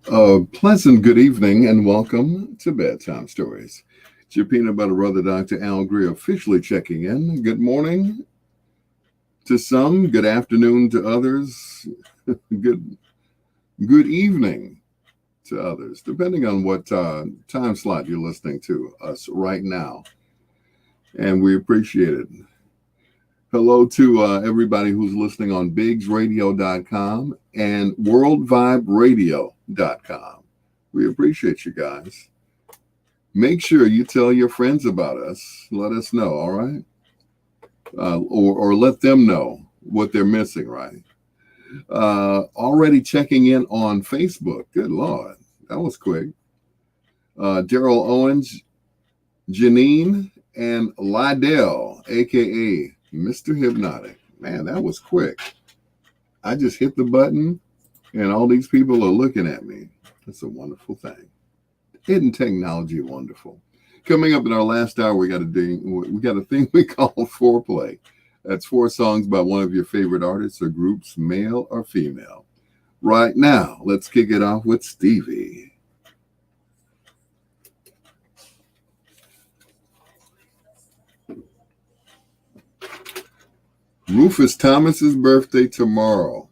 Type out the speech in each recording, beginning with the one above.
Pleasant good evening and welcome to Bedtime Stories. It's your peanut butter brother, Dr. Al Greer, officially checking in. Good morning to some, good afternoon to others, good good evening to others, depending on what time slot you're listening to us right now. And we appreciate it. Hello to everybody who's listening on bigsradio.com and worldviberadio.com. We appreciate you guys. Make sure you tell your friends about us. Let us know, all right? Or let them know what they're missing, right? Already checking in on Facebook. Good Lord, that was quick. Daryl Owens, Janine, and Lydell, a.k.a. Mr. Hypnotic. Man, that was quick. I just hit the button, and all these people are looking at me. That's a wonderful thing. Isn't technology wonderful? Coming up in our last hour, we got a thing we call foreplay. That's 4 songs by one of your favorite artists or groups, male or female. Right now, let's kick it off with Stevie. Rufus Thomas's birthday tomorrow.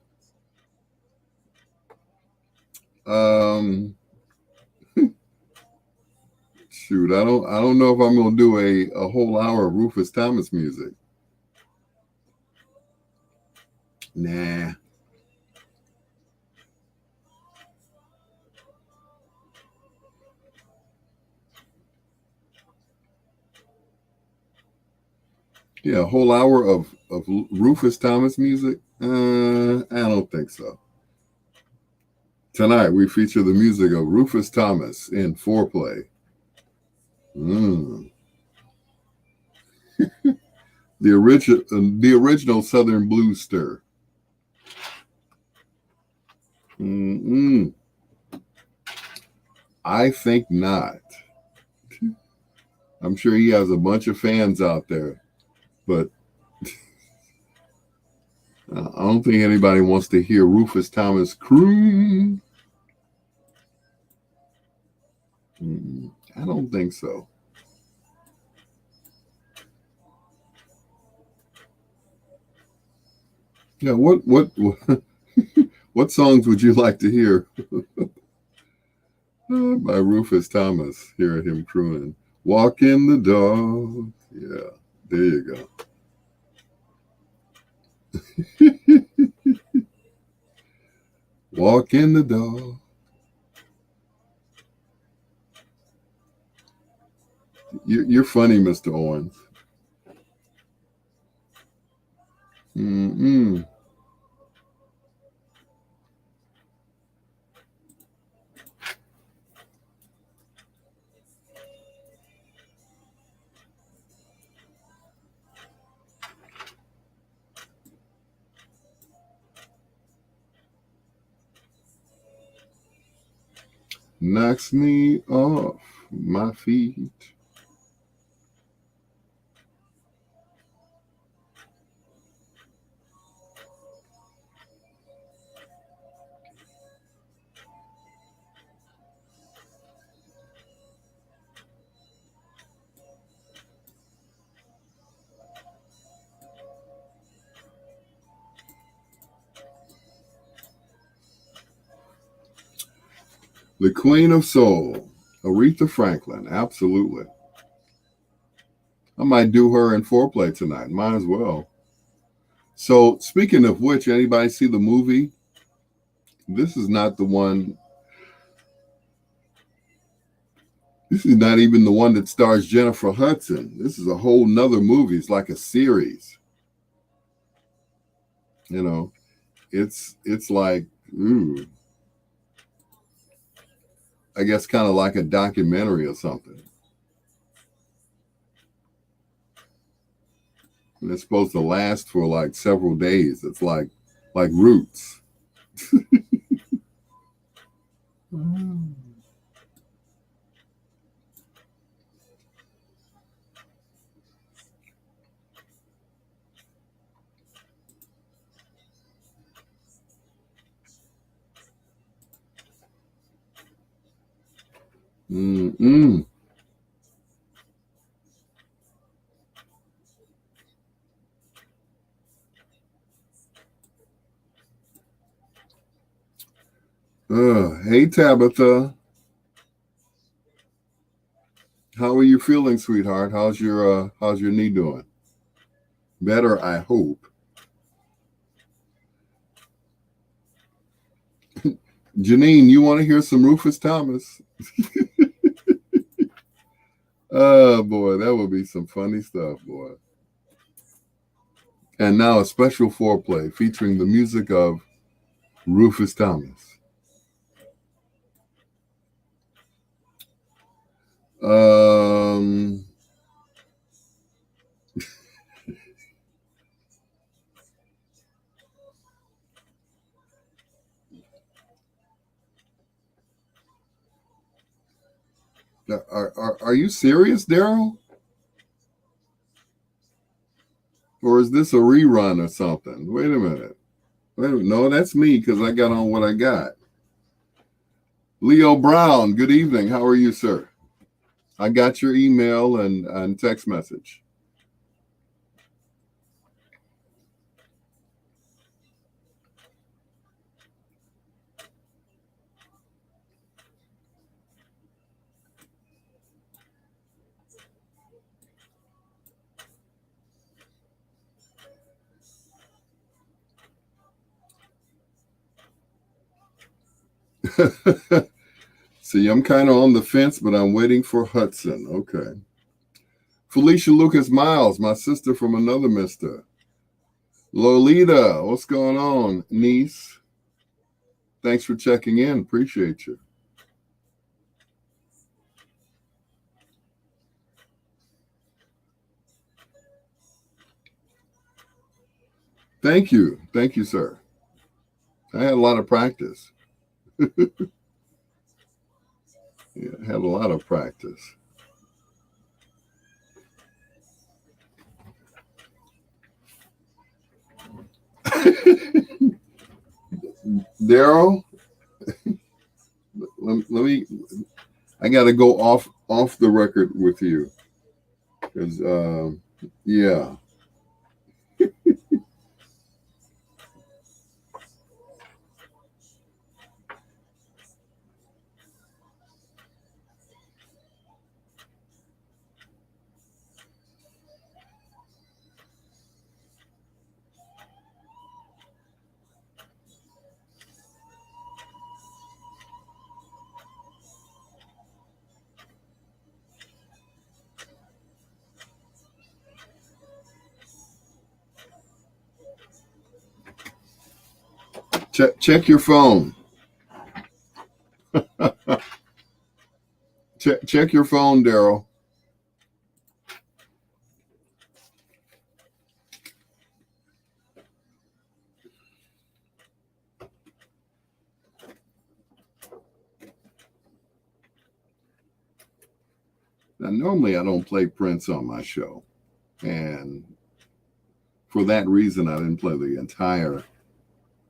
Shoot, I don't know if I'm gonna do a whole hour of Rufus Thomas music. Nah. Yeah, a whole hour of Rufus Thomas music? I don't think so. Tonight we feature the music of Rufus Thomas in Foreplay. The original Southern Blues Stir. I think not. I'm sure he has a bunch of fans out there, but I don't think anybody wants to hear Rufus Thomas croon. I don't think so. Yeah, what songs would you like to hear by Rufus Thomas? Hear him crooning. Walk in the dog. Yeah, there you go. Walk in the dog. You're funny, Mr. Owens. Knocks me off my feet. The Queen of Soul, Aretha Franklin, absolutely. I might do her in Foreplay tonight. Might as well. So, speaking of which, anybody see the movie? This is not the one. This is not even the one that stars Jennifer Hudson. This is a whole nother movie. It's like a series. You know, it's like, I guess kind of like a documentary or something. And it's supposed to last for like several days. It's like Roots. Mm-mm. Hey Tabitha, how are you feeling, sweetheart? How's your knee doing? Better, I hope. Janine, you want to hear some Rufus Thomas? Oh boy, that would be some funny stuff, boy. And now a special foreplay featuring the music of Rufus Thomas. Um, are you serious, Daryl? Or is this a rerun or something? Wait a minute. Wait a minute. No, that's me because I got on what I got. Leo Brown, good evening. How are you, sir? I got your email and text message. See, I'm kind of on the fence, but I'm waiting for Hudson. Okay. Felicia Lucas Miles, my sister from another mister. Lolita, what's going on, niece? Thanks for checking in. Appreciate you. Thank you. Thank you, sir. I had a lot of practice. Yeah, I had a lot of practice. Daryl, let me. I got to go off the record with you because, yeah. Check your phone. Check your phone, Daryl. Now, normally I don't play Prince on my show, and for that reason, I didn't play the entire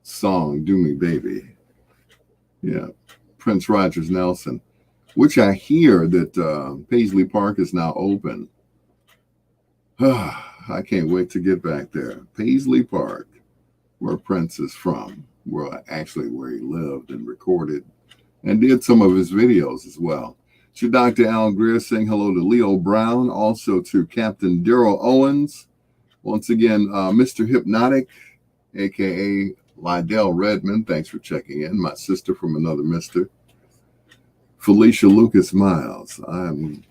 song "Do Me, Baby." Yeah, Prince Rogers Nelson, which I hear that Paisley Park is now open. I can't wait to get back there. Paisley Park, where Prince is from, where he lived and recorded and did some of his videos as well. To Dr. Al Greer, saying hello to Leo Brown, also to Captain Daryl Owens. Once again, Mr. Hypnotic, aka Lydell Redmond, thanks for checking in. My sister from another mister. Felicia Lucas Miles. I'm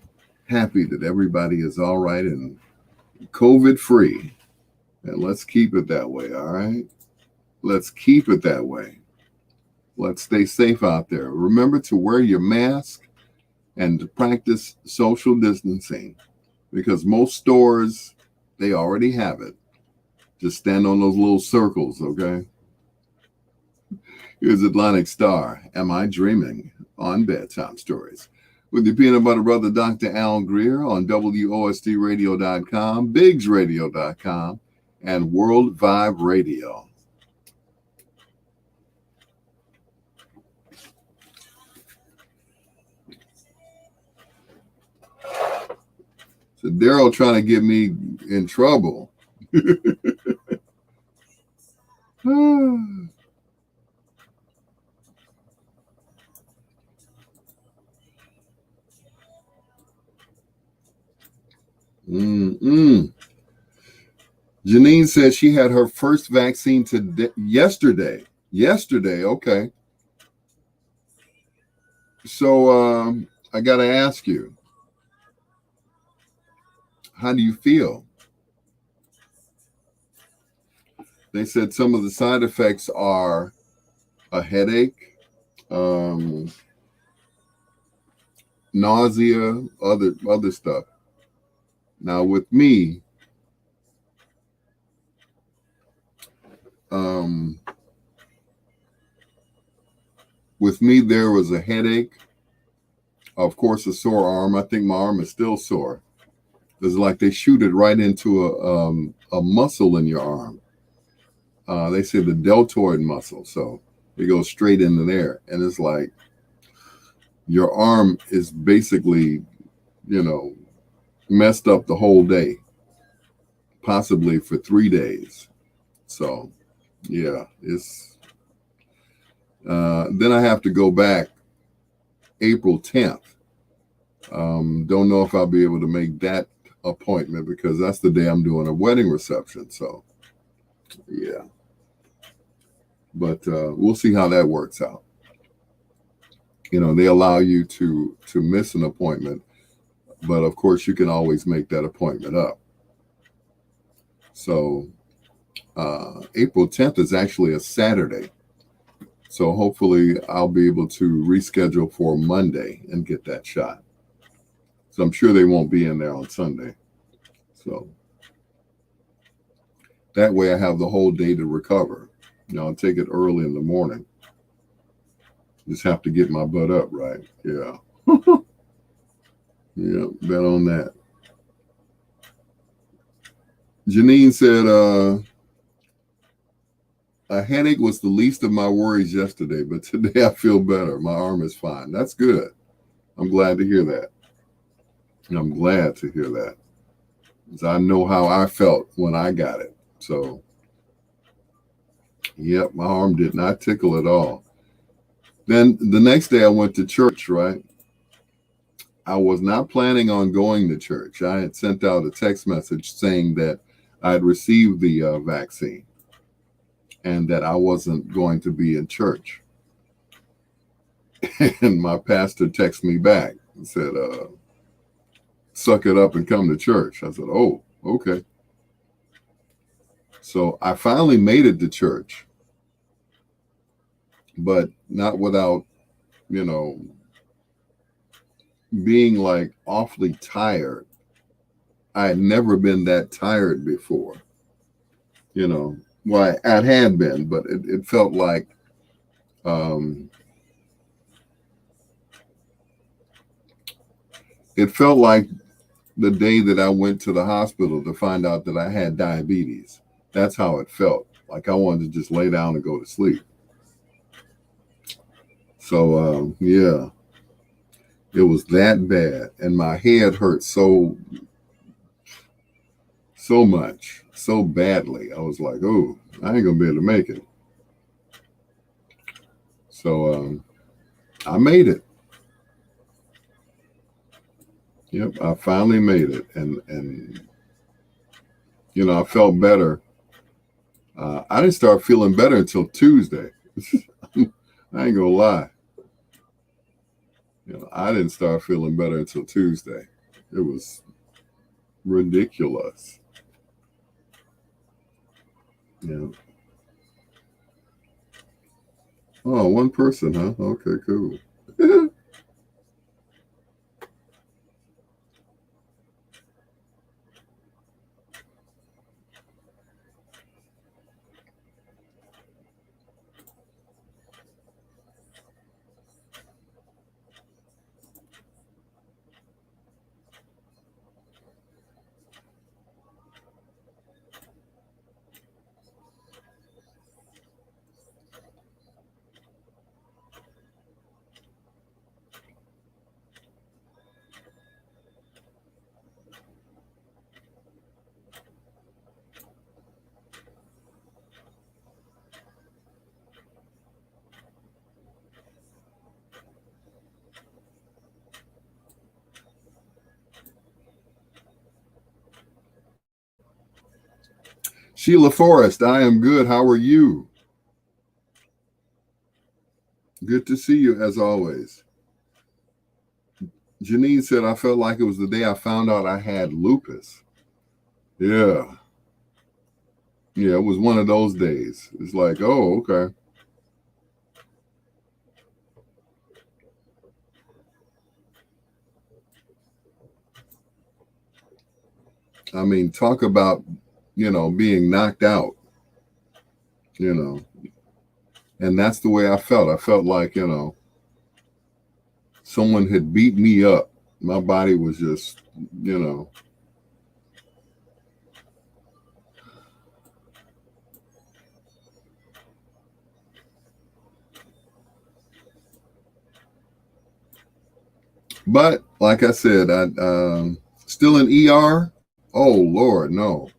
happy that everybody is all right and COVID free. And let's keep it that way, all right? Let's keep it that way. Let's stay safe out there. Remember to wear your mask and to practice social distancing because most stores, they already have it. Just stand on those little circles, okay? Here's Atlantic Star. Am I Dreaming? On Bedtime Stories. With your peanut butter brother, Dr. Al Greer, on WOSDradio.com, BiggsRadio.com, and World Vibe Radio. So Daryl trying to get me in trouble. Mm-mm. Janine said she had her first vaccine yesterday. Yesterday, okay. So I got to ask you, how do you feel? They said some of the side effects are a headache, um, nausea, other stuff. Now um, with me, there was a headache, of course, a sore arm. I think my arm is still sore. It's like they shoot it right into a muscle in your arm. They say the deltoid muscle, so it goes straight into there, and it's like your arm is basically, you know, messed up the whole day, possibly for 3 days. So, yeah, it's. Then I have to go back April 10th. Don't know if I'll be able to make that appointment because that's the day I'm doing a wedding reception. So, yeah, but we'll see how that works out. You know, they allow you to miss an appointment, but of course you can always make that appointment up. So April 10th is actually a Saturday. So hopefully I'll be able to reschedule for Monday and get that shot. So I'm sure they won't be in there on Sunday. So that way I have the whole day to recover. You know, I'll take it early in the morning. Just have to get my butt up, right? Yeah. Yeah, bet on that. Janine said, a headache was the least of my worries yesterday, but today I feel better. My arm is fine. That's good. I'm glad to hear that. I'm glad to hear that. Because I know how I felt when I got it. So, yep, my arm did not tickle at all. Then the next day I went to church, right? I was not planning on going to church. I had sent out a text message saying that I had received the vaccine and that I wasn't going to be in church. And my pastor texted me back and said, suck it up and come to church. I said, oh, okay. So I finally made it to church, but not without, you know, being like awfully tired. I had never been that tired before, you know. Well, I had been, but it felt like um, the day that I went to the hospital to find out that I had diabetes. That's how it felt. Like I wanted to just lay down and go to sleep. So yeah, it was that bad, and my head hurt so much, so badly. I was like, oh, I ain't gonna be able to make it. So I made it. Yep, I finally made it, and you know, I felt better. I didn't start feeling better until Tuesday. I ain't gonna lie. You know, I didn't start feeling better until Tuesday. It was ridiculous. Yeah. Oh, one person, huh? Okay, cool. Sheila Forrest, I am good. How are you? Good to see you as always. Janine said, I felt like it was the day I found out I had lupus. Yeah. Yeah, it was one of those days. It's like, oh, okay. I mean, talk about, being knocked out, you know. And that's the way I felt. I felt like, someone had beat me up. My body was just, you know. But like I said, I still in ER. Oh Lord, no.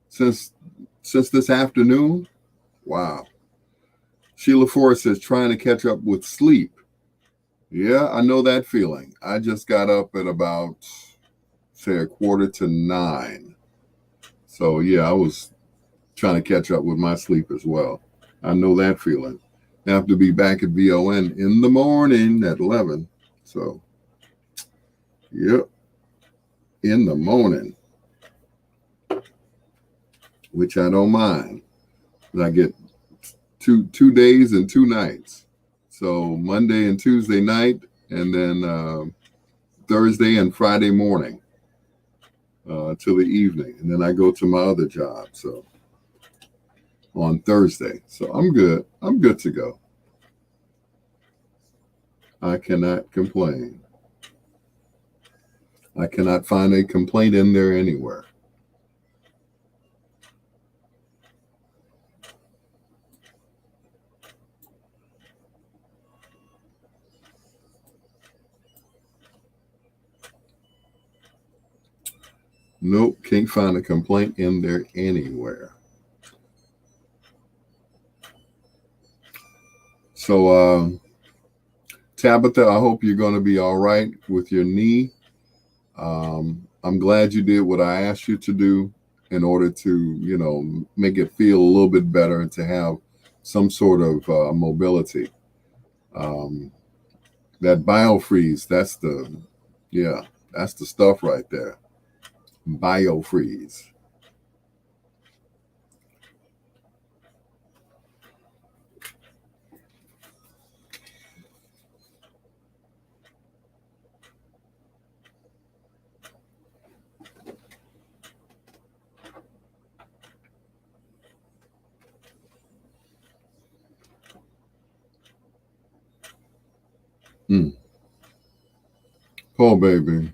Since this afternoon, wow. Sheila Forrest says trying to catch up with sleep. Yeah, I know that feeling. I just got up at about say 8:45. So yeah, I was trying to catch up with my sleep as well. I know that feeling. I have to be back at VON in the morning at 11. So, yep, in the morning, which I don't mind. I get two days and 2 nights. So Monday and Tuesday night, and then Thursday and Friday morning till the evening, and then I go to my other job. So on Thursday. So I'm good. I'm good to go. I cannot complain. I cannot find a complaint in there anywhere. Nope, can't find a complaint in there anywhere. So, Tabitha, I hope you're going to be all right with your knee. I'm glad you did what I asked you to do in order to, make it feel a little bit better and to have some sort of mobility. That biofreeze, that's the stuff right there. Biofreeze. Mm. Poor baby.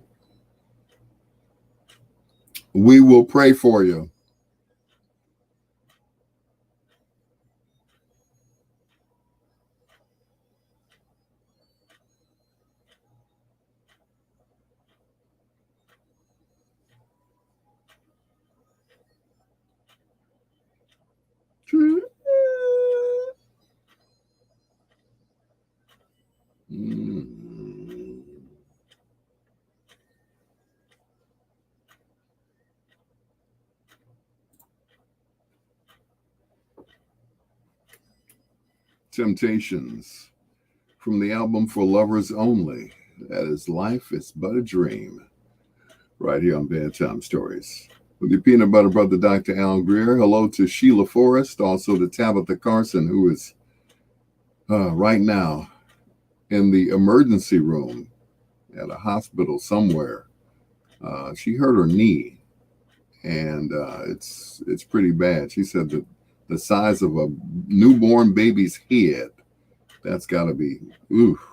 We will pray for you. Mm. Temptations from the album For Lovers Only. That is Life is But a Dream. Right here on Bedtime Stories. With your peanut butter brother, Dr. Al Greer. Hello to Sheila Forrest, also to Tabitha Carson, who is right now in the emergency room at a hospital somewhere. She hurt her knee, and it's pretty bad. She said that the size of a newborn baby's head. That's got to be oof.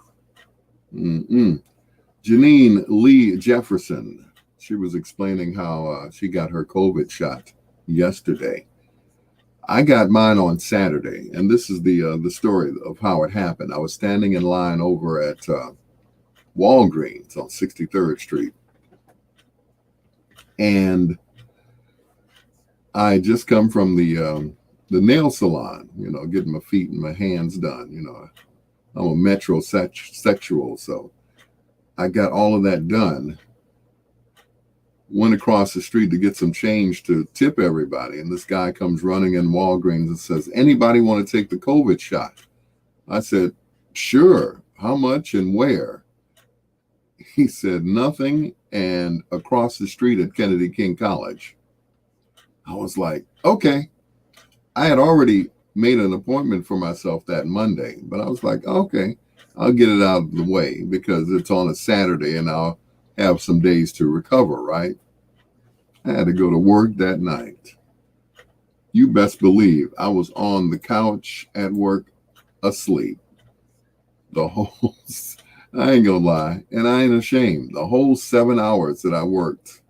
Mm-mm. Janine Lee Jefferson. She was explaining how she got her COVID shot yesterday. I got mine on Saturday, and this is the story of how it happened. I was standing in line over at Walgreens on 63rd Street, and I just come from the nail salon, getting my feet and my hands done. I'm a metrosexual, so I got all of that done. went across the street to get some change to tip everybody. And this guy comes running in Walgreens and says, anybody want to take the COVID shot? I said, sure. How much and where? He said, nothing, and across the street at Kennedy King College. I was like, okay. I had already made an appointment for myself that Monday, but I was like, okay, I'll get it out of the way because it's on a Saturday and I'll have some days to recover, right? I had to go to work that night. You best believe I was on the couch at work asleep. The whole, I ain't gonna lie, and I ain't ashamed. The whole 7 hours that I worked.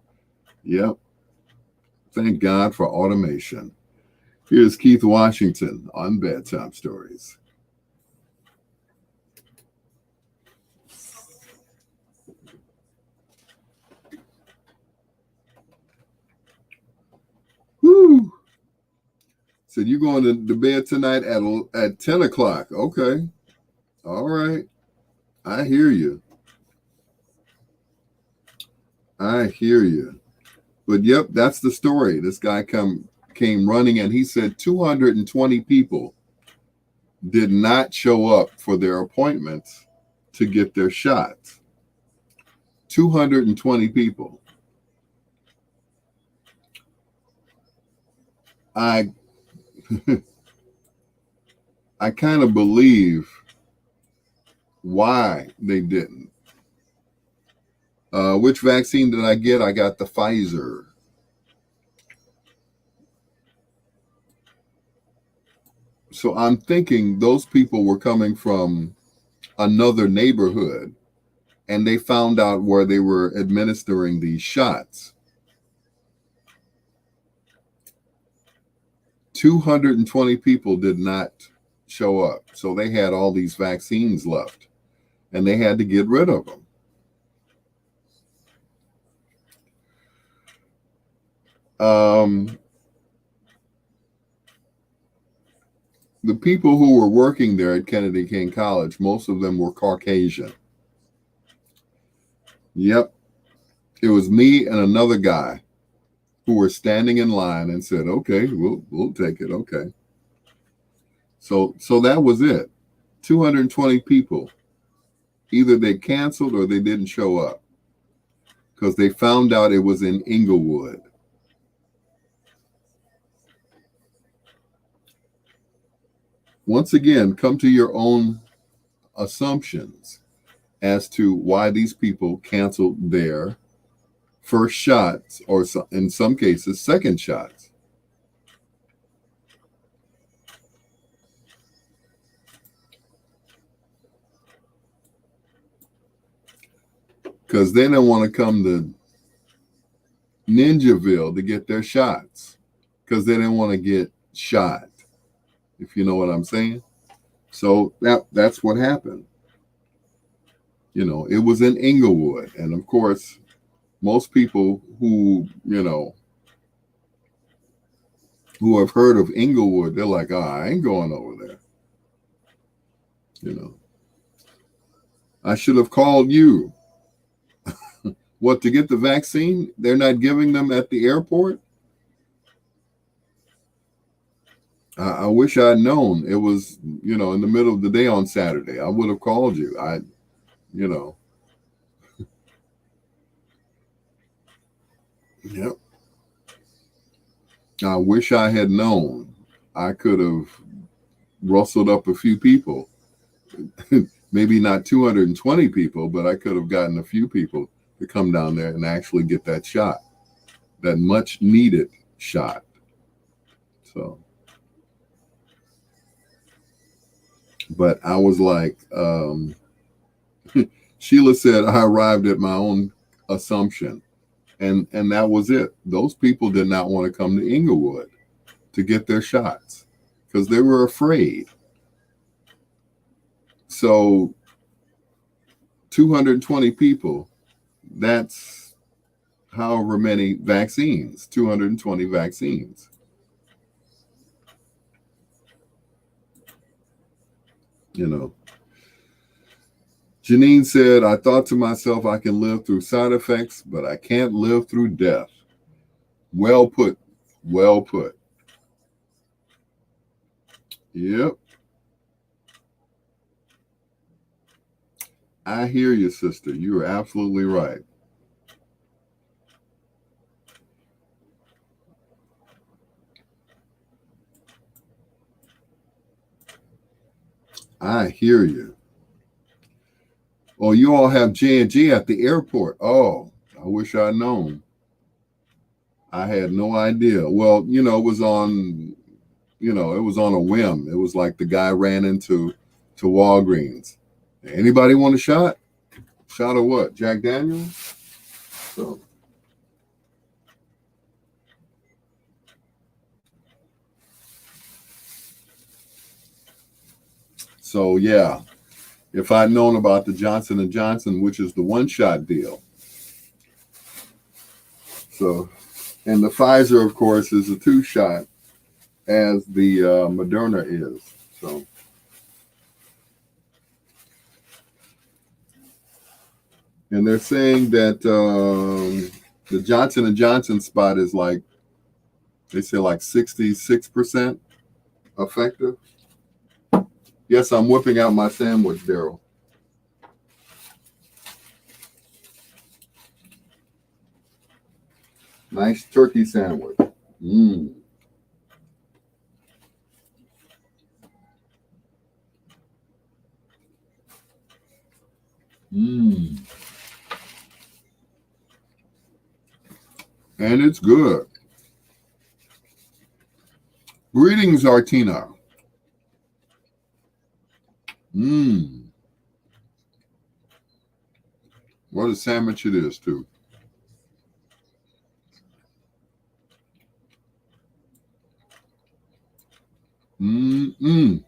Yep. Thank God for automation. Here's Keith Washington on Bedtime Stories. Woo! So you going to bed tonight at 10 o'clock. Okay. All right. I hear you. I hear you. But yep, that's the story. This guy came running and he said 220 people did not show up for their appointments to get their shots. 220 people. I kind of believe why they didn't. Which vaccine did I get? I got the Pfizer. So I'm thinking those people were coming from another neighborhood and they found out where they were administering these shots. 220 people did not show up. So they had all these vaccines left and they had to get rid of them. The people who were working there at Kennedy King College, most of them were Caucasian. Yep. It was me and another guy who were standing in line and said, okay, we'll take it. Okay. So that was it. 220 people. Either they canceled or they didn't show up because they found out it was in Inglewood. Once again, come to your own assumptions as to why these people canceled their first shots or in some cases, second shots. Because they didn't want to come to Ninjaville to get their shots because they didn't want to get shot, if you know what I'm saying. So that's what happened. You know, it was in Inglewood. And of course, most people who, who have heard of Inglewood, they're like, I ain't going over there. I should have called you. What, to get the vaccine? They're not giving them at the airport? I wish I'd known. It was, in the middle of the day on Saturday. I would have called you. Yep. I wish I had known. I could have rustled up a few people. Maybe not 220 people, but I could have gotten a few people to come down there and actually get that shot, that much needed shot. So, but I was like, Sheila said, I arrived at my own assumption. And that was it. Those people did not want to come to Inglewood to get their shots because they were afraid. So 220 people, that's however many vaccines, 220 vaccines. Janine said, I thought to myself, I can live through side effects, but I can't live through death. Well put. Well put. Yep. I hear you, sister. You are absolutely right. I hear you. Oh, you all have J&J at the airport. Oh, I wish I'd known. I had no idea. Well, it was on a whim. It was like the guy ran into Walgreens. Anybody want a shot? Shot of what? Jack Daniels? So, so yeah, if I'd known about the Johnson and Johnson, which is the one-shot deal. So, and the Pfizer, of course, is a two-shot, as the Moderna is. So, and they're saying that the Johnson and Johnson spot is like, they say like 66% effective. Yes, I'm whipping out my sandwich, Daryl. Nice turkey sandwich. Mmm. Mmm. And it's good. Greetings, Artina. Mmm. What a sandwich it is, too. Mmm.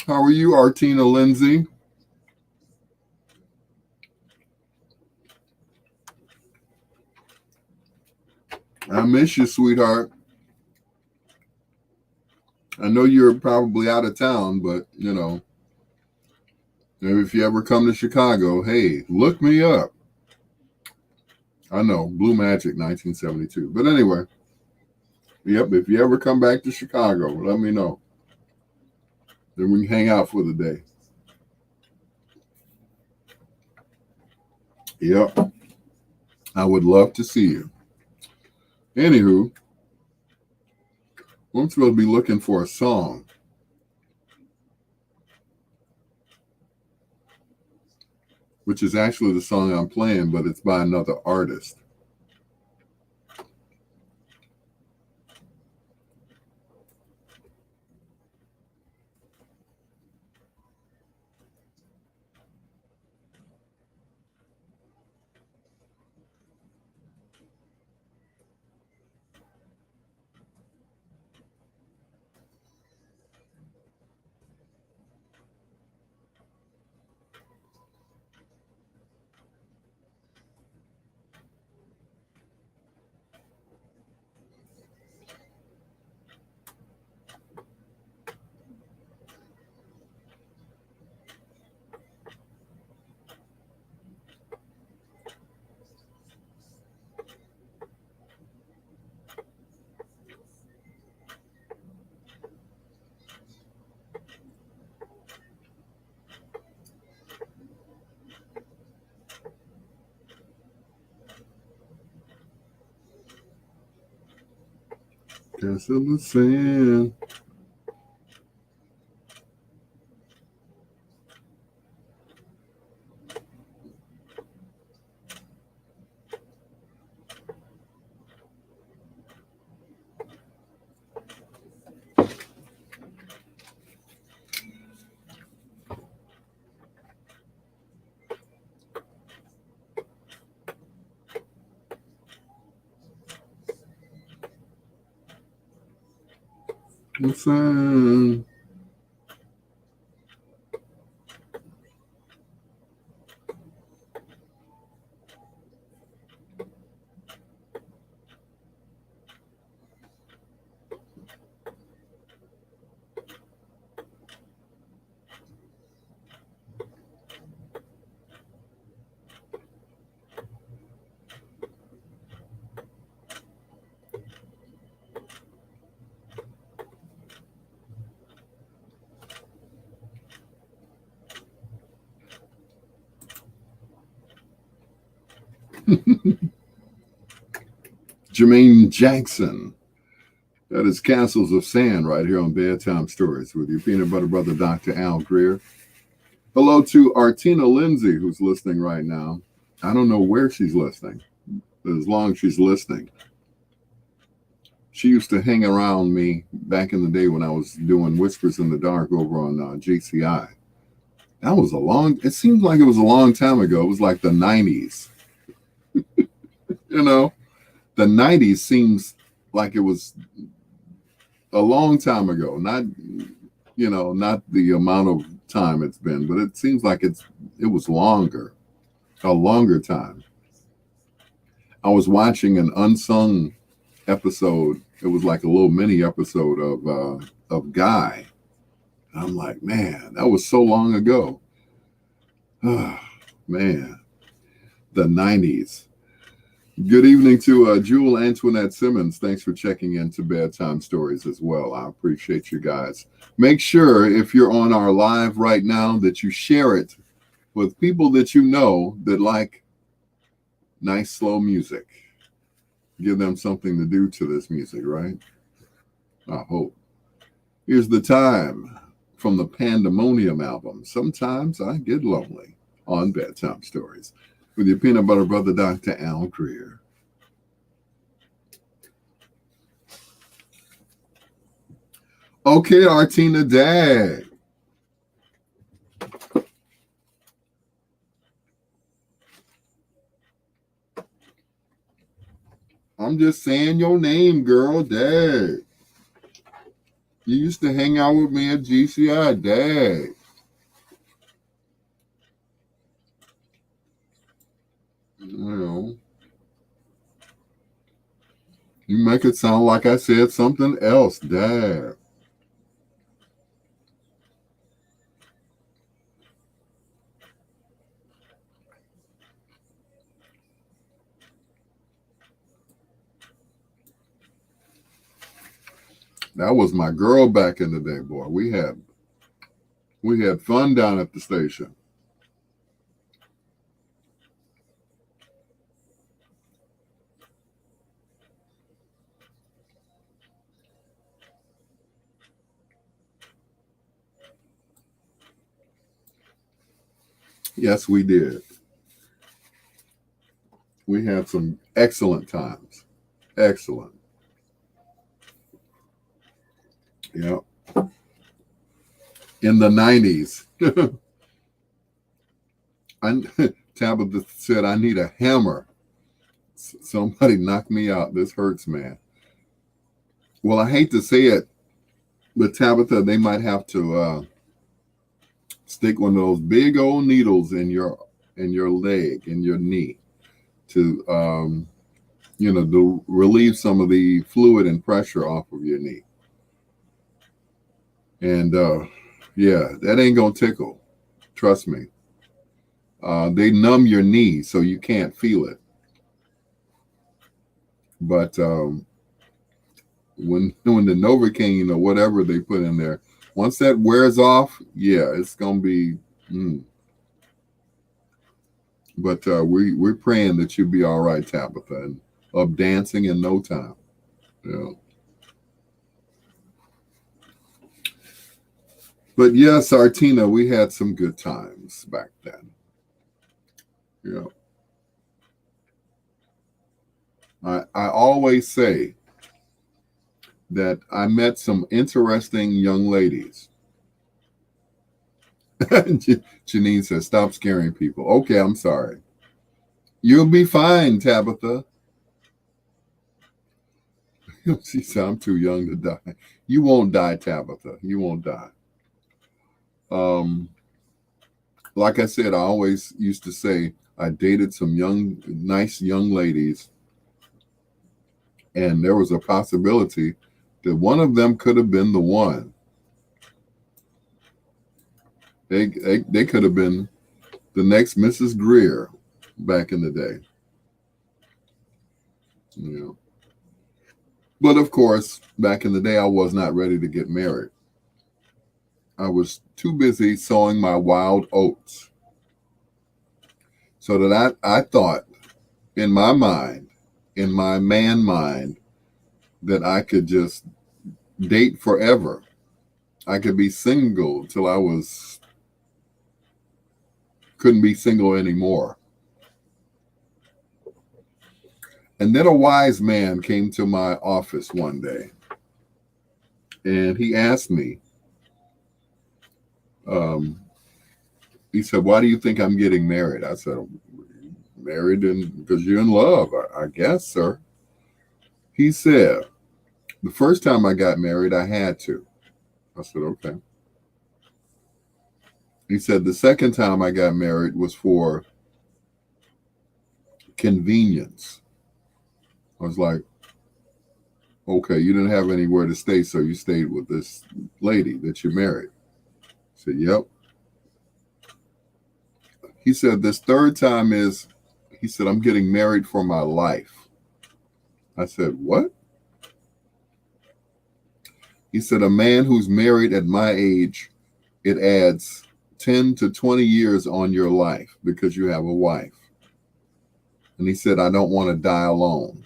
How are you, Artina Lindsay? I miss you, sweetheart. I know you're probably out of town, but, if you ever come to Chicago, hey, look me up. I know, Blue Magic 1972. But anyway, yep, if you ever come back to Chicago, let me know. Then we can hang out for the day. Yep, I would love to see you. Anywho, I'm supposed to be looking for a song, which is actually the song I'm playing, but it's by another artist. Guess in the sand. The sand. Jermaine Jackson. That is Castles of Sand right here on Bedtime Stories with your peanut butter brother, Dr. Al Greer. Hello to Artina Lindsay, who's listening right now. I don't know where she's listening, but as long as she's listening. She used to hang around me back in the day when I was doing Whispers in the Dark over on GCI. That was it seems like it was a long time ago. It was like the 90s. You know, the 90s seems like it was a long time ago. Not the amount of time it's been, but it seems like it was a longer time. I was watching an unsung episode. It was like a little mini episode of Guy. I'm like, man, that was so long ago. Man, the 90s. Good evening to Jewel Antoinette Simmons. Thanks for checking into Bedtime Stories as well. I appreciate you guys. Make sure if you're on our live right now that you share it with people that you know that like nice slow music. Give them something to do to this music, right? I hope. Here's the time from the Pandemonium album. Sometimes I get lonely on Bedtime Stories with your peanut butter brother, Dr. Al Greer. Okay, Artina Dag. I'm just saying your name, girl, Dag. You used to hang out with me at GCI, Dag. You make it sound like I said something else, Dag. That was my girl back in the day, boy. We had fun down at the station. Yes, we did. We had some excellent times. Excellent. Yeah. In the 90s. Tabitha said, I need a hammer. Somebody knock me out. This hurts, man. Well, I hate to say it, but Tabitha, they might have to stick one of those big old needles in your leg, in your knee, to to relieve some of the fluid and pressure off of your knee. And yeah, that ain't gonna tickle. Trust me. They numb your knee so you can't feel it. But when the Novocaine or whatever they put in there, once that wears off, yeah, it's gonna be. But we're praying that you'll be all right, Tabitha, and up dancing in no time. Yeah. But yes, Artina, we had some good times back then. Yeah. I always say that I met some interesting young ladies. Janine says, stop scaring people. Okay, I'm sorry. You'll be fine, Tabitha. She said, I'm too young to die. You won't die, Tabitha. You won't die. Like I said, I always used to say I dated some nice young ladies, and there was a possibility that one of them could have been the one. They could have been the next Mrs. Greer back in the day. Yeah. But of course, back in the day, I was not ready to get married. I was too busy sowing my wild oats. So that I thought in my mind, in my man mind, that I could just date forever. I could be single till I couldn't be single anymore. And then a wise man came to my office one day and he asked me, um, he said, "Why do you think I'm getting married?" I said, "Married because you're in love, I guess, sir." He said, "The first time I got married, I had to." I said, "Okay." He said, "The second time I got married was for convenience." I was like, "Okay, you didn't have anywhere to stay, so you stayed with this lady that you married." I said, "Yep." He said, "This third time is," he said, "I'm getting married for my life." I said, "What?" He said, "A man who's married at my age, it adds 10 to 20 years on your life because you have a wife." And he said, "I don't want to die alone."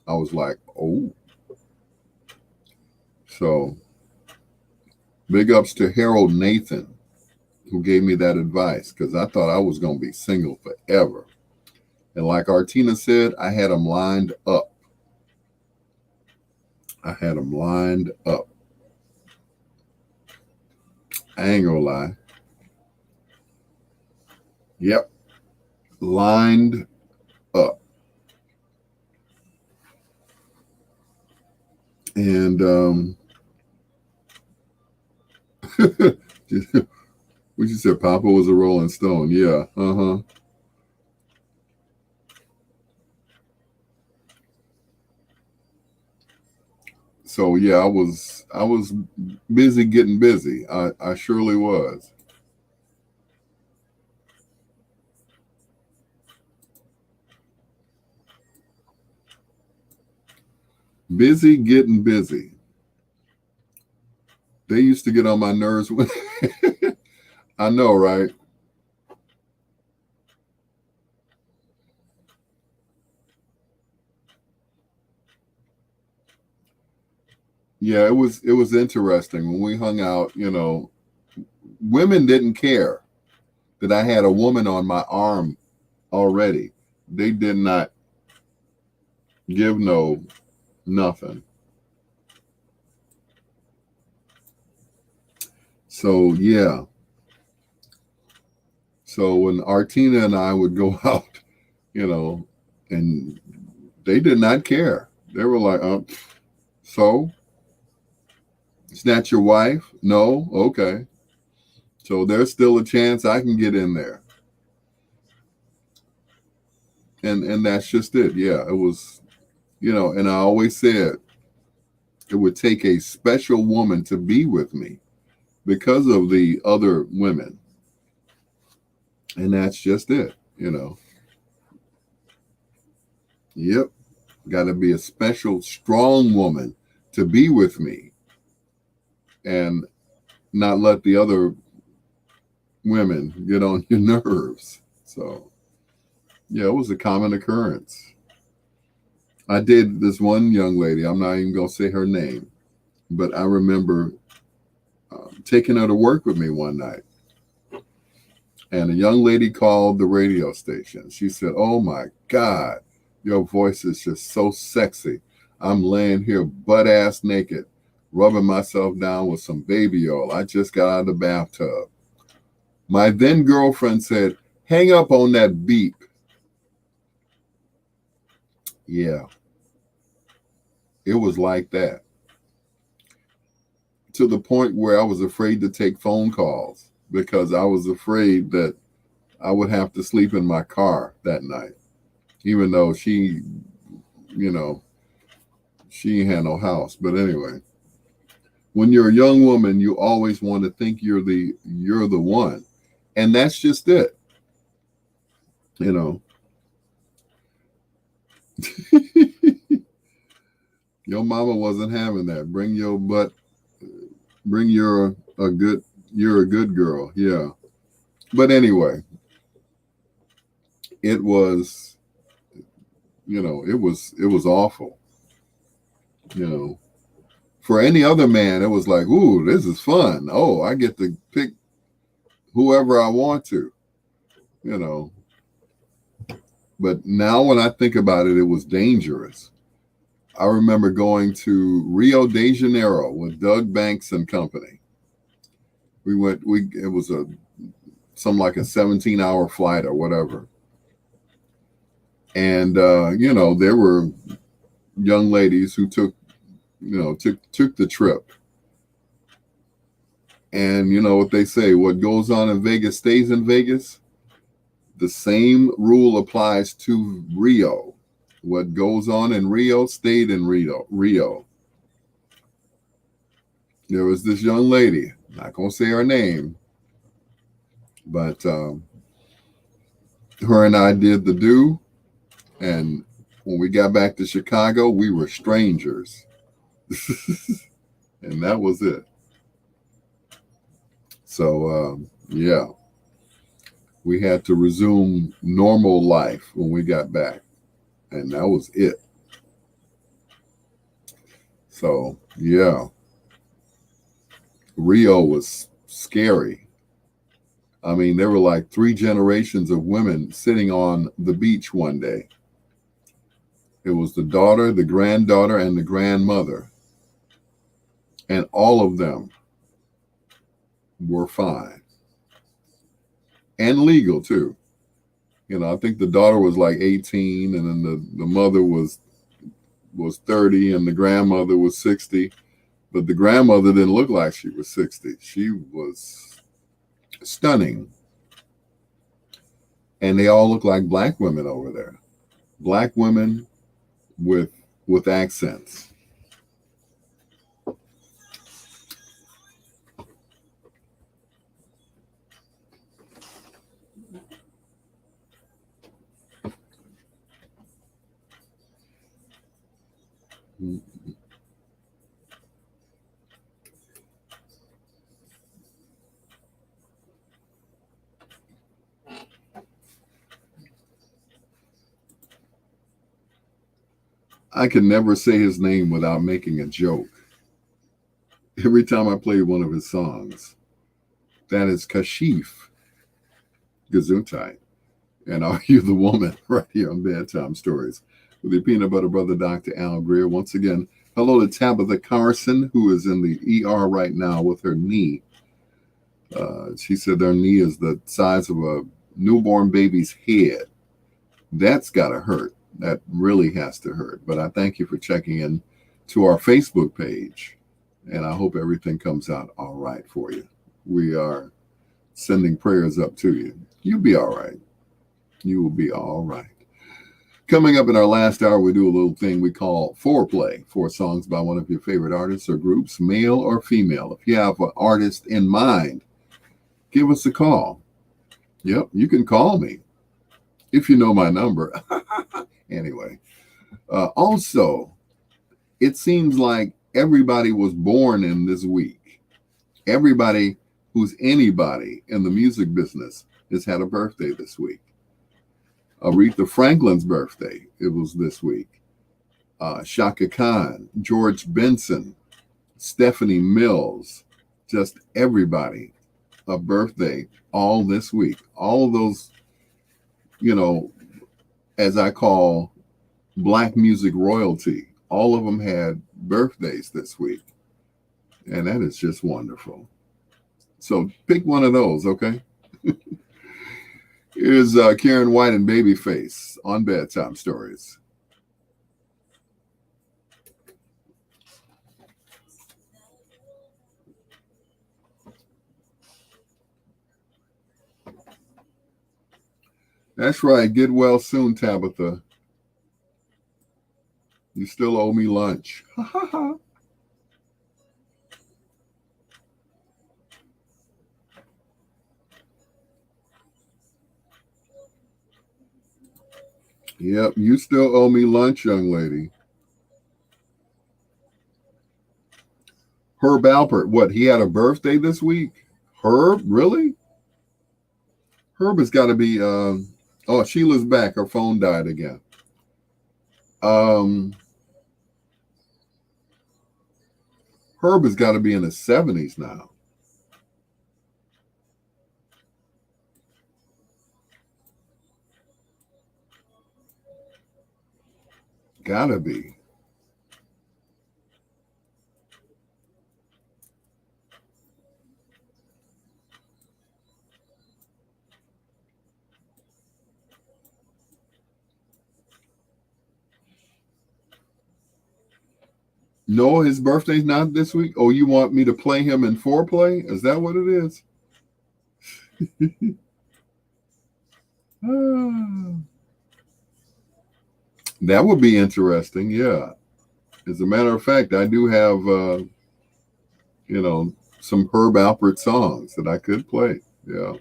I was like, "Oh." So big ups to Harold Nathan, who gave me that advice because I thought I was going to be single forever. And like Artina said, I had them lined up. I had them lined up. I ain't gonna lie. Yep. Lined up. And what you said, Papa was a Rolling Stone. Yeah. Uh-huh. So yeah, I was busy getting busy. I surely was. Busy getting busy. They used to get on my nerves when I know, right? Yeah, it was interesting when we hung out, women didn't care that I had a woman on my arm already. They did not give no nothing. So yeah. So when Artina and I would go out, you know, and they did not care. They were like, so it's not your wife? No? Okay. So there's still a chance I can get in there. And that's just it. Yeah, it was, and I always said it would take a special woman to be with me because of the other women. And that's just it. Yep. Got to be a special, strong woman to be with me and not let the other women get on your nerves. So, yeah, it was a common occurrence. I did this one young lady, I'm not even going to say her name, but I remember taking her to work with me one night. And a young lady called the radio station. She said, "Oh my God, your voice is just so sexy. I'm laying here butt ass naked, rubbing myself down with some baby oil. I just got out of the bathtub." My then girlfriend said, "Hang up on that beep." Yeah, it was like that to the point where I was afraid to take phone calls because I was afraid that I would have to sleep in my car that night, even though you know, she had no house. But anyway, when you're a young woman, you always want to think you're the one, and that's just it. You know, your mama wasn't having that. Bring your butt. Bring your a good. You're a good girl. Yeah. But anyway, it was. it was awful. You know, for any other man, it was like, ooh, this is fun. Oh, I get to pick whoever I want to. You know, but now when I think about it, it was dangerous. I remember going to Rio de Janeiro with Doug Banks and company. It was some like a 17-hour flight or whatever. And there were young ladies who took the trip. And you know what they say, what goes on in Vegas stays in Vegas. The same rule applies to Rio. What goes on in Rio stayed in Rio. There was this young lady, not gonna say her name, but her and I did the do, and when we got back to Chicago, we were strangers, and that was it. So yeah, we had to resume normal life when we got back, and that was it. So yeah, Rio was scary. I mean, there were like 3 generations of women sitting on the beach one day. It was the daughter, the granddaughter, and the grandmother. And all of them were fine. And legal, too. I think the daughter was like 18, and then the mother was 30, and the grandmother was 60. But the grandmother didn't look like she was 60. She was stunning. And they all look like black women over there. Black women with accents. I can never say his name without making a joke. Every time I play one of his songs, that is Kashif Gesundheit. And Are You the Woman? Right here on Bedtime Stories with your peanut butter brother, Dr. Al Greer. Once again, hello to Tabitha Carson, who is in the ER right now with her knee. She said her knee is the size of a newborn baby's head. That's got to hurt. That really has to hurt. But I thank you for checking in to our Facebook page. And I hope everything comes out all right for you. We are sending prayers up to you. You'll be all right. You will be all right. Coming up in our last hour, we do a little thing we call foreplay. 4 songs by one of your favorite artists or groups, male or female. If you have an artist in mind, give us a call. Yep, you can call me if you know my number. Anyway, also, it seems like everybody was born in this week. Everybody who's anybody in the music business has had a birthday this week. Aretha Franklin's birthday, it was this week. Shaka Khan, George Benson, Stephanie Mills, just everybody, a birthday all this week. All of those, as I call black music royalty, all of them had birthdays this week. And that is just wonderful. So pick one of those, okay? Here's Karen White and Babyface on Bedtime Stories. That's right. Get well soon, Tabitha. You still owe me lunch. Yep, you still owe me lunch, young lady. Herb Alpert, what? He had a birthday this week? Herb, really? Herb has got to be. Oh, Sheila's back. Her phone died again. Um, Herb has got to be in his 70s now. Gotta be. No, his birthday's not this week. Oh, you want me to play him in foreplay? Is that what it is? Ah, that would be interesting. Yeah. As a matter of fact, I do have, you know, some Herb Alpert songs that I could play. Yeah.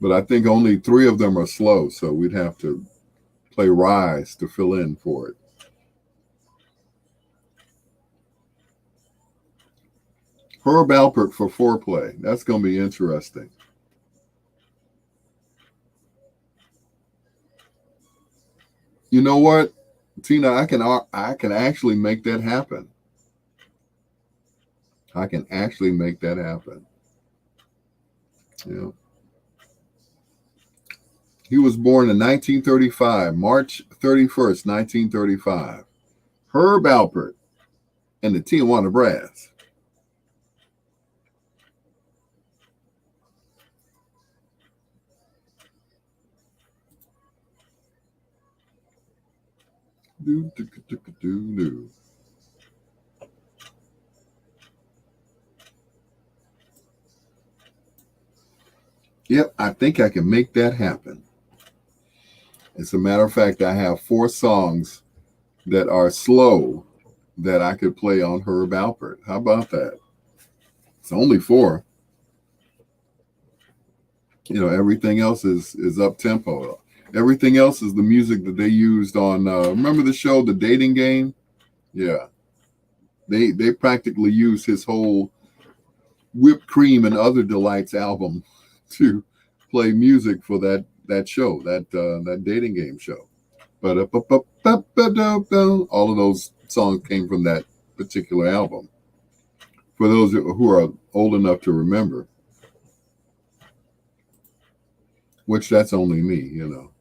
But I think only 3 of them are slow, so we'd have to play Rise to fill in for it. Herb Alpert for foreplay. That's going to be interesting. You know what, Tina? I can actually make that happen. I can actually make that happen. Yeah. He was born in 1935, March 31st, 1935. Herb Alpert and the Tijuana Brass. Do, do, do, do, do. Yep, I think I can make that happen. As a matter of fact, I have 4 songs that are slow that I could play on Herb Alpert. How about that? It's only 4. You know, everything else is up tempo. Everything else is the music that they used on. Remember the show, The Dating Game? Yeah, they practically used his whole Whipped Cream and Other Delights album to play music for that show, that dating game show. But all of those songs came from that particular album. For those who are old enough to remember, which that's only me, you know.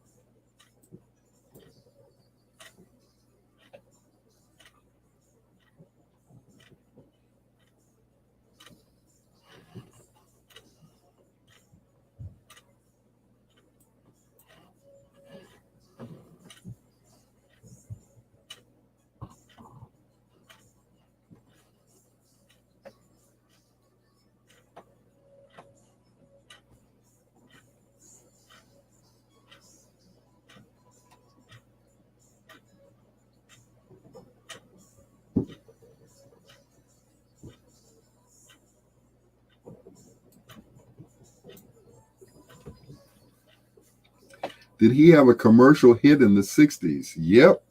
Did he have a commercial hit in the 60s? Yep.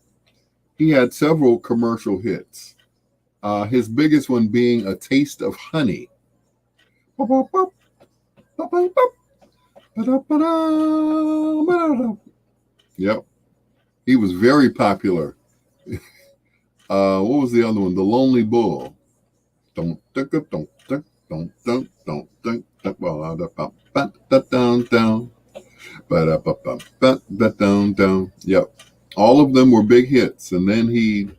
He had several commercial hits. His biggest one being A Taste of Honey. Yep. He was very popular. What was the other one? The Lonely Bull. Don't don't don't don't don't don't don't down. Yep. All of them were big hits, and then he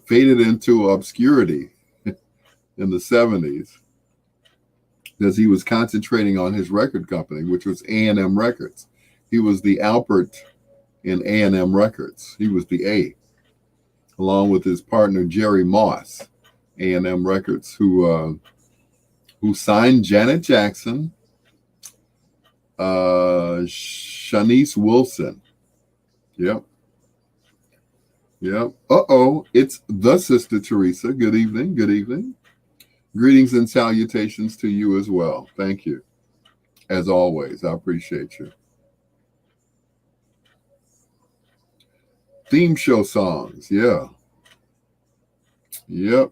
faded into obscurity in the 70s because he was concentrating on his record company, which was A&M Records. He was the Alpert in A&M Records. He was the A, along with his partner Jerry Moss, A&M Records, who signed Janet Jackson, Shanice Wilson. Yep. Yep. Uh-oh, it's the Sister Teresa. Good evening. Good evening. Greetings and salutations to you as well. Thank you. As always, I appreciate you. Theme show songs. Yeah. Yep.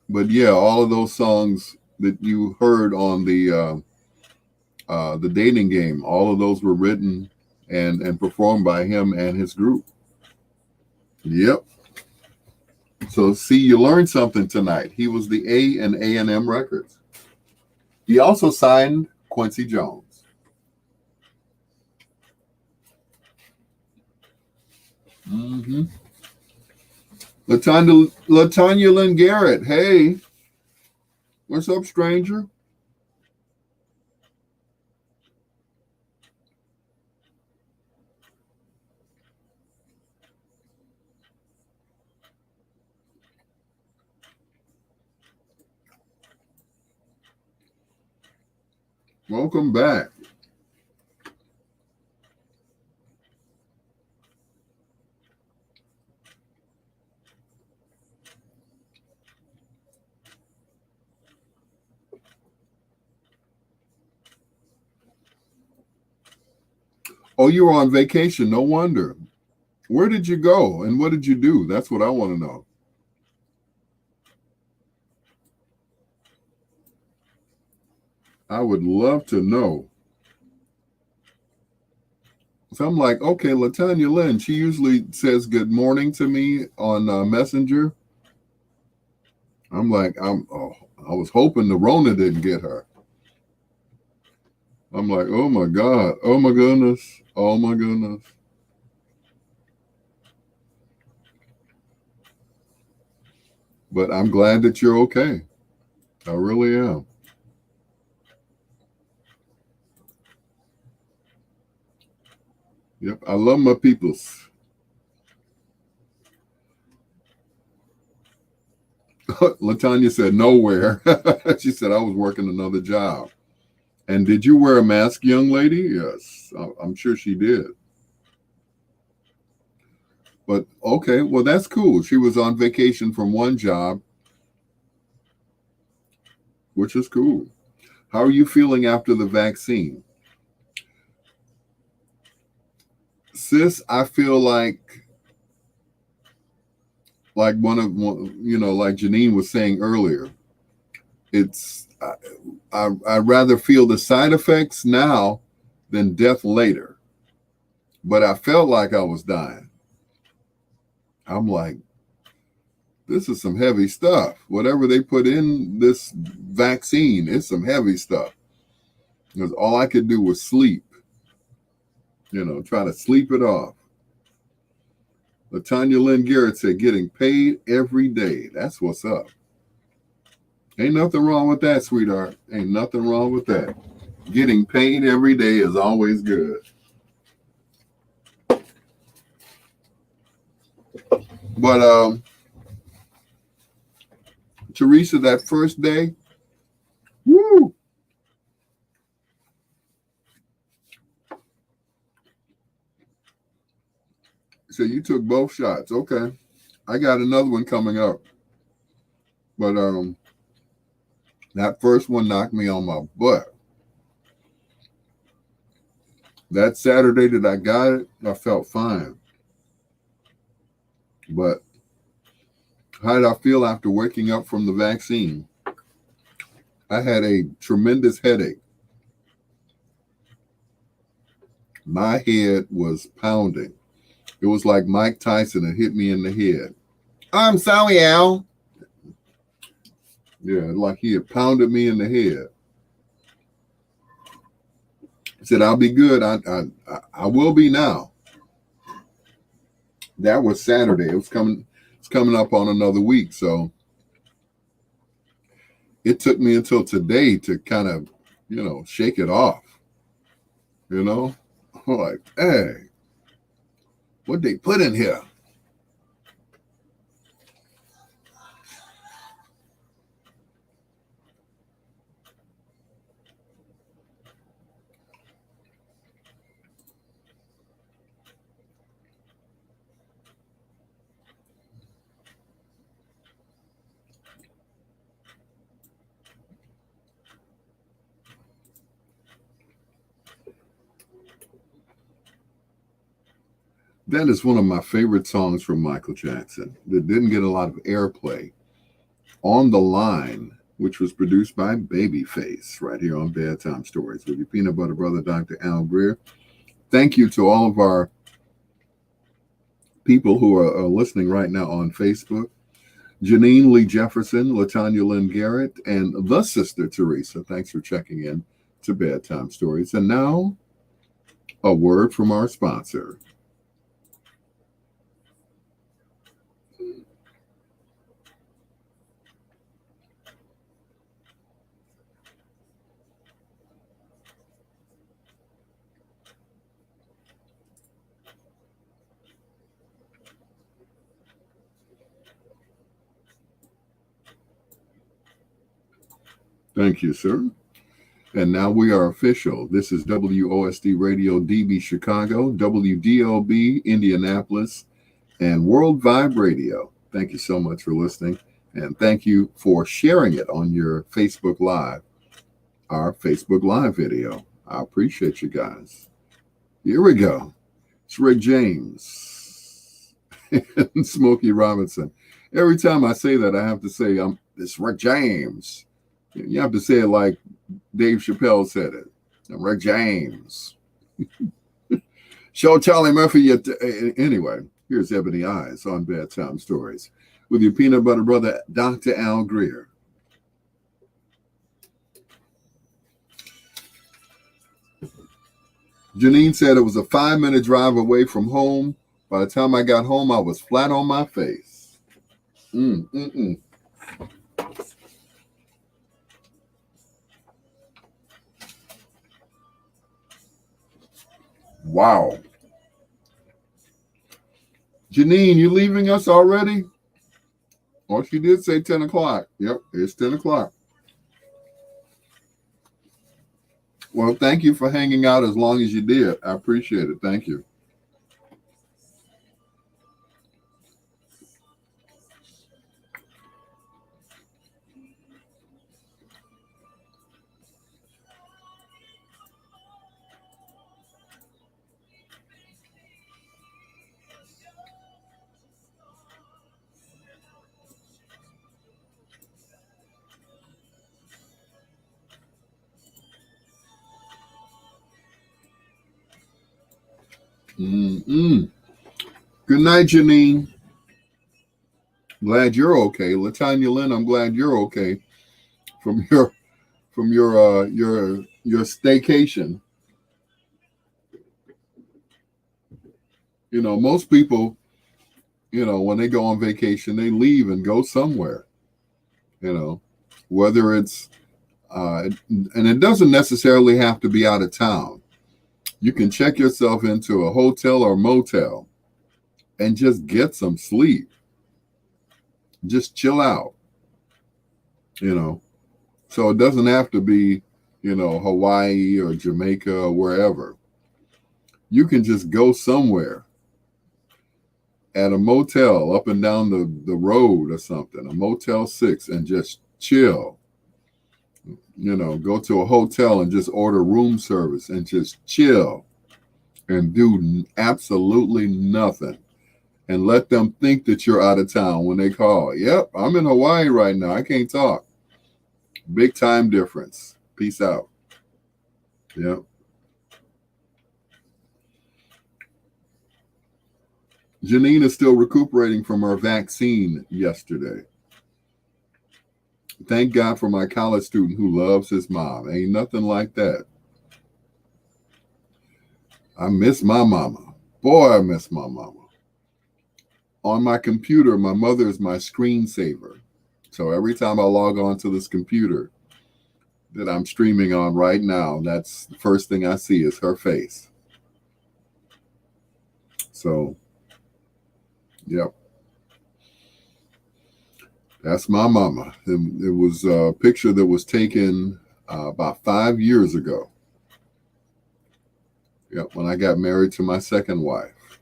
But yeah, all of those songs that you heard on the dating game, all of those were written and performed by him and his group. Yep. So see, you learned something tonight. He was the A and A&M Records. He also signed Quincy Jones. Mm-hmm. Latanya Lynn Garrett. Hey, what's up, stranger? Welcome back. Oh, you were on vacation. No wonder. Where did you go and what did you do? That's what I want to know. I would love to know. So I'm like, okay, Latanya Lynn, she usually says good morning to me on Messenger. I'm like, I was hoping the Rona didn't get her. I'm like, oh my God, oh my goodness, oh my goodness. But I'm glad that you're okay. I really am. Yep, I love my peoples. Latanya said nowhere. She said I was working another job. And did you wear a mask, young lady? Yes, I'm sure she did. But okay, well, that's cool. She was on vacation from one job, which is cool. How are you feeling after the vaccine? Sis, I feel like like Janine was saying earlier, it's I'd rather feel the side effects now than death later. But I felt like I was dying. I'm like, this is some heavy stuff. Whatever they put in this vaccine, it's some heavy stuff. Because all I could do was sleep, try to sleep it off. Latanya Lynn Garrett said, getting paid every day. That's what's up. Ain't nothing wrong with that, sweetheart. Ain't nothing wrong with that. Getting paid every day is always good. But Teresa, that first day, woo! So you took both shots. Okay. I got another one coming up. But that first one knocked me on my butt. That Saturday that I got it, I felt fine. But how did I feel after waking up from the vaccine? I had a tremendous headache. My head was pounding. It was like Mike Tyson had hit me in the head. I'm sorry, Al. Yeah, like he had pounded me in the head. He said, I'll be good. I will be now. That was Saturday. It's coming up on another week. So it took me until today to kind of, shake it off. I'm like, hey, what they put in here? That is one of my favorite songs from Michael Jackson that didn't get a lot of airplay. On the Line, which was produced by Babyface, right here on Bedtime Stories with your peanut butter brother, Dr. Al Greer. Thank you to all of our people who are listening right now on Facebook. Janine Lee Jefferson, Latanya Lynn Garrett, and the Sister Teresa. Thanks for checking in to Bedtime Stories. And now, a word from our sponsor. Thank you, sir. And now we are official. This is WOSD Radio DB Chicago, WDLB Indianapolis, and World Vibe Radio. Thank you so much for listening. And thank you for sharing it on your Facebook Live, our Facebook Live video. I appreciate you guys. Here we go. It's Rick James and Smokey Robinson. Every time I say that, I have to say, it's Rick James. You have to say it like Dave Chappelle said it. I'm Rick James. Show Charlie Murphy. Anyway, here's Ebony Eyes on Bedtime Stories with your peanut butter brother, Dr. Al Greer. Janine said it was a 5-minute drive away from home. By the time I got home, I was flat on my face. Wow. Janine, you leaving us already? Oh, she did say 10 o'clock. Yep, it's 10 o'clock. Well, thank you for hanging out as long as you did. I appreciate it. Thank you. Good night, Janine. Glad you're okay. Latanya Lynn, I'm glad you're okay from your staycation. You know, most people, when they go on vacation, they leave and go somewhere. Whether it's and it doesn't necessarily have to be out of town. You can check yourself into a hotel or motel and just get some sleep. Just chill out, So it doesn't have to be, Hawaii or Jamaica or wherever. You can just go somewhere at a motel up and down the road or something, a Motel 6, and just chill. Go to a hotel and just order room service and just chill and do absolutely nothing. And let them think that you're out of town when they call. Yep, I'm in Hawaii right now. I can't talk. Big time difference. Peace out. Yep. Janine is still recuperating from her vaccine yesterday. Thank God for my college student who loves his mom. Ain't nothing like that. I miss my mama. Boy, I miss my mama. On my computer, my mother is my screensaver. So every time I log on to this computer that I'm streaming on right now, that's the first thing I see is her face. So, yep. That's my mama. It was a picture that was taken about 5 years ago. Yep, when I got married to my second wife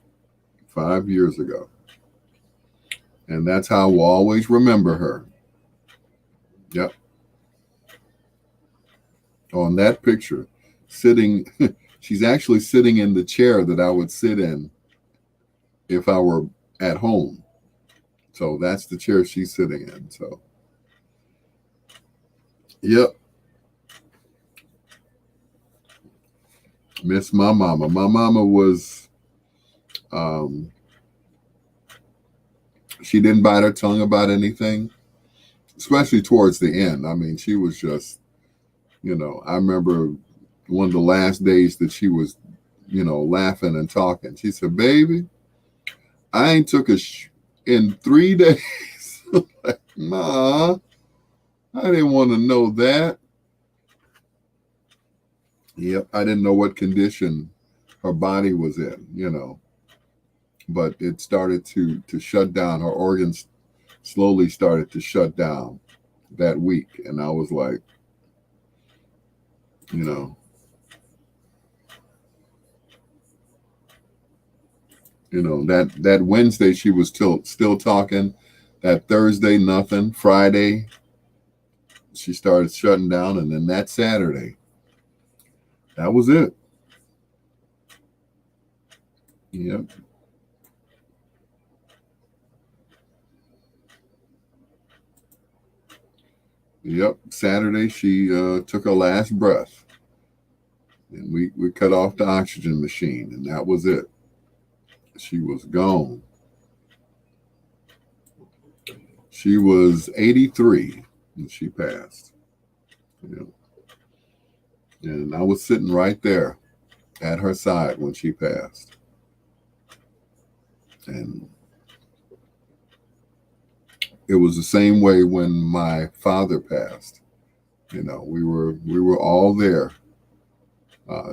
5 years ago. And that's how we'll always remember her. Yep. On that picture, sitting, she's actually sitting in the chair that I would sit in if I were at home. So that's the chair she's sitting in. So, yep. Miss my mama. My mama was, um, she didn't bite her tongue about anything, especially towards the end. I mean, she was just, I remember one of the last days that she was, laughing and talking. She said, "Baby, I ain't took in 3 days." Like, Ma, I didn't want to know that. Yep, I didn't know what condition her body was in, but it started to shut down. Her organs slowly started to shut down that week, and I was like, you know, that Wednesday she was still talking. That Thursday, nothing. Friday, she started shutting down, and then that Saturday, that was it. Yep, yep. Saturday, she took her last breath, and we cut off the oxygen machine, and that was it. She was gone. She was 83 when she passed. You and I was sitting right there at her side when she passed. And it was the same way when my father passed. We were all there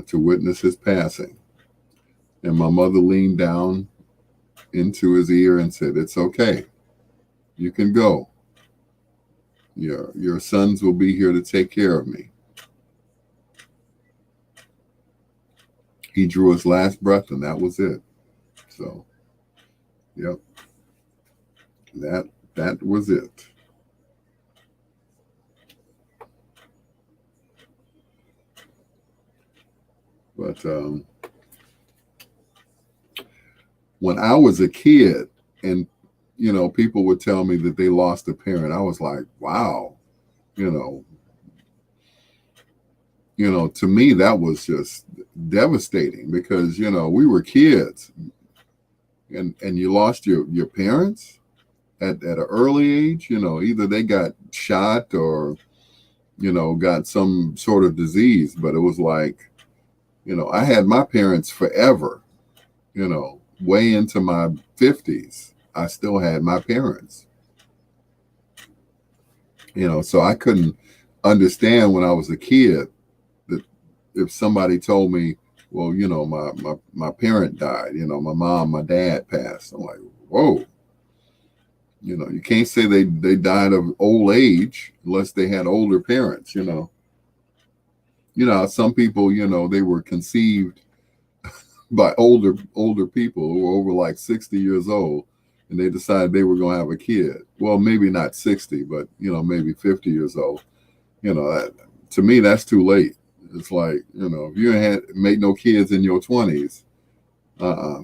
to witness his passing. And my mother leaned down into his ear and said, "It's okay. You can go. Your sons will be here to take care of me." He drew his last breath, and that was it. So, yep, that was it. But when I was a kid, and people would tell me that they lost a parent, I was like, wow, you know, to me that was just devastating because we were kids, and you lost your parents at an early age. Either they got shot or got some sort of disease, but it was like, I had my parents forever, way into my 50s. I still had my parents, so I couldn't understand when I was a kid that if somebody told me, well, my parent died, my mom, my dad passed. I'm like, whoa, you can't say they died of old age unless they had older parents. Some people, they were conceived by older people who were over like 60 years old, and they decided they were going to have a kid. Well, maybe not 60, but maybe 50 years old. To me, that's too late. It's like, if you ain't had made no kids in your 20s,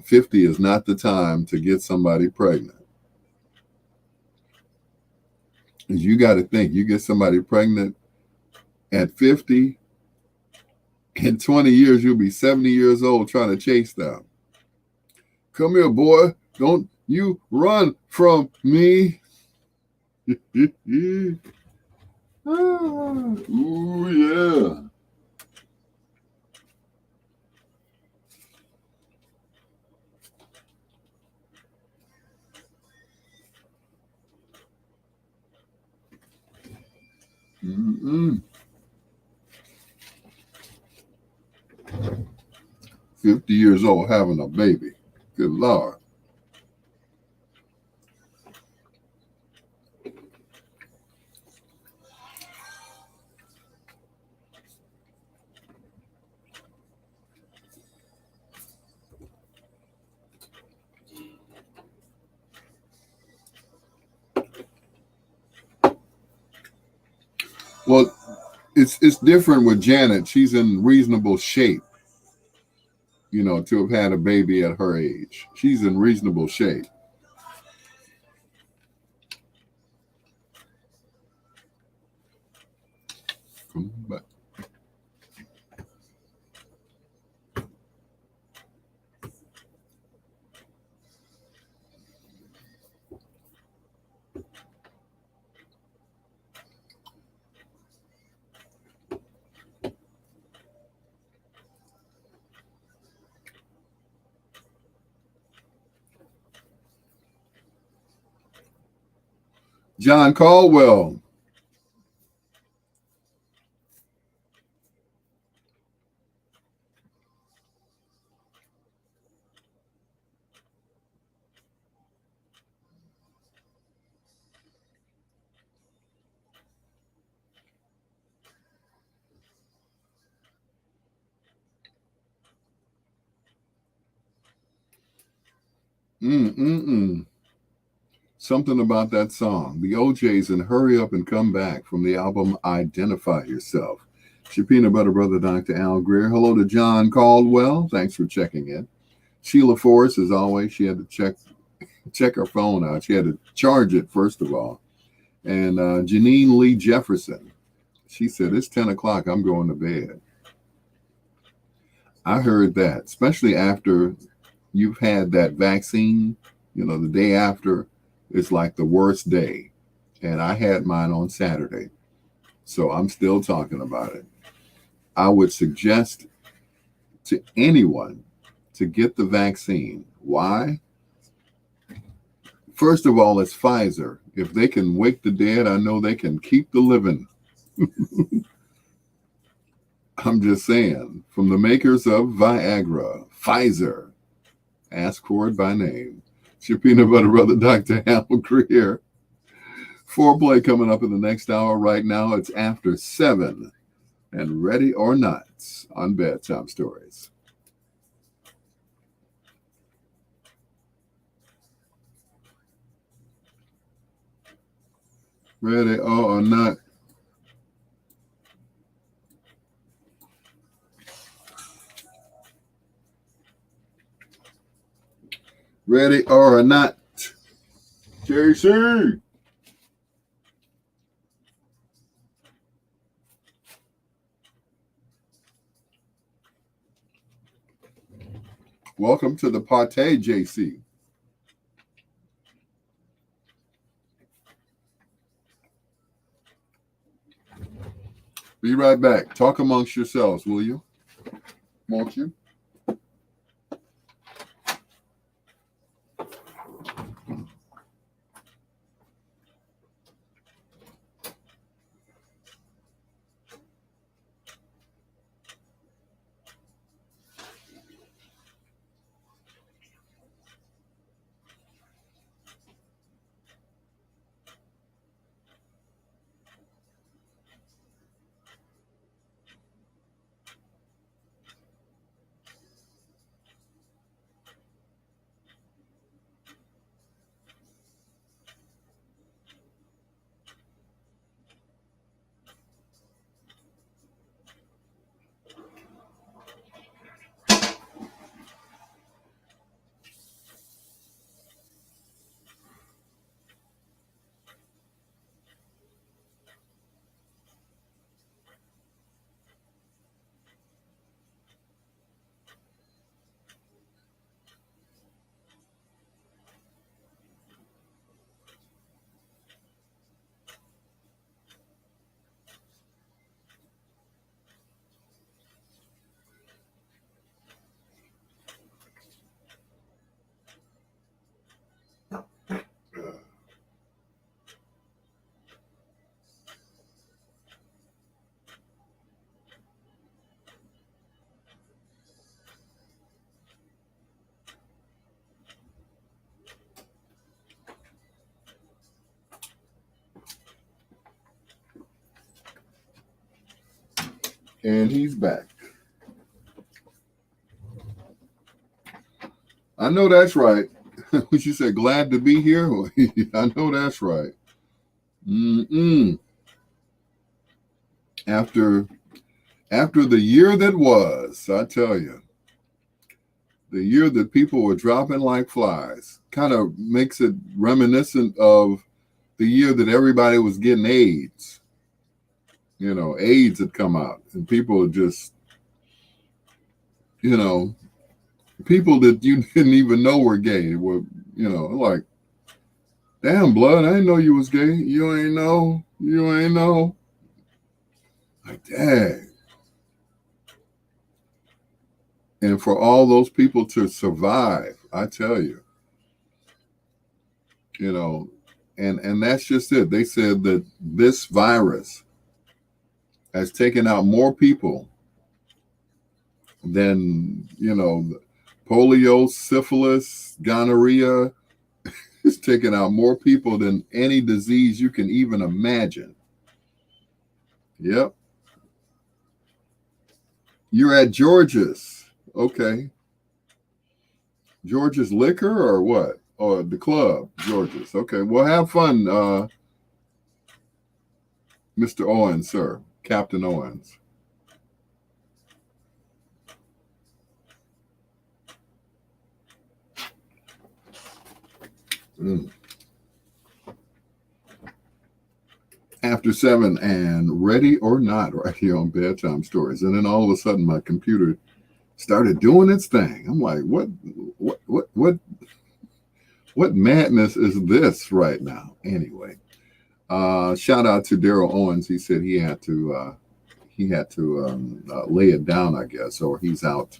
50 is not the time to get somebody pregnant. Because you got to think, you get somebody pregnant at 50, in 20 years, you'll be 70 years old trying to chase them. Come here, boy. Don't you run from me. Ooh, yeah. Mm-mm. 50 years old having a baby. Good Lord. Well, it's different with Janet. She's in reasonable shape, to have had a baby at her age. She's in reasonable shape. Come back. John Caldwell. Mm-mm-mm. Something about that song. The OJs and Hurry Up and Come Back from the album Identify Yourself. It's your peanut butter brother, Dr. Al Greer. Hello to John Caldwell. Thanks for checking in. Sheila Forrest, as always, she had to check her phone out. She had to charge it, first of all. And Janine Lee Jefferson, she said, it's 10 o'clock. I'm going to bed. I heard that, especially after you've had that vaccine, the day after, it's like the worst day. And I had mine on Saturday. So I'm still talking about it. I would suggest to anyone to get the vaccine. Why? First of all, it's Pfizer. If they can wake the dead, I know they can keep the living. I'm just saying, from the makers of Viagra, Pfizer, ask for it by name. It's your peanut butter brother, Dr. Al Greer. Foreplay coming up in the next hour. Right now, it's after 7 and Ready or Not on Bedtime Stories. Ready or not. Ready or not. JC. Welcome to the party, JC. Be right back. Talk amongst yourselves, will you? Won't you? And he's back. I know that's right. What you said, glad to be here? I know that's right. Mm-mm. After the year that was, I tell you, the year that people were dropping like flies, kind of makes it reminiscent of the year that everybody was getting AIDS. AIDS had come out, and people just, people that you didn't even know were gay were, like, damn, blood, I didn't know you was gay. You ain't know. You ain't know. Like, dang. And for all those people to survive, I tell you, you know, And that's just it. They said that this virus has taken out more people than, polio, syphilis, gonorrhea. It's taken out more people than any disease you can even imagine. Yep. You're at George's. Okay. George's Liquor or what? Or the club, George's. Okay. Well, have fun, Mr. Owens, sir. Captain Owens. Mm. After 7 and Ready or Not right here on Bedtime Stories. And then all of a sudden my computer started doing its thing. I'm like, what madness is this right now? Anyway, shout out to Daryl Owens. He said he had to lay it down, I guess, or he's out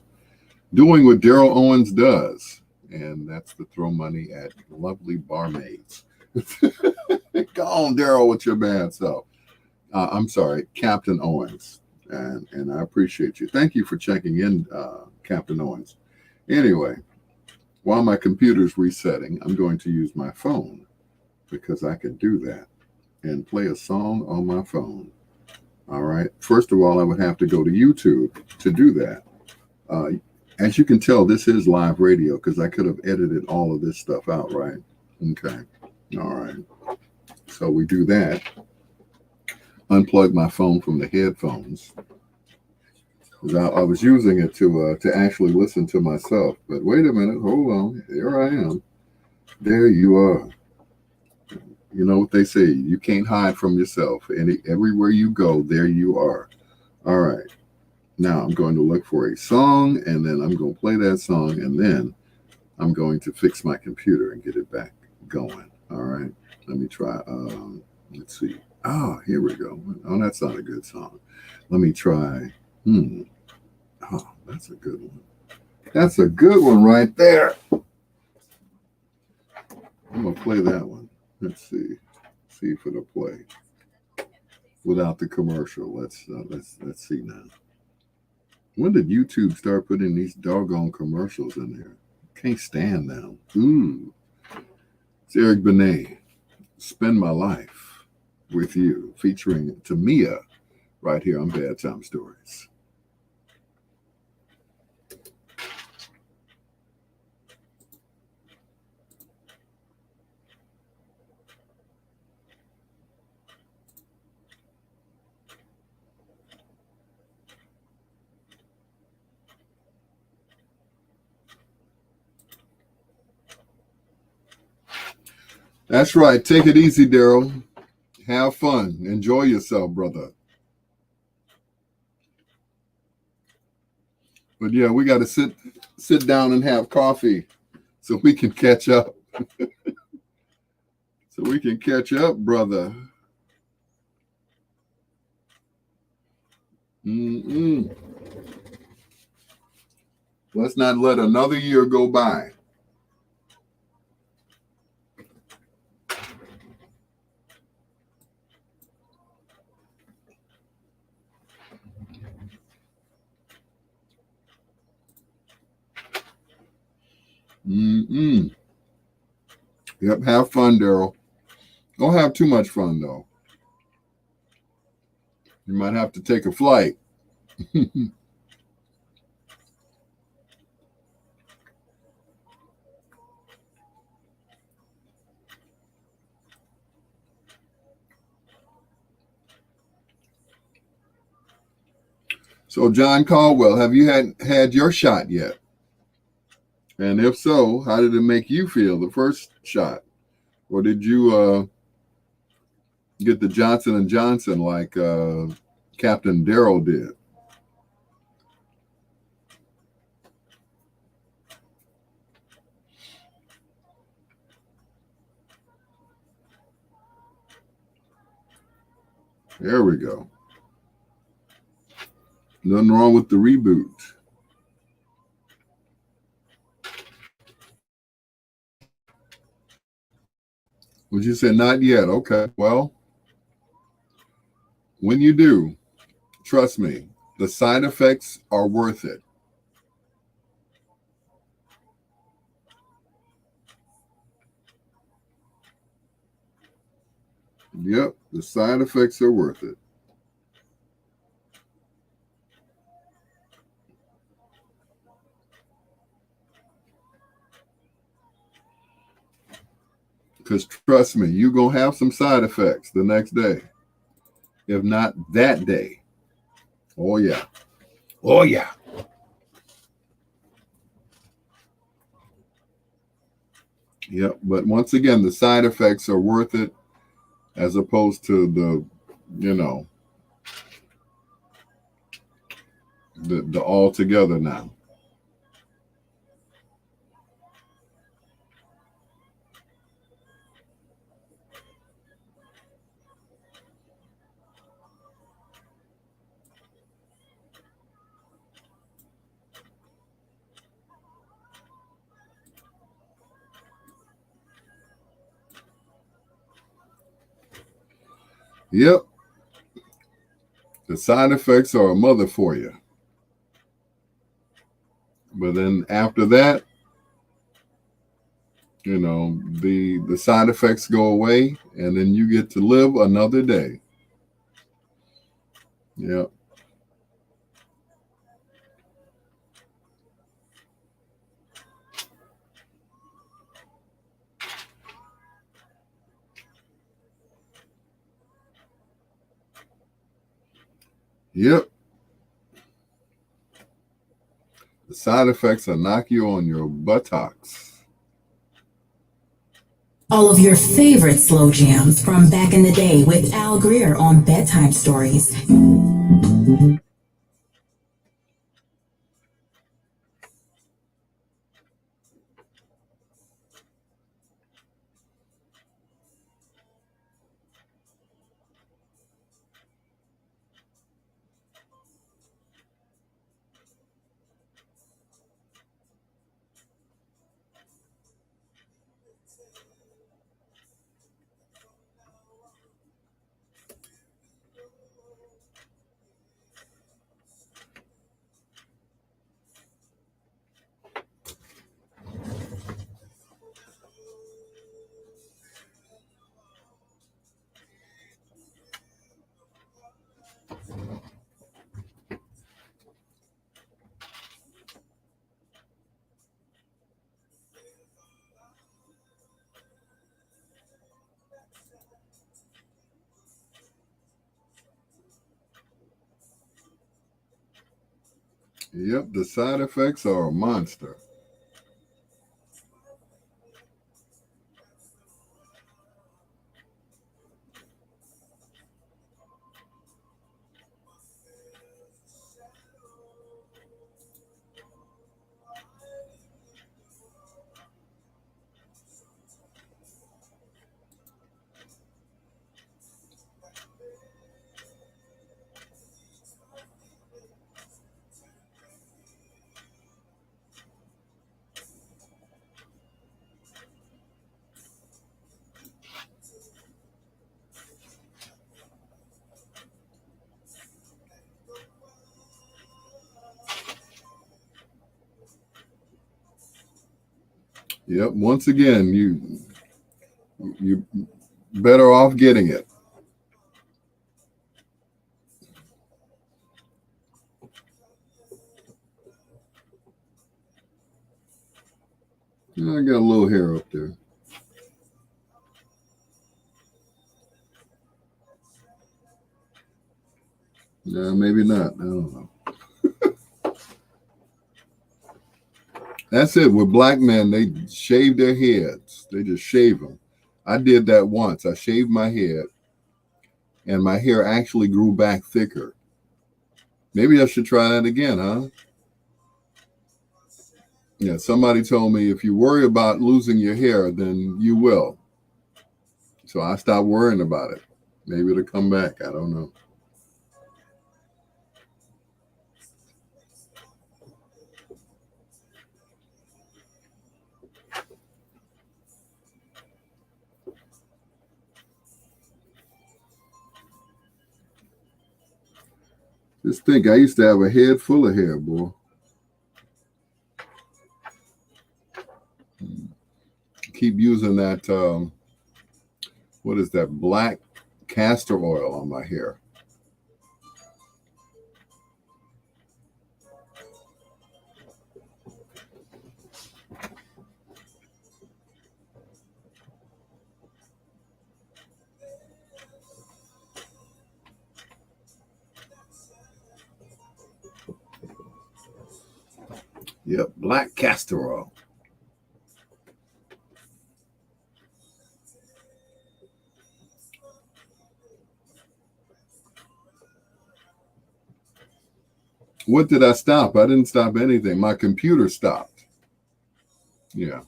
doing what Daryl Owens does, and that's to throw money at lovely barmaids. Go on, Daryl, with your bad self. I'm sorry, Captain Owens, and I appreciate you. Thank you for checking in, Captain Owens. Anyway, while my computer's resetting, I'm going to use my phone because I can do that and play a song on my phone. All right. First of all, I would have to go to YouTube to do that. As you can tell, this is live radio because I could have edited all of this stuff out, right? Okay. All right. So we do that. Unplug my phone from the headphones. I was using it to actually listen to myself. But wait a minute. Hold on. Here I am. There you are. You know what they say. You can't hide from yourself. Everywhere you go, there you are. All right. Now I'm going to look for a song, and then I'm going to play that song, and then I'm going to fix my computer and get it back going. All right. Let me try. Let's see. Oh, here we go. Oh, that's not a good song. Let me try. Oh, that's a good one. That's a good one right there. I'm going to play that one. Let's see. See if it'll play without the commercial. Let's see now. When did YouTube start putting these doggone commercials in there? Can't stand them. Ooh. It's Eric Benet. Spend My Life with You, featuring Tamia right here on Bedtime Stories. That's right. Take it easy, Daryl. Have fun. Enjoy yourself, brother. But yeah, we got to sit down and have coffee so we can catch up. So we can catch up, brother. Let's not let another year go by. Yep, have fun, Daryl. Don't have too much fun, though. You might have to take a flight. So, John Caldwell, have you had your shot yet? And if so, how did it make you feel, the first shot? Or did you get the Johnson & Johnson like Captain Daryl did? There we go. Nothing wrong with the reboot. Would you say not yet? Okay. Well, when you do, trust me, the side effects are worth it. Yep, the side effects are worth it. Because trust me, you're going to have some side effects the next day, if not that day. Oh, yeah. Oh, yeah. Yep. But once again, the side effects are worth it as opposed to you know, the all together now. Yep. The side effects are a mother for you. But then after that, the side effects go away and then you get to live another day. Yep. Yep. The side effects will knock you on your buttocks. All of your favorite slow jams from back in the day with Al Greer on Bedtime Stories. Yep. The side effects are a monster. Yep. Once again, you better off getting it. I got a little hair up there. Maybe not. I don't know. That's it. With black men, they shave their heads. They just shave them. I did that once. I shaved my head, and my hair actually grew back thicker. Maybe I should try that again, huh? Yeah. Somebody told me if you worry about losing your hair, then you will. So I stopped worrying about it. Maybe it'll come back. I don't know. Just think, I used to have a head full of hair, boy. Keep using that, what is that, black castor oil on my hair. Yep, black castor oil. What did I stop? I didn't stop anything. My computer stopped. Yeah.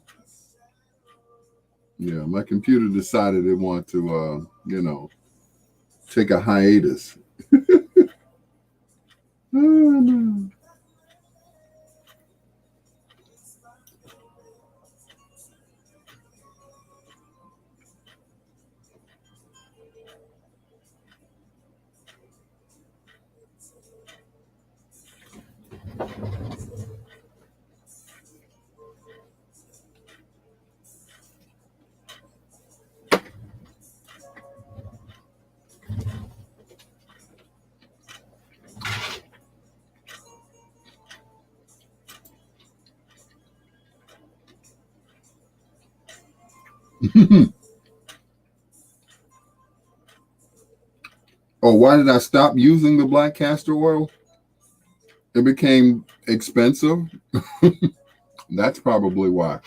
Yeah, my computer decided it wanted to, take a hiatus. Oh, no. Oh, why did I stop using the black castor oil? It became expensive. That's probably why.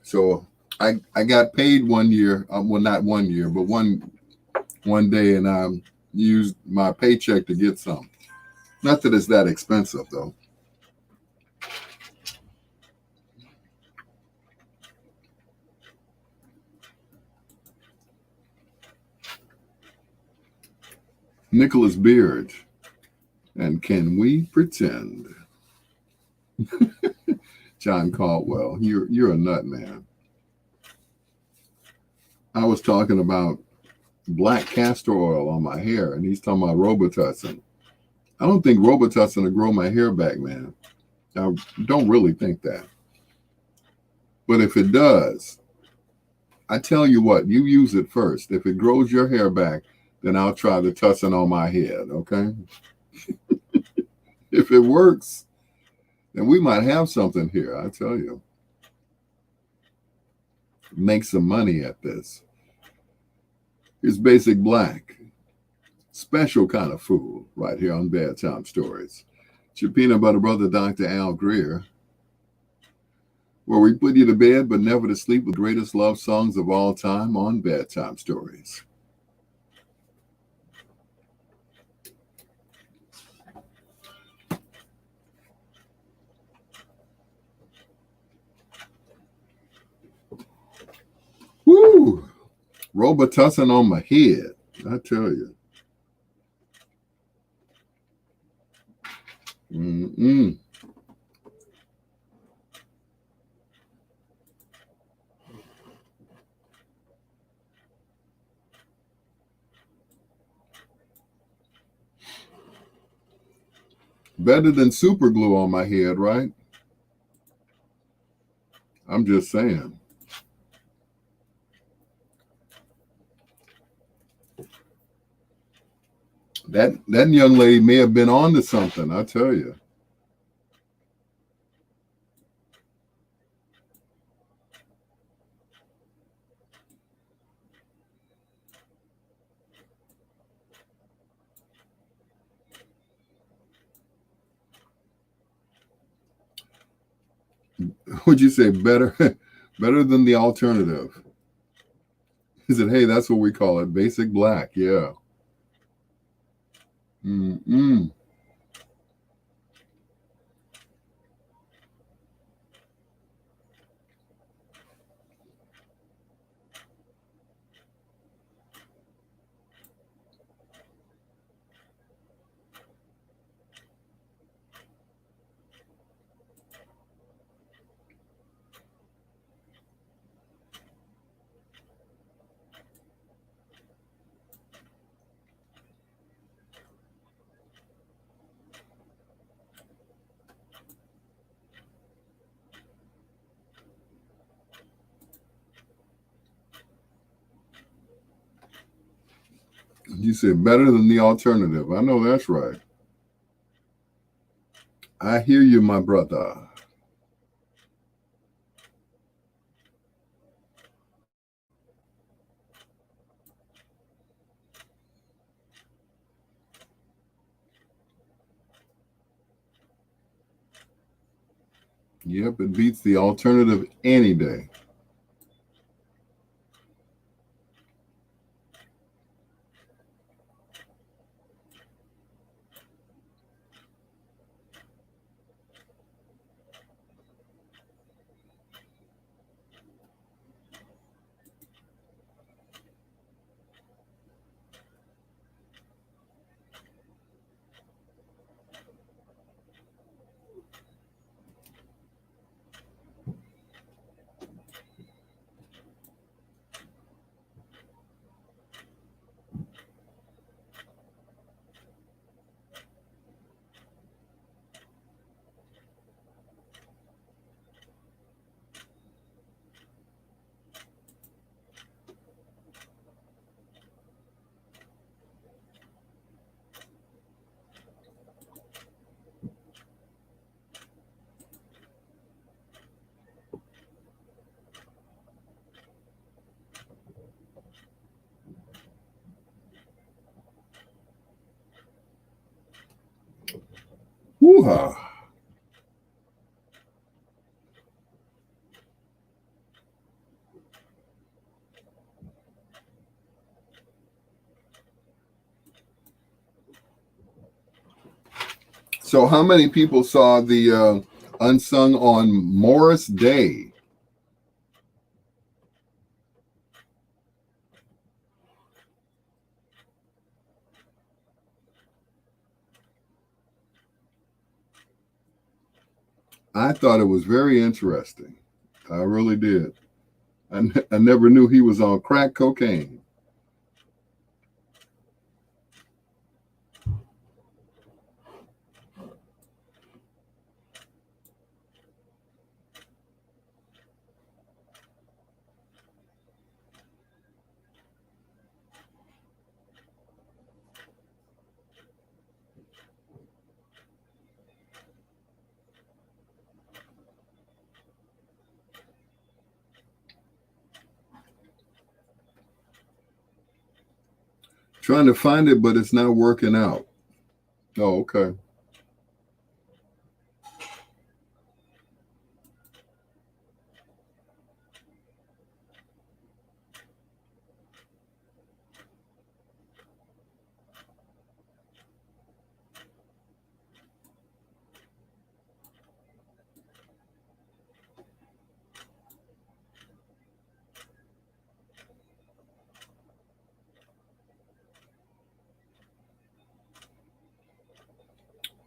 So I got paid one year. Well, not 1 year, but one day, and I used my paycheck to get some. Not that it's that expensive though. Nicholas Beard. And can we pretend? John Caldwell, you're a nut, man. I was talking about black castor oil on my hair, and he's talking about Robitussin. I don't think Robitussin will grow my hair back, man. I don't really think that. But if it does, I tell you what, you use it first. If it grows your hair back, then I'll try the tussin on my head, okay? If it works, then we might have something here, I tell you. Make some money at this. Here's Basic Black. Special kind of fool right here on Bedtime Stories. It's your peanut butter brother, Dr. Al Greer, where we put you to bed but never to sleep with the greatest love songs of all time on Bedtime Stories. Woo! Robitussin on my head, I tell you. Mm-mm. Better than super glue on my head, right? I'm just saying. That young lady may have been on to something, I tell you. Would you say better better than the alternative? He said, hey, that's what we call it, Basic Black, yeah. Mm-mm. You said better than the alternative. I know that's right. I hear you, my brother. Yep, it beats the alternative any day. Woo-ha. So, how many people saw the Unsung on Morris Day? I thought it was very interesting. I really did. I never knew he was on crack cocaine. Trying to find it, but it's not working out. Oh, okay.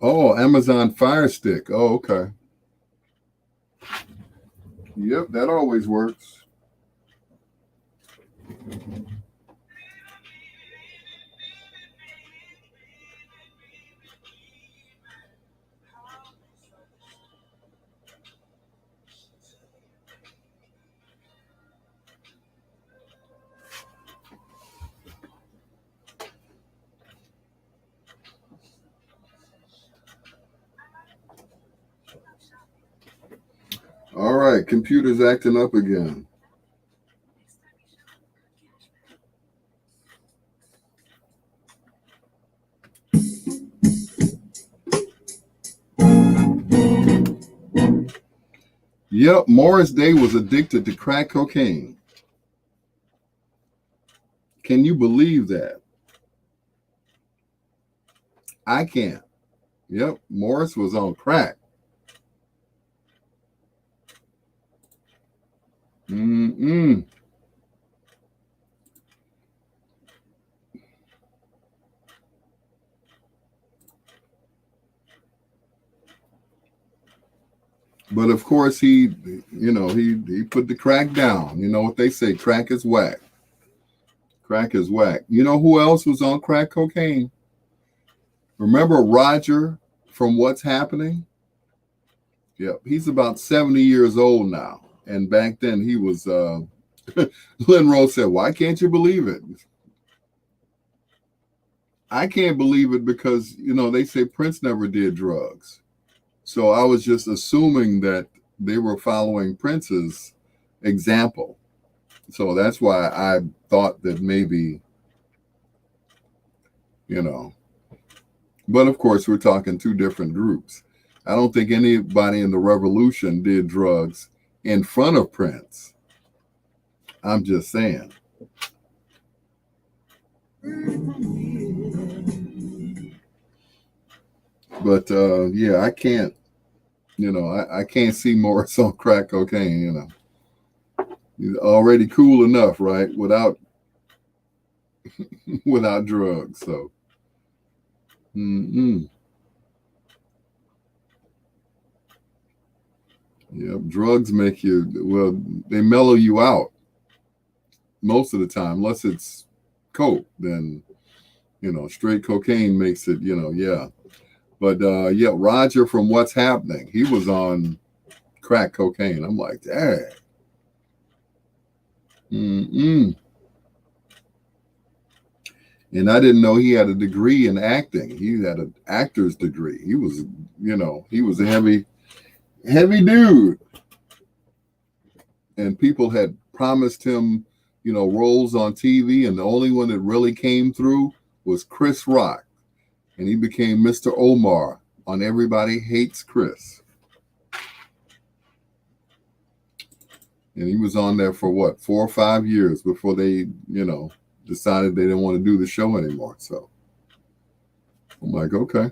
Oh, Amazon Fire Stick. Oh, okay. Yep, that always works. All right, computer's acting up again. Yep, Morris Day was addicted to crack cocaine. Can you believe that? I can't. Yep, Morris was on crack. Mm-mm. But of course, he put the crack down. You know what they say? Crack is whack. Crack is whack. You know who else was on crack cocaine? Remember Roger from What's Happening? Yep, he's about 70 years old now. And back then he was, Lynn Rose said, why can't you believe it? I can't believe it because, they say Prince never did drugs. So I was just assuming that they were following Prince's example. So that's why I thought that maybe, you know, but of course, we're talking two different groups. I don't think anybody in the revolution did drugs in front of Prince. I'm just saying. But yeah, I can't, I can't see Morris on crack cocaine, He's already cool enough, right? Without drugs. So yep, drugs make they mellow you out most of the time, unless it's coke, then straight cocaine makes it, yeah. But yeah, Roger from What's Happening, he was on crack cocaine. I'm like, dang. And I didn't know he had a degree in acting. He had an actor's degree. He was, he was a heavy dude. And people had promised him, roles on TV, and the only one that really came through was Chris Rock. And he became Mr. Omar on Everybody Hates Chris. And he was on there for what, 4 or 5 years before they, decided they didn't want to do the show anymore. So I'm like, okay.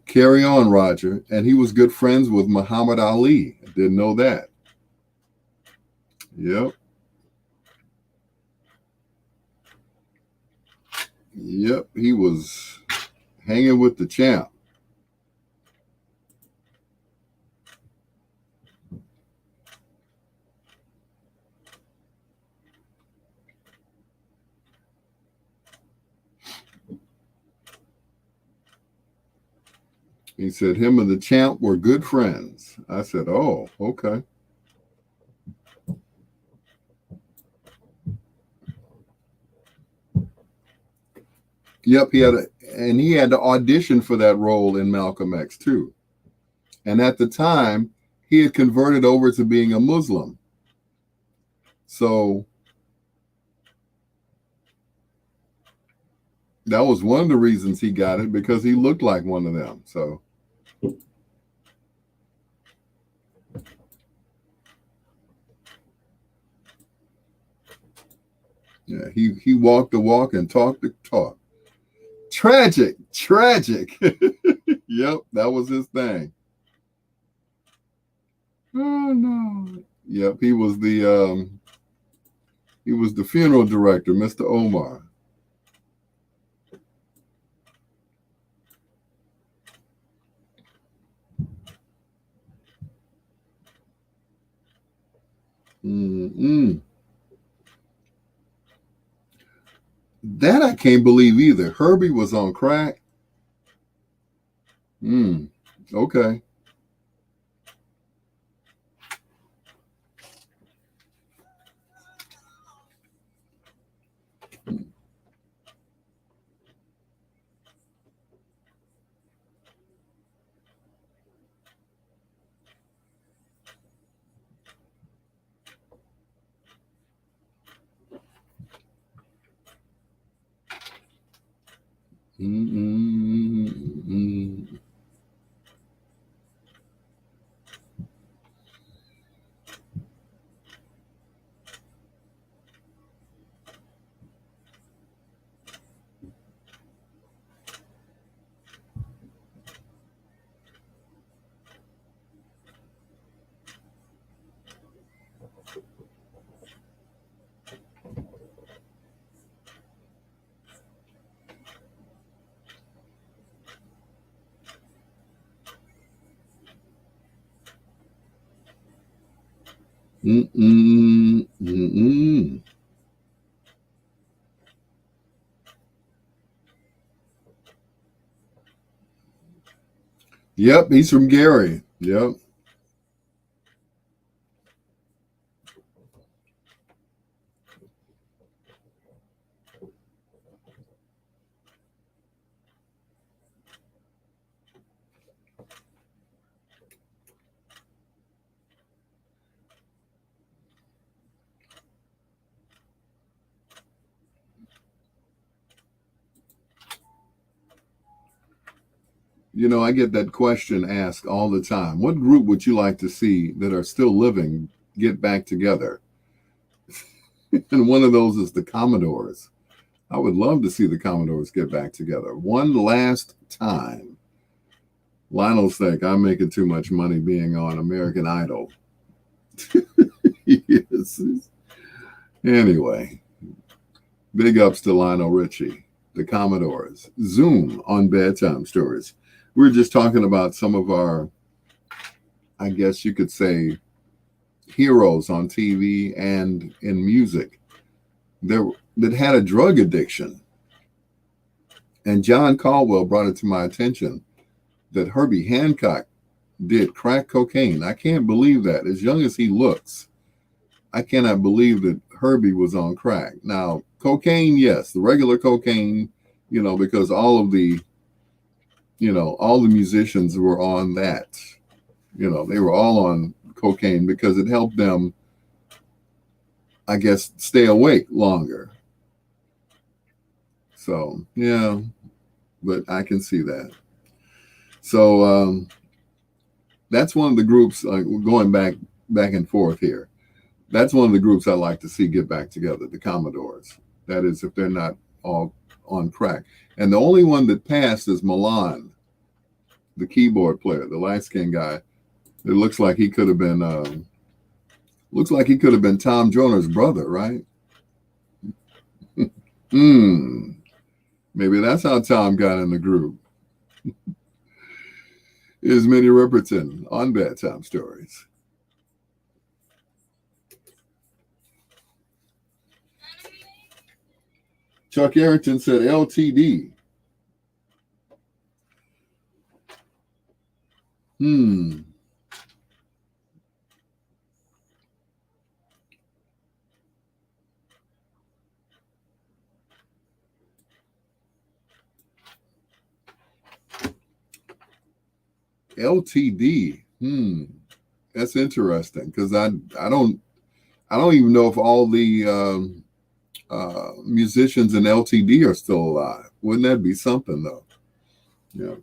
Carry on, Roger. And he was good friends with Muhammad Ali. I didn't know that. Yep. Yep. He was hanging with the champ. He said him and the champ were good friends. I said, oh, okay. Yep, he had to audition for that role in Malcolm X too. And at the time, he had converted over to being a Muslim. So that was one of the reasons he got it, because he looked like one of them. So yeah, he walked the walk and talked the talk. Tragic. Yep, that was his thing. Oh no. Yep, he was the funeral director, Mr. Omar. That I can't believe either. Herbie was on crack. Okay. Yep, he's from Gary. Yep. You know, I get that question asked all the time. What group would you like to see that are still living get back together? And one of those is the Commodores. I would love to see the Commodores get back together one last time. Lionel's think I'm making too much money being on American Idol. Yes. Anyway, big ups to Lionel Richie, the Commodores. Zoom on Bedtime Stories. We were just talking about some of our, I guess you could say, heroes on TV and in music there that had a drug addiction. And John Caldwell brought it to my attention that Herbie Hancock did crack cocaine. I can't believe that. As young as he looks, I cannot believe that Herbie was on crack. Now, cocaine, yes, the regular cocaine, because all the musicians were on that. They were all on cocaine because it helped them, I guess, stay awake longer. So, yeah, but I can see that. So that's one of the groups, going back and forth here. That's one of the groups I like to see get back together, the Commodores. That is, if they're not all on crack. And the only one that passed is Milan, the keyboard player, the light-skinned guy. It looks like he could have been Tom Joyner's brother, right? Maybe that's how Tom got in the group. Is Minnie Riperton on Bedtime Stories. Chuck Arrington said LTD. LTD. That's interesting because I don't even know if all the musicians in LTD are still alive. Wouldn't that be something though? Yeah.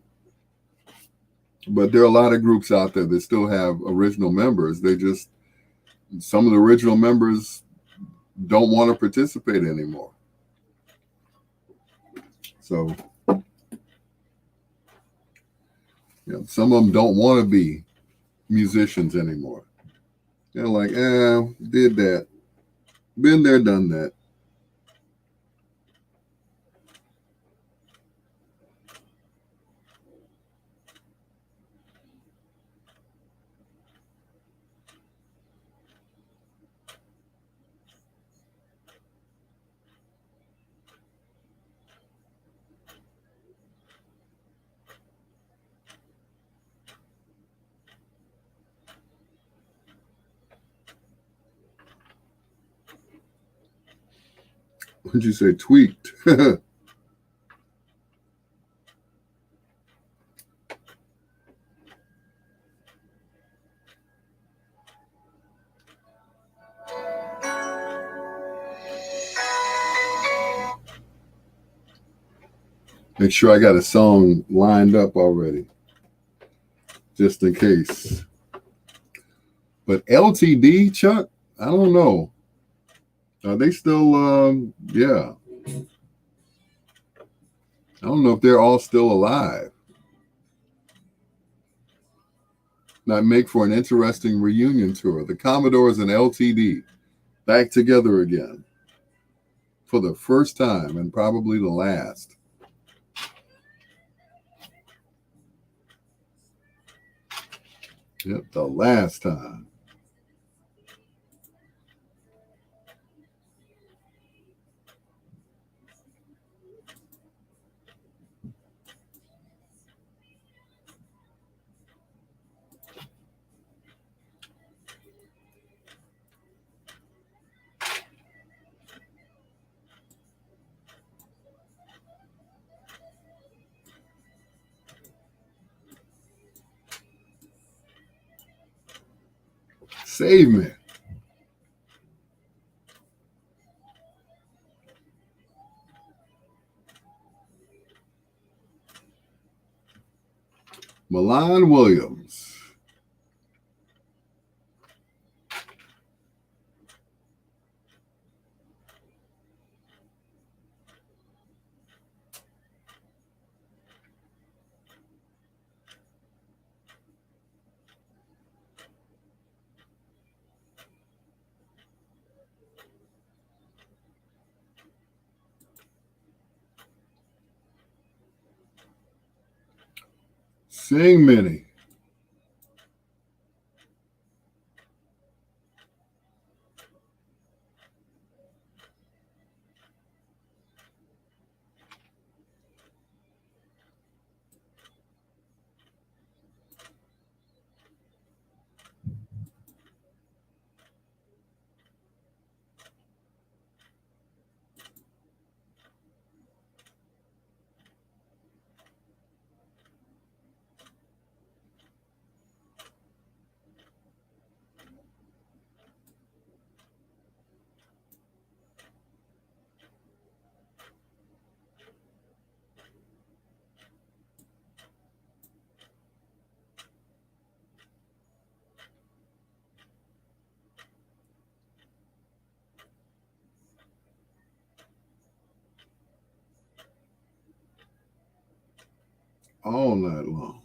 But there are a lot of groups out there that still have original members. Some of the original members don't want to participate anymore. So, some of them don't want to be musicians anymore. They're like, did that. Been there, done that. What'd you say? Tweaked. Make sure I got a song lined up already, just in case. But LTD, Chuck, I don't know. Are they still, yeah. I don't know if they're all still alive. Might make for an interesting reunion tour. The Commodores and LTD back together again for the first time and probably the last. Yep, the last time. Save me. Milan Williams. Sing Minnie. All night long.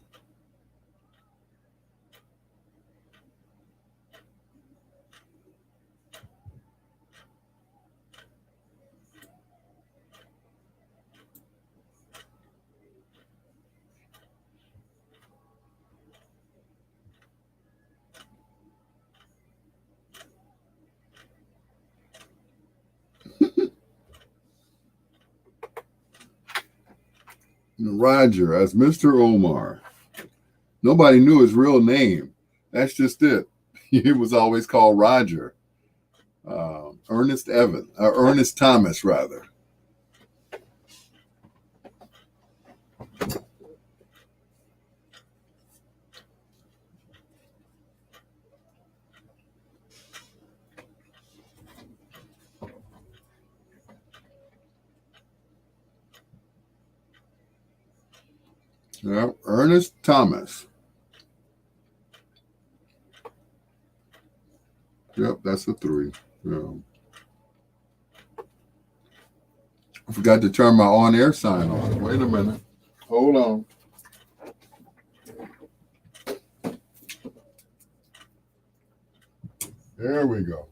Roger as Mr. Omar. Nobody knew his real name. That's just it. He was always called Roger. Ernest Thomas, rather. Yeah, Ernest Thomas. Yep, that's a 3. Yeah. I forgot to turn my on-air sign on. Wait a minute. Hold on. There we go.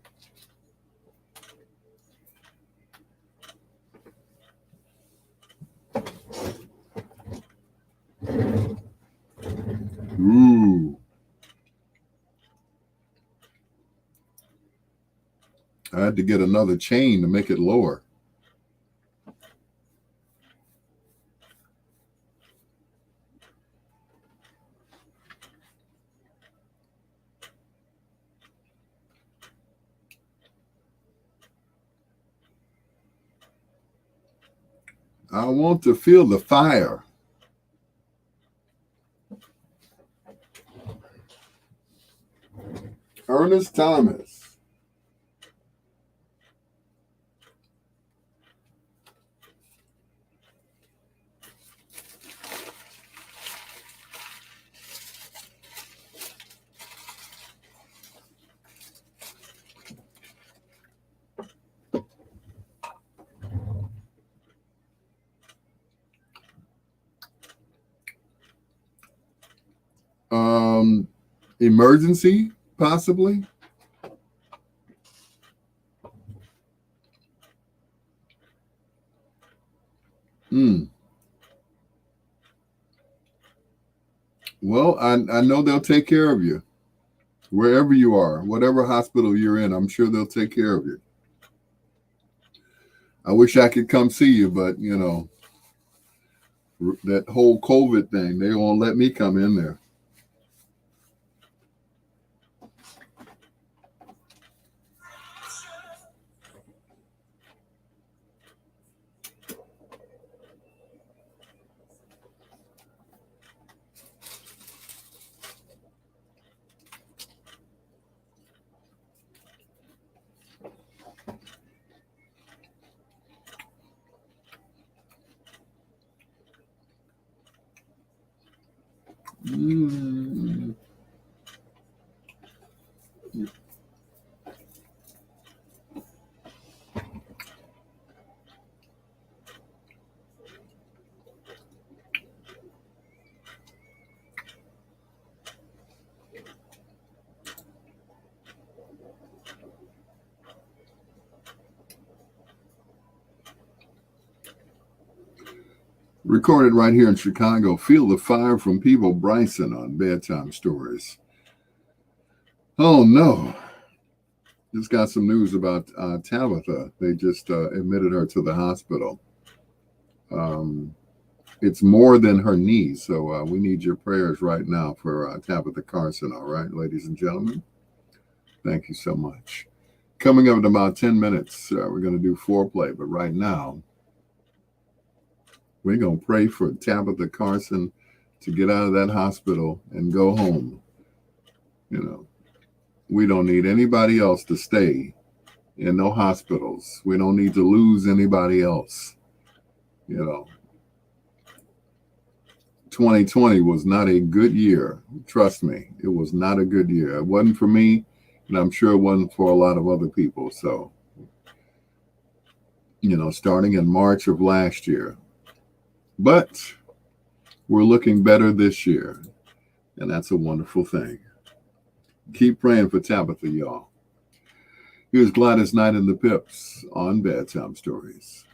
Ooh. I had to get another chain to make it lower. I want to feel the fire. Ernest Thomas. Emergency, possibly. Well, I know they'll take care of you wherever you are, whatever hospital you're in. I'm sure they'll take care of you. I wish I could come see you, but that whole COVID thing, they won't let me come in there. Recorded right here in Chicago. Feel the fire from People Bryson on Bedtime Stories. Oh no. Just got some news about Tabitha. They just admitted her to the hospital. It's more than her knee, so we need your prayers right now for Tabitha Carson, all right, ladies and gentlemen? Thank you so much. Coming up in about 10 minutes, we're going to do foreplay, but right now, we're going to pray for Tabitha Carson to get out of that hospital and go home. You know, we don't need anybody else to stay in no hospitals. We don't need to lose anybody else. You know, 2020 was not a good year. Trust me, it was not a good year. It wasn't for me, and I'm sure it wasn't for a lot of other people. So, you know, starting in March of last year. But we're looking better this year, and that's a wonderful thing. Keep praying for Tabitha, y'all. Here's Gladys Knight and the Pips on Bedtime Stories.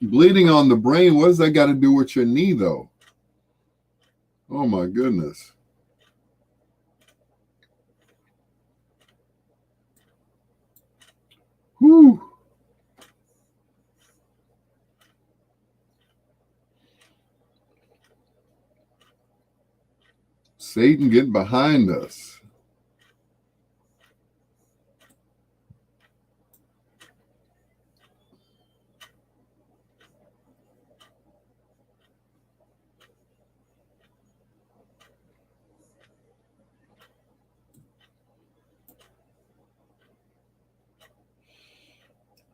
Bleeding on the brain, what does that got to do with your knee, though? Oh, my goodness. Whew. Satan, get behind us.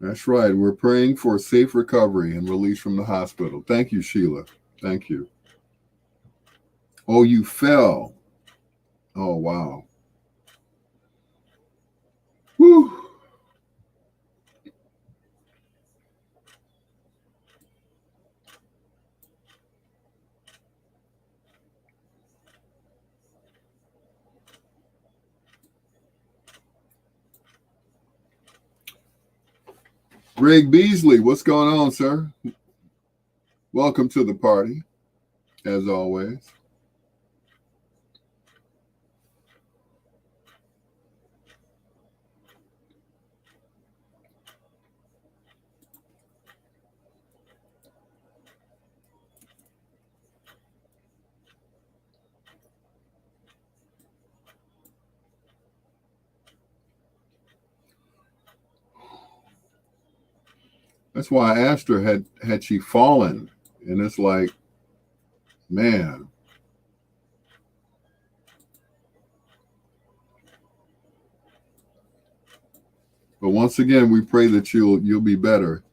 That's right. We're praying for a safe recovery and release from the hospital. Thank you, Sheila. Thank you. Oh, you fell. Oh, wow. Whew. Greg Beasley, what's going on, sir? Welcome to the party, as always. That's why I asked her, had she fallen? And it's like, man. But once again, we pray that you'll be better.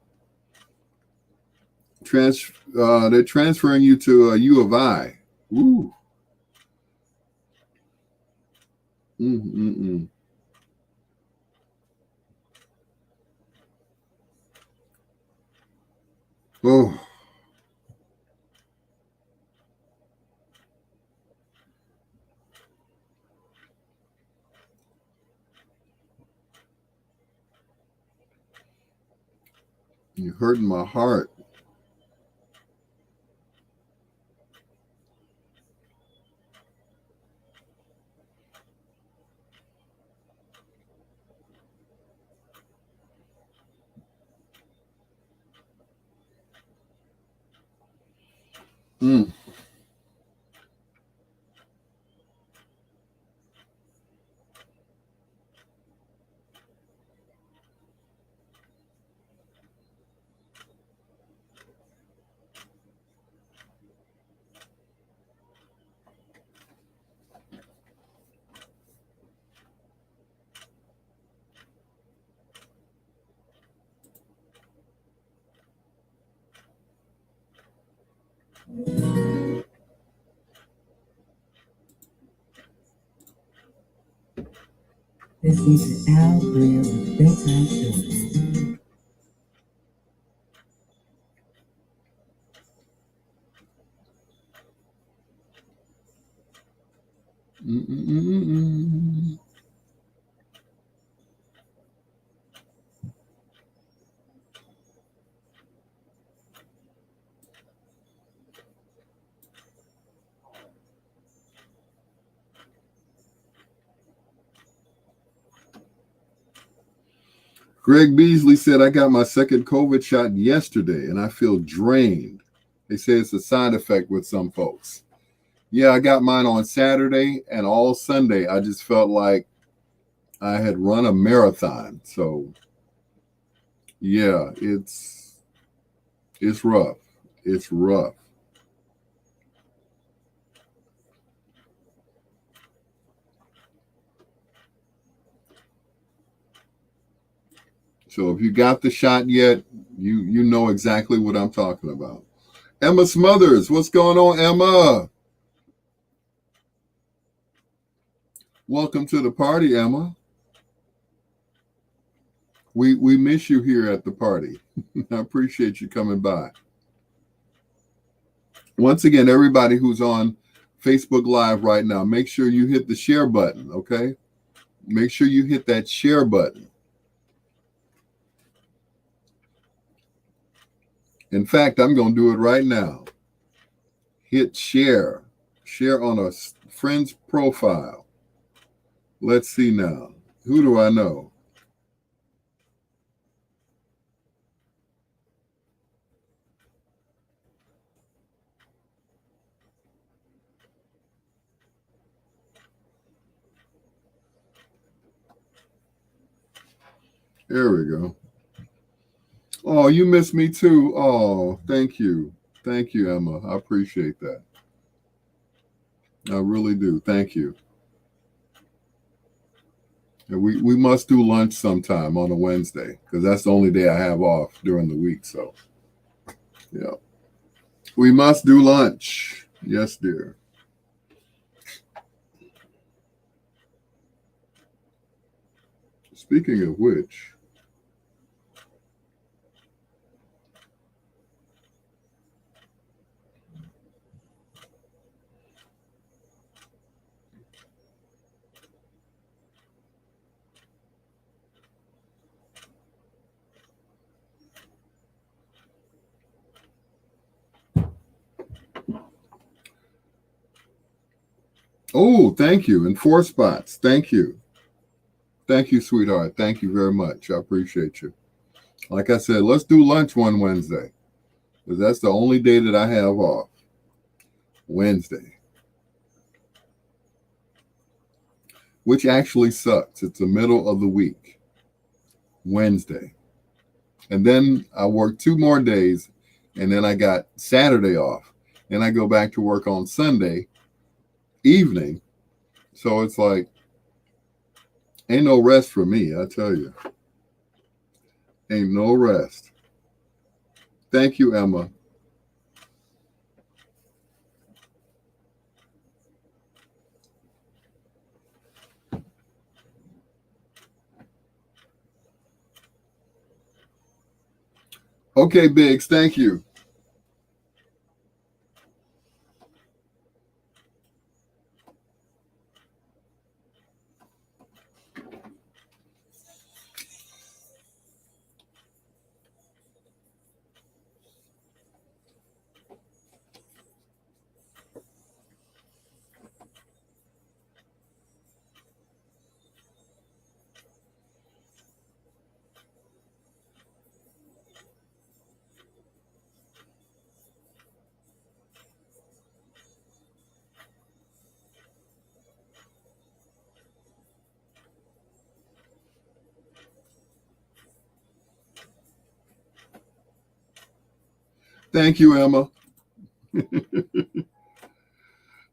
They're transferring you to U of I. Ooh. Mm-mm-mm. Oh. You're hurting my heart. Mm. Listening to Al Greer with Bedtime Stories. Mm-mm-mm-mm. Greg Beasley said, I got my second COVID shot yesterday and I feel drained. They say it's a side effect with some folks. Yeah, I got mine on Saturday and all Sunday. I just felt like I had run a marathon. So yeah, it's rough. It's rough. So if you got the shot yet, you know exactly what I'm talking about. Emma Smothers, what's going on, Emma? Welcome to the party, Emma. We miss you here at the party. I appreciate you coming by. Once again, everybody who's on Facebook Live right now, make sure you hit the share button, okay? Make sure you hit that share button. In fact, I'm going to do it right now. Hit share. Share on a friend's profile. Let's see now. Who do I know? There we go. Oh, you miss me too. Oh, thank you. Thank you, Emma. I appreciate that. I really do. Thank you. And we must do lunch sometime on a Wednesday because that's the only day I have off during the week. So, yeah. We must do lunch. Yes, dear. Speaking of which, oh, thank you. And 4 spots. Thank you. Thank you, sweetheart. Thank you very much. I appreciate you. Like I said, let's do lunch one Wednesday because that's the only day that I have off. Wednesday. Which actually sucks. It's the middle of the week. Wednesday. And then I work 2 more days and then I got Saturday off. And I go back to work on Sunday evening. So it's like, ain't no rest for me, I tell you. Ain't no rest. Thank you, Emma. Okay, Biggs, thank you. Thank you, Emma.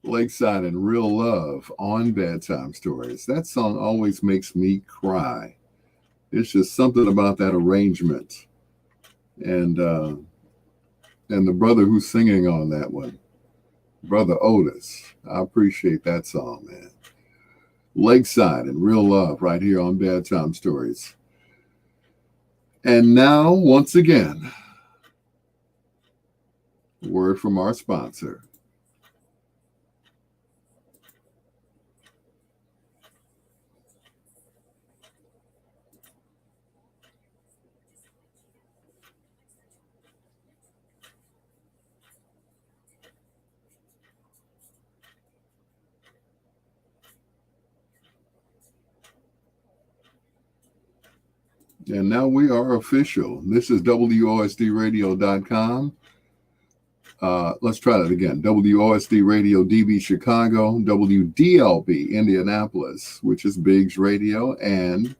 Lakeside and Real Love on Bedtime Stories. That song always makes me cry. It's just something about that arrangement. And the brother who's singing on that one, Brother Otis. I appreciate that song, man. Lakeside and Real Love right here on Bedtime Stories. And now, once again, a word from our sponsor. And now we are official. This is WOSDradio.com. Let's try that again. WOSD Radio DB Chicago, WDLB Indianapolis, which is Biggs Radio, and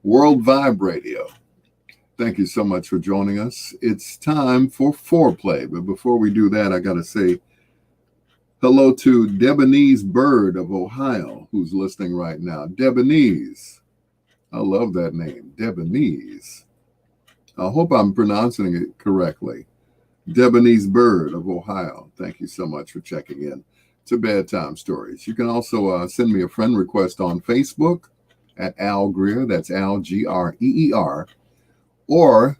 World Vibe Radio. Thank you so much for joining us. It's time for foreplay. But before we do that, I got to say hello to Debonese Bird of Ohio, who's listening right now. Debonese. I love that name, Debonese. I hope I'm pronouncing it correctly. Debonese Bird of Ohio. Thank you so much for checking in to Bedtime Stories. You can also send me a friend request on Facebook at Al Greer. That's Al, Greer. Or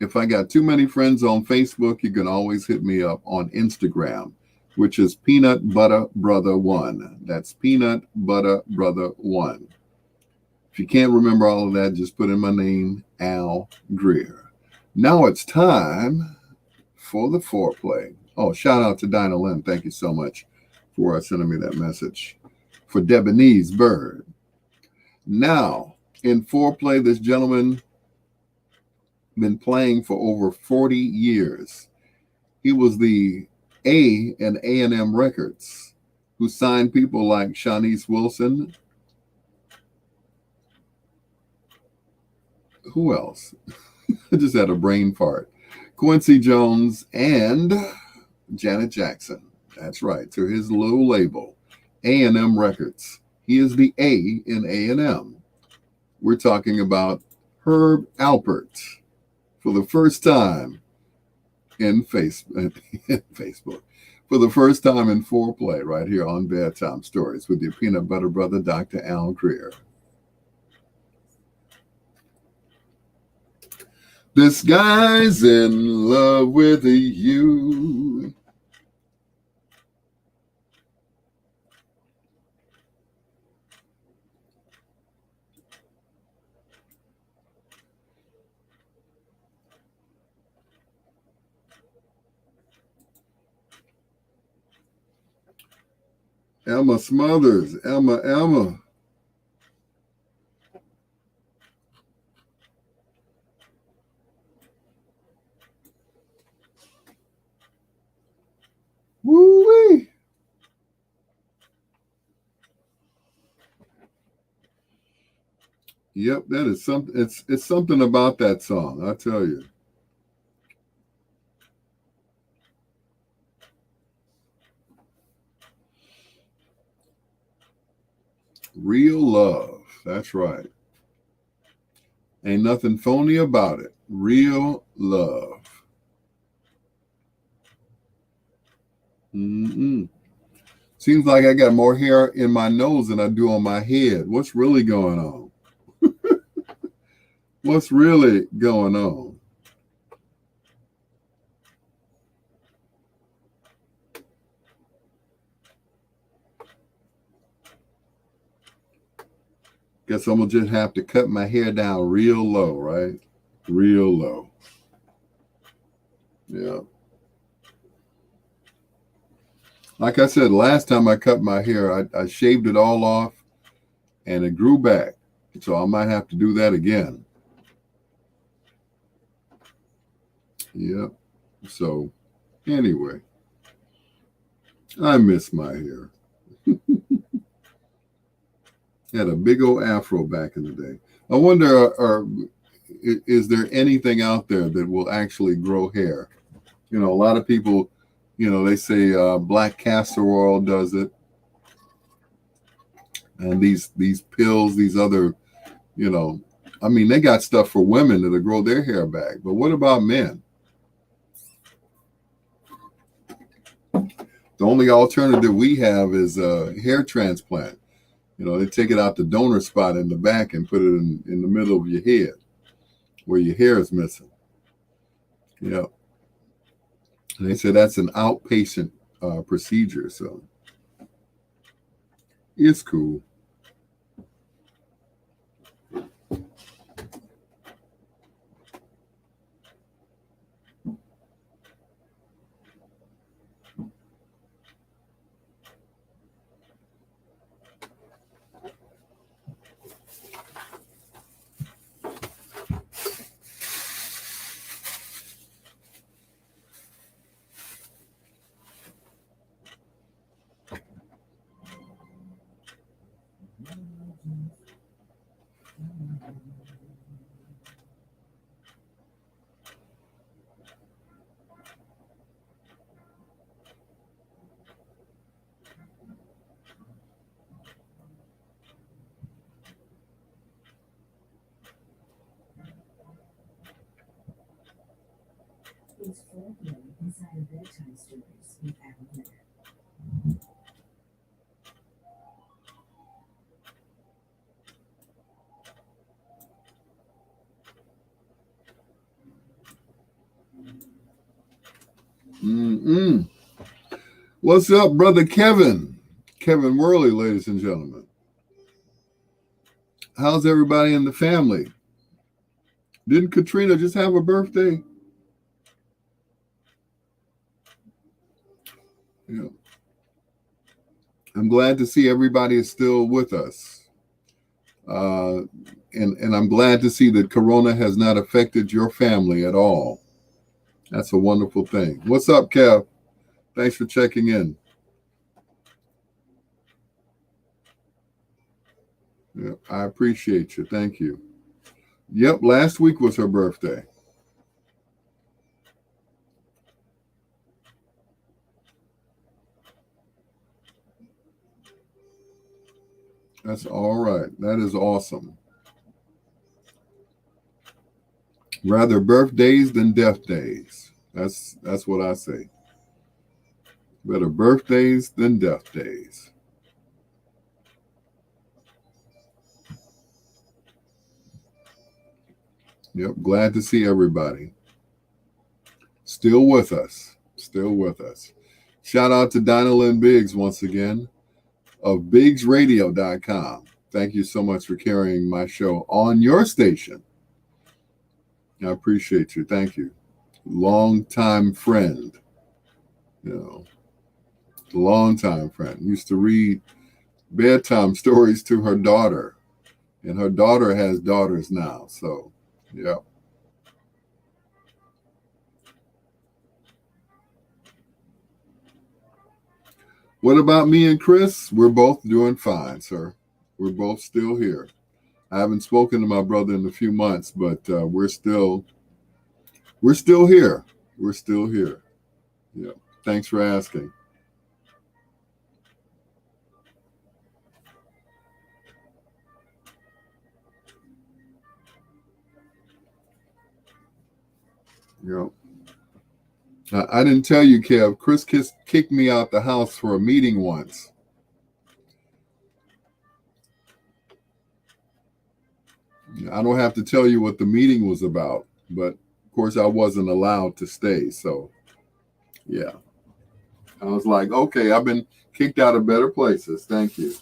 if I got too many friends on Facebook, you can always hit me up on Instagram, which is Peanut Butter Brother 1. That's Peanut Butter Brother 1. If you can't remember all of that, just put in my name, Al Greer. Now it's time for the foreplay. Oh, shout out to Dinah Lynn. Thank you so much for sending me that message. For Debonese Bird. Now, in foreplay, this gentleman been playing for over 40 years. He was the A in A&M Records, who signed people like Shanice Wilson. Who else? I just had a brain fart. Quincy Jones and Janet Jackson. That's right. To his little label, A&M Records. He is the A in A&M. We're talking about Herb Alpert for the first time in Facebook. For the first time in foreplay right here on Bedtime Stories with your peanut butter brother, Dr. Al Greer. This guy's in love with you. Emma Smothers. Emma. Woo-wee. Yep, that is something. It's something about that song, I tell you. Real love. That's right. Ain't nothing phony about it. Real love. Seems like I got more hair in my nose than I do on my head. What's really going on? What's really going on? Guess I'm going to just have to cut my hair down real low, right? Real low. Yeah. Like I said, last time I cut my hair, I shaved it all off and it grew back. So I might have to do that again. Yep. So anyway, I miss my hair. Had a big old afro back in the day. I wonder, is there anything out there that will actually grow hair? You know, a lot of people, you know, they say black castor oil does it. And these pills, these other, you know, I mean, they got stuff for women that'll grow their hair back. But what about men? The only alternative we have is a hair transplant. You know, they take it out the donor spot in the back and put it in the middle of your head where your hair is missing. Yeah. And they say that's an outpatient procedure. So it's cool. Mm-mm. What's up, brother Kevin? Kevin Worley, ladies and gentlemen. How's everybody in the family? Didn't Katrina just have a birthday? Yeah. I'm glad to see everybody is still with us. And I'm glad to see that Corona has not affected your family at all. That's a wonderful thing. What's up, Kev? Thanks for checking in. Yeah, I appreciate you. Thank you. Yep, last week was her birthday. That's all right. That is awesome. Rather birthdays than death days. That's what I say. Better birthdays than death days. Yep, glad to see everybody. Still with us. Still with us. Shout out to Dinah Lynn Biggs once again of BiggsRadio.com. Thank you so much for carrying my show on your station. I appreciate you. Thank you. Long-time friend. Long-time friend. Used to read bedtime stories to her daughter. And her daughter has daughters now. So, yeah. What about me and Chris? We're both doing fine, sir. We're both still here. I haven't spoken to my brother in a few months, but we're still here. We're still here. Yeah. Thanks for asking. Yeah. I didn't tell you, Kev. Chris kicked me out the house for a meeting once. I don't have to tell you what the meeting was about, but of course I wasn't allowed to stay. So, yeah. I was like, okay, I've been kicked out of better places. Thank you.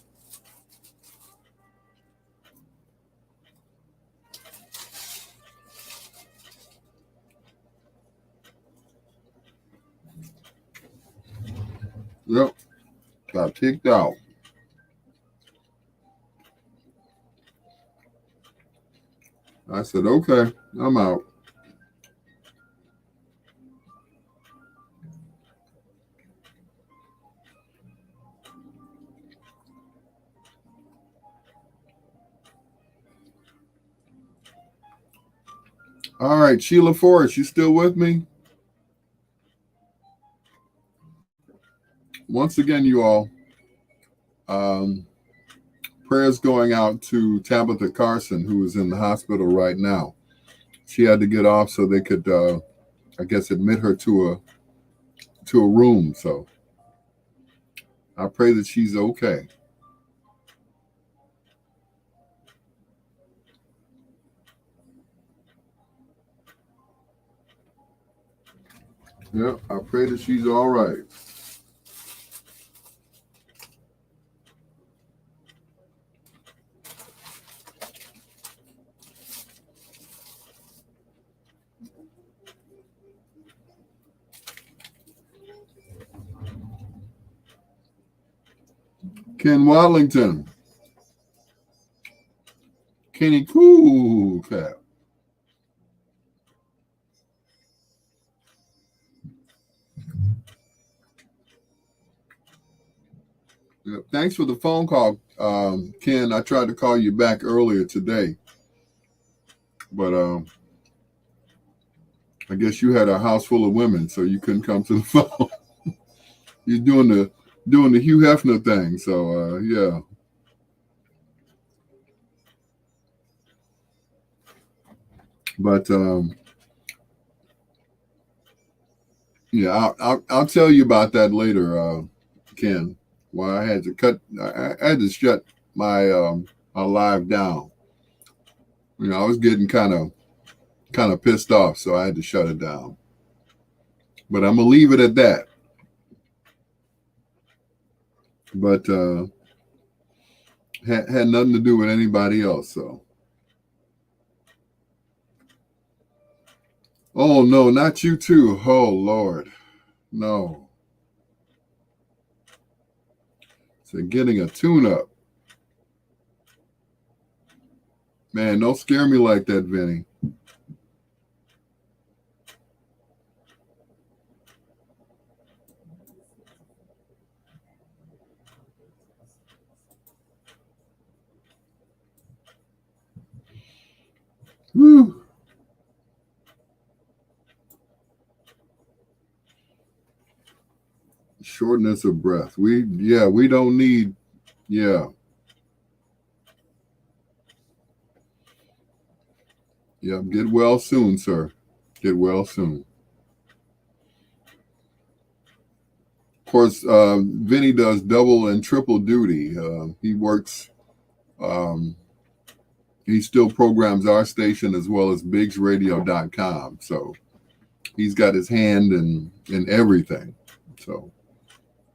Yep. Got kicked out. I said, okay, I'm out. All right, Sheila Forrest, you still with me? Once again, you all, um, prayers going out to Tabitha Carson, who is in the hospital right now. She had to get off so they could, I guess, admit her to a room. So I pray that she's okay. Yeah, I pray that she's all right. Ken Wadlington. Kenny Cool Cap. Yeah, thanks for the phone call, Ken. I tried to call you back earlier today, but I guess you had a house full of women, so you couldn't come to the phone. You're doing the Hugh Hefner thing, so yeah. But Yeah, I'll tell you about that later, Ken. Why I had to I had to shut my live down. I was getting kind of pissed off, so I had to shut it down. But I'm gonna leave it at that. But had nothing to do with anybody else. So, oh no, not you too. Oh Lord, no. So getting a tune-up, man. Don't scare me like that, Vinny. Whew. Shortness of breath. We don't need. Yeah. Yep. Get well soon, sir. Get well soon. Of course, Vinny does double and triple duty. He works. Um, he still programs our station as well as BiggsRadio.com. So he's got his hand in everything. So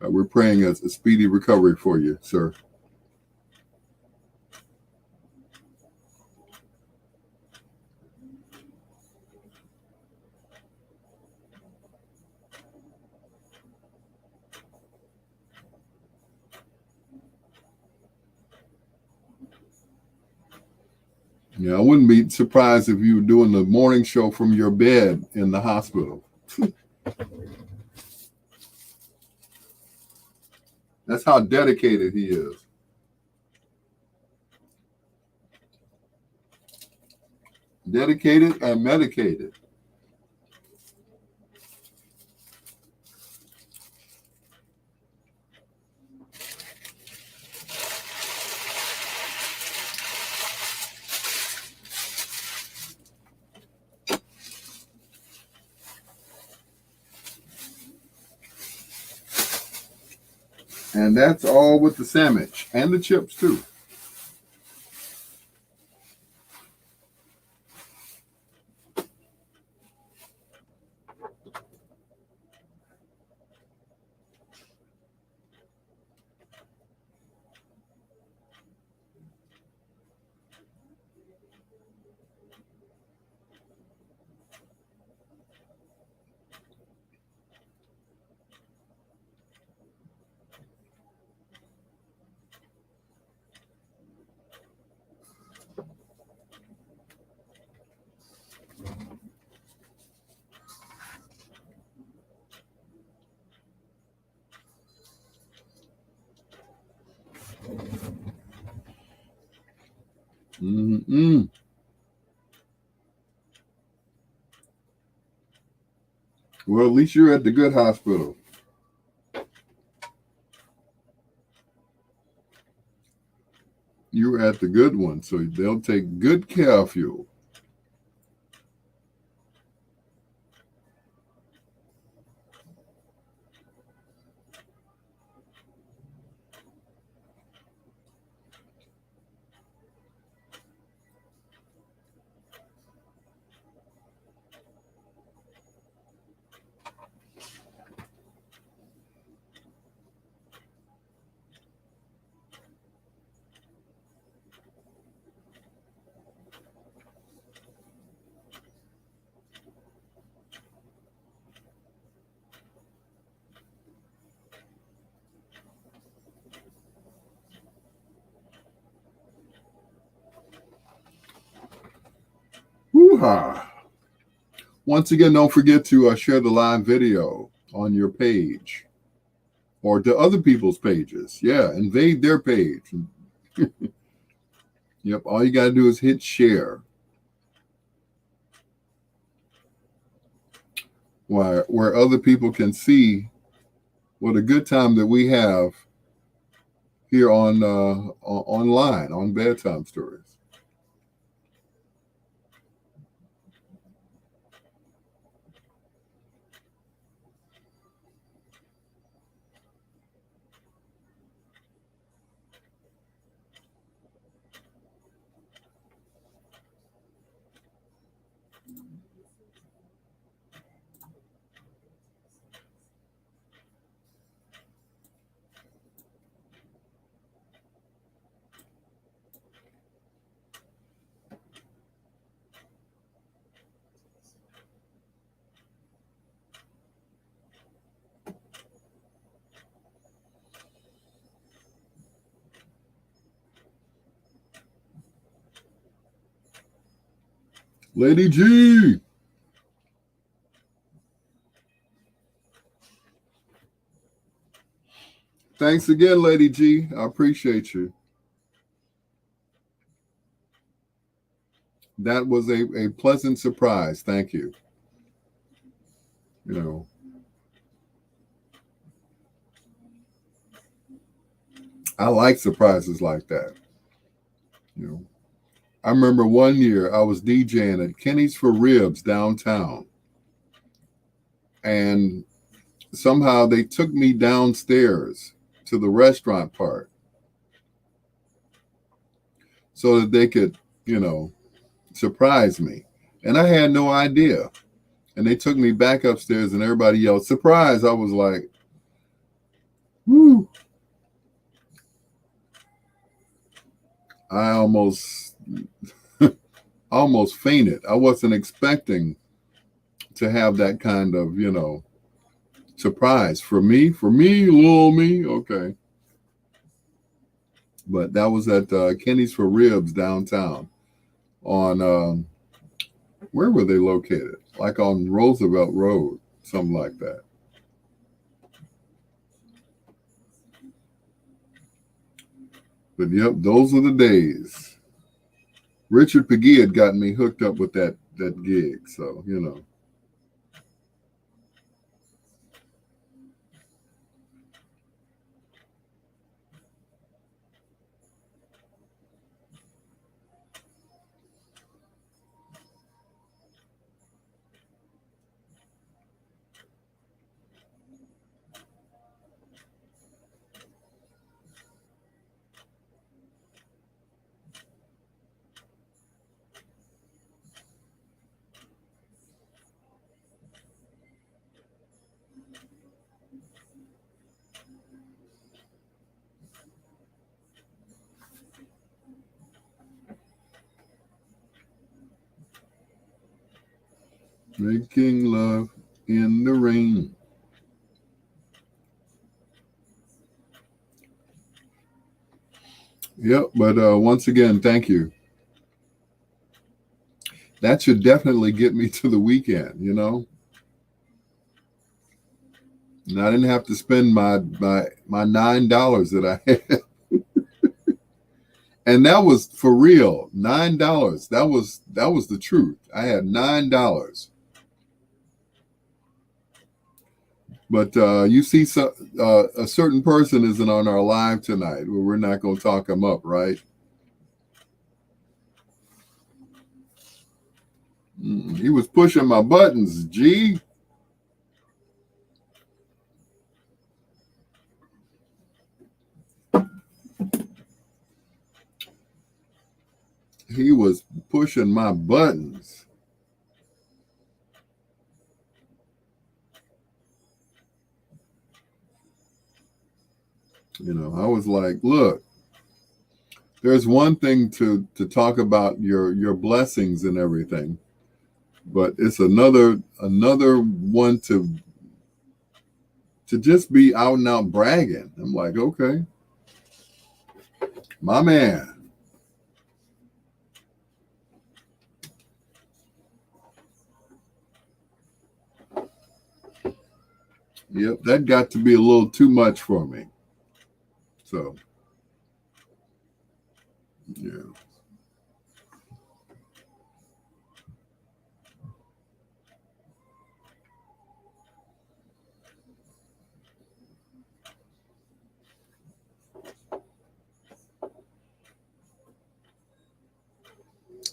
we're praying a speedy recovery for you, sir. Yeah, I wouldn't be surprised if you were doing the morning show from your bed in the hospital. That's how dedicated he is. Dedicated and medicated. And that's all with the sandwich and the chips, too. Mm-mm. Well, at least you're at the good hospital. You're at the good one, so they'll take good care of you. Woo-ha. Once again, don't forget to share the live video on your page or to other people's pages. Yeah, invade their page. Yep, all you got to do is hit share. Where other people can see what a good time that we have here on online on Bedtime Stories. Lady G. Thanks again, Lady G. I appreciate you. That was a pleasant surprise. Thank you. You know, I like surprises like that. You know, I remember one year I was DJing at Kenny's for Ribs downtown, and somehow they took me downstairs to the restaurant part so that they could, surprise me. And I had no idea. And they took me back upstairs and everybody yelled, "Surprise!" I was like, whoo. I almost fainted. I wasn't expecting to have that kind of, surprise for me, little me. Okay. But that was at Kenny's for Ribs downtown on, where were they located? Like on Roosevelt Road, something like that. But yep, those are the days. Richard Peggy had gotten me hooked up with that gig. So, making love in the rain. Yep, but once again, thank you. That should definitely get me to the weekend, And I didn't have to spend my $9 that I had. And that was for real, $9. That was the truth. I had $9. But you see, a certain person isn't on our live tonight. Well, we're not going to talk him up, right? He was pushing my buttons, G. He was pushing my buttons. I was like, look, there's one thing to talk about your blessings and everything, but it's another one to just be out and out bragging. I'm like, okay, my man. Yep, that got to be a little too much for me. So, yeah.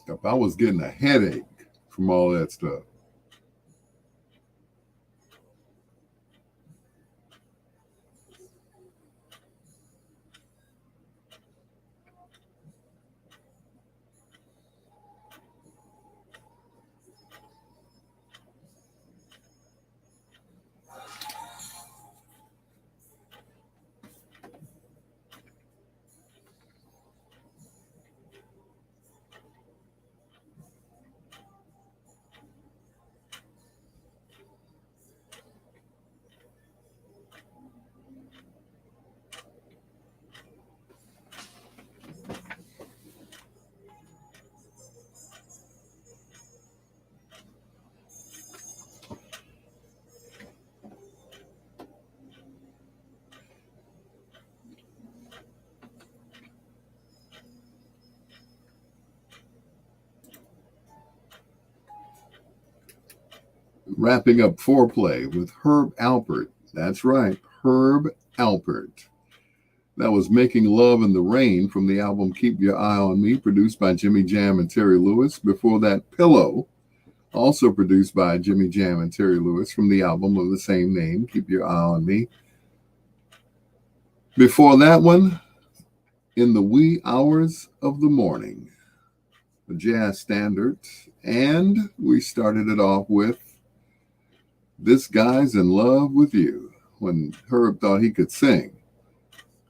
If I was getting a headache from all that stuff. Wrapping up Foreplay with Herb Alpert. That's right, Herb Alpert. That was Making Love in the Rain from the album Keep Your Eye on Me, produced by Jimmy Jam and Terry Lewis. Before that, Pillow, also produced by Jimmy Jam and Terry Lewis from the album of the same name, Keep Your Eye on Me. Before that one, In the Wee Hours of the Morning, a jazz standard. And we started it off with This Guy's in Love with You, when Herb thought he could sing.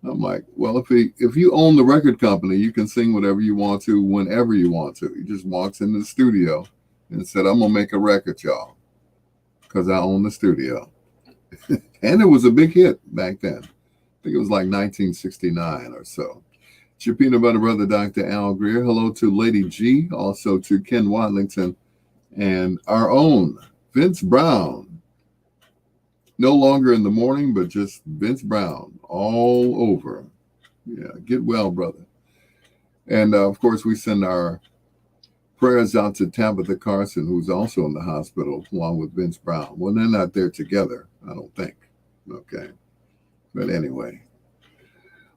I'm like, well, if you own the record company, you can sing whatever you want to, whenever you want to. He just walks into the studio and said, I'm going to make a record, y'all, because I own the studio. And it was a big hit back then. I think it was like 1969 or so. It's your peanut butter brother, Dr. Al Greer. Hello to Lady G, also to Ken Watlington, and our own Vince Brown. No longer in the morning, but just Vince Brown all over. Yeah, get well, brother. And of course, we send our prayers out to Tabitha Carson, who's also in the hospital, along with Vince Brown. Well, they're not there together, I don't think. Okay. But anyway.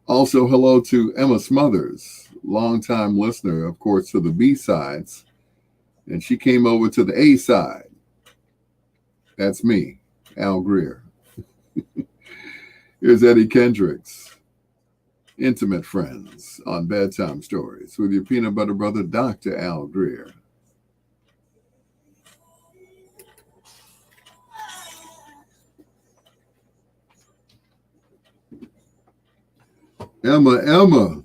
Also, hello to Emma Smothers, longtime listener, of course, to the B-sides. And she came over to the A-side. That's me. Al Greer. Here's Eddie Kendricks, Intimate Friends on Bedtime Stories with your peanut butter brother, Dr. Al Greer. Emma.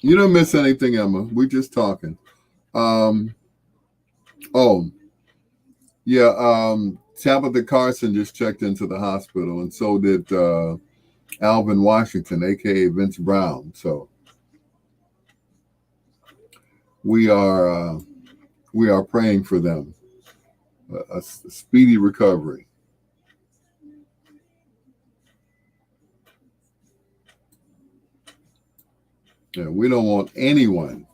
You don't miss anything, Emma. We're just talking. Tabitha Carson just checked into the hospital, and so did Alvin Washington, aka Vince Brown. So we are praying for them, a speedy recovery. Yeah, we don't want anyone.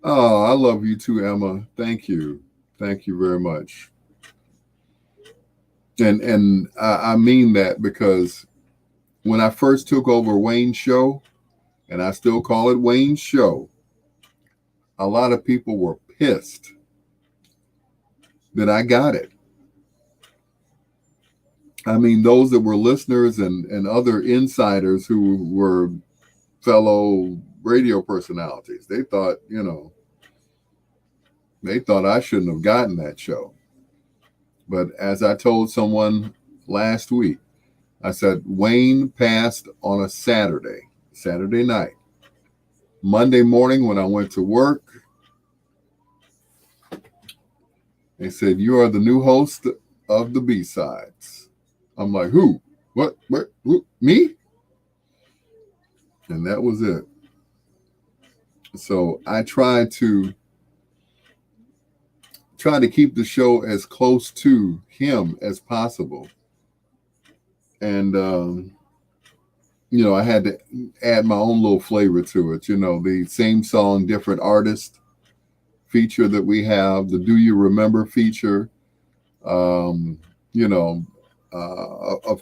Oh, I love you too, Emma. Thank you very much. And I mean that because when I first took over Wayne's show, and I still call it Wayne's show, a lot of people were pissed that I got it. I mean, those that were listeners and other insiders who were fellow radio personalities, they thought I shouldn't have gotten that show. But as I told someone last week, I said, Wayne passed on a Saturday night. Monday morning when I went to work, they said, you are the new host of the B-sides. I'm like, who? What? Who? Me? And that was it. So I try to keep the show as close to him as possible. And, I had to add my own little flavor to it. The same song, different artist feature that we have, the Do You Remember feature. Of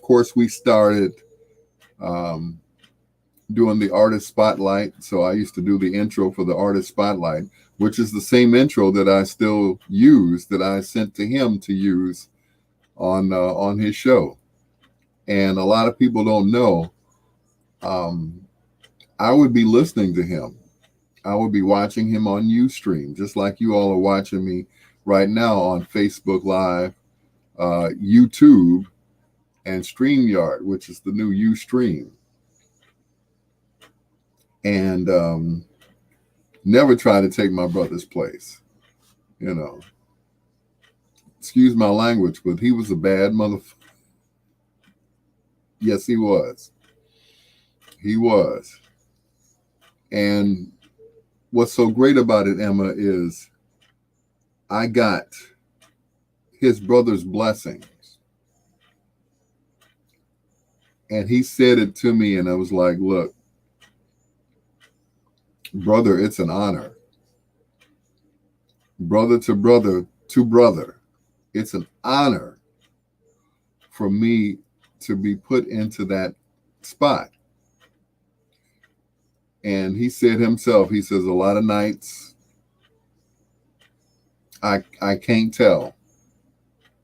course, we started doing the artist spotlight. So I used to do the intro for the artist spotlight, which is the same intro that I still use, that I sent to him to use on his show. And a lot of people don't know, I would be listening to him. I would be watching him on Ustream, just like you all are watching me right now on Facebook Live, YouTube, and StreamYard, which is the new Ustream. And never try to take my brother's place. Excuse my language, but he was a bad motherfucker. Yes, he was. He was. And what's so great about it, Emma, is I got his brother's blessings. And he said it to me, and I was like, look, brother, it's an honor. brother to brother to brother. It's an honor for me to be put into that spot. And he said himself, he says, a lot of nights I can't tell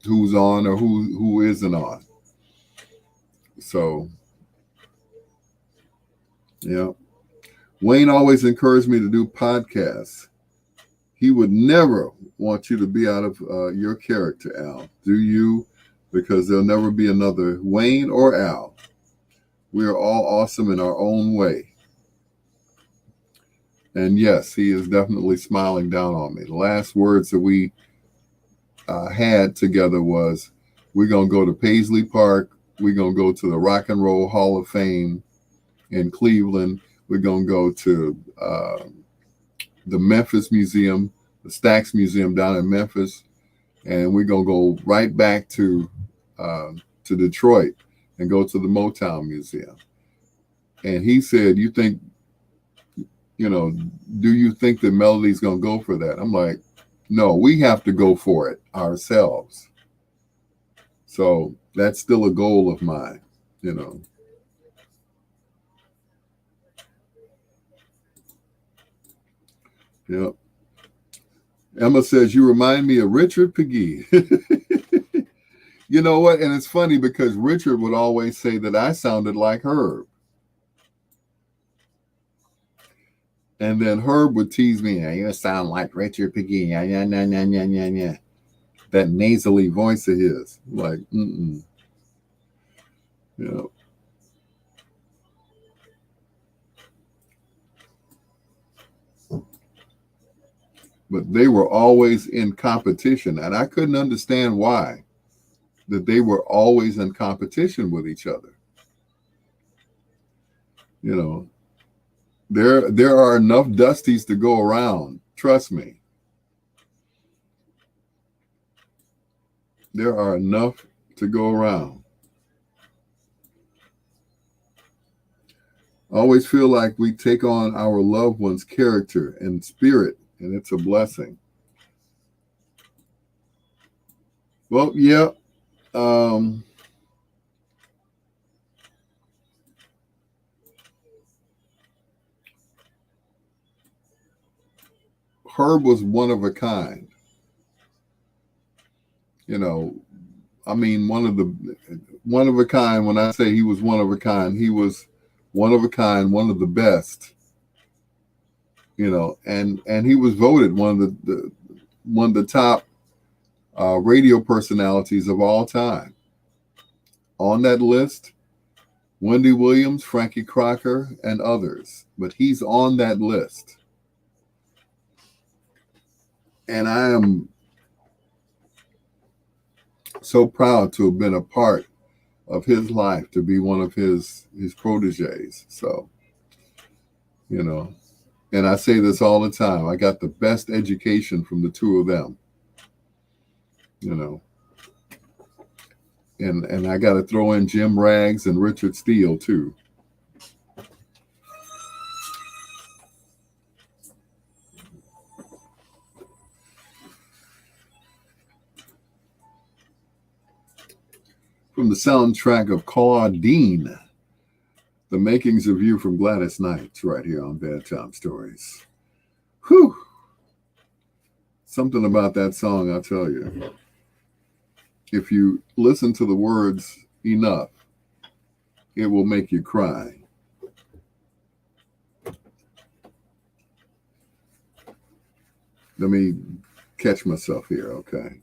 who's on or who isn't on. So, yeah. Wayne always encouraged me to do podcasts. He would never want you to be out of your character, Al. Do you? Because there'll never be another Wayne or Al. We are all awesome in our own way. And yes, he is definitely smiling down on me. The last words that we had together was, we're going to go to Paisley Park. We're going to go to the Rock and Roll Hall of Fame in Cleveland. We're going to go to the Memphis Museum, the Stax Museum down in Memphis. And we're going to go right back to Detroit and go to the Motown Museum. And he said, do you think that Melody's going to go for that? I'm like, no, we have to go for it ourselves. So that's still a goal of mine, Yep. Emma says, you remind me of Richard Peggy. You know what? And it's funny because Richard would always say that I sounded like Herb. And then Herb would tease me, you sound like Richard Peggy. Yeah. That nasally voice of his. Like, But they were always in competition. And I couldn't understand why. That they were always in competition with each other. There are enough Dusties to go around. Trust me. There are enough to go around. I always feel like we take on our loved one's character and spirit, and it's a blessing. Well, yeah. Herb was one of a kind. One of a kind. When I say he was one of a kind, he was one of a kind, one of the best. And he was voted one of the top radio personalities of all time. On that list, Wendy Williams, Frankie Crocker, and others. But he's on that list. And I am so proud to have been a part of his life, to be one of his proteges. So, and I say this all the time. I got the best education from the two of them. And I got to throw in Jim Rags and Richard Steele too. From the soundtrack of Claudine, The Makings of You from Gladys Knight, right here on Bedtime Stories. Whew. Something about that song, I'll tell you. If you listen to the words enough, it will make you cry. Let me catch myself here, okay?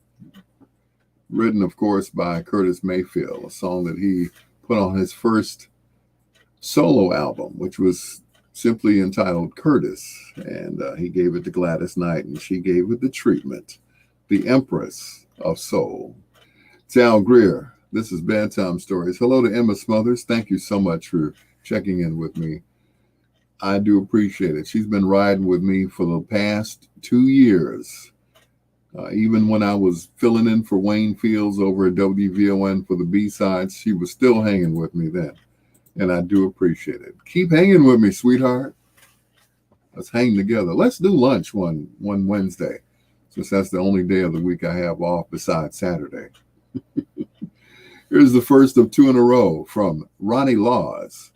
Written, of course, by Curtis Mayfield, a song that he put on his first solo album, which was simply entitled Curtis. And he gave it to Gladys Knight, and she gave it the treatment, the Empress of Soul. It's Al Greer. This is Bedtime Stories. Hello to Emma Smothers. Thank you so much for checking in with me. I do appreciate it. She's been riding with me for the past 2 years. Even when I was filling in for Wayne Fields over at WVON for the B-sides, she was still hanging with me then. And I do appreciate it. Keep hanging with me, sweetheart. Let's hang together. Let's do lunch one Wednesday since that's the only day of the week I have off besides Saturday. Here's the first of two in a row from Ronnie Laws.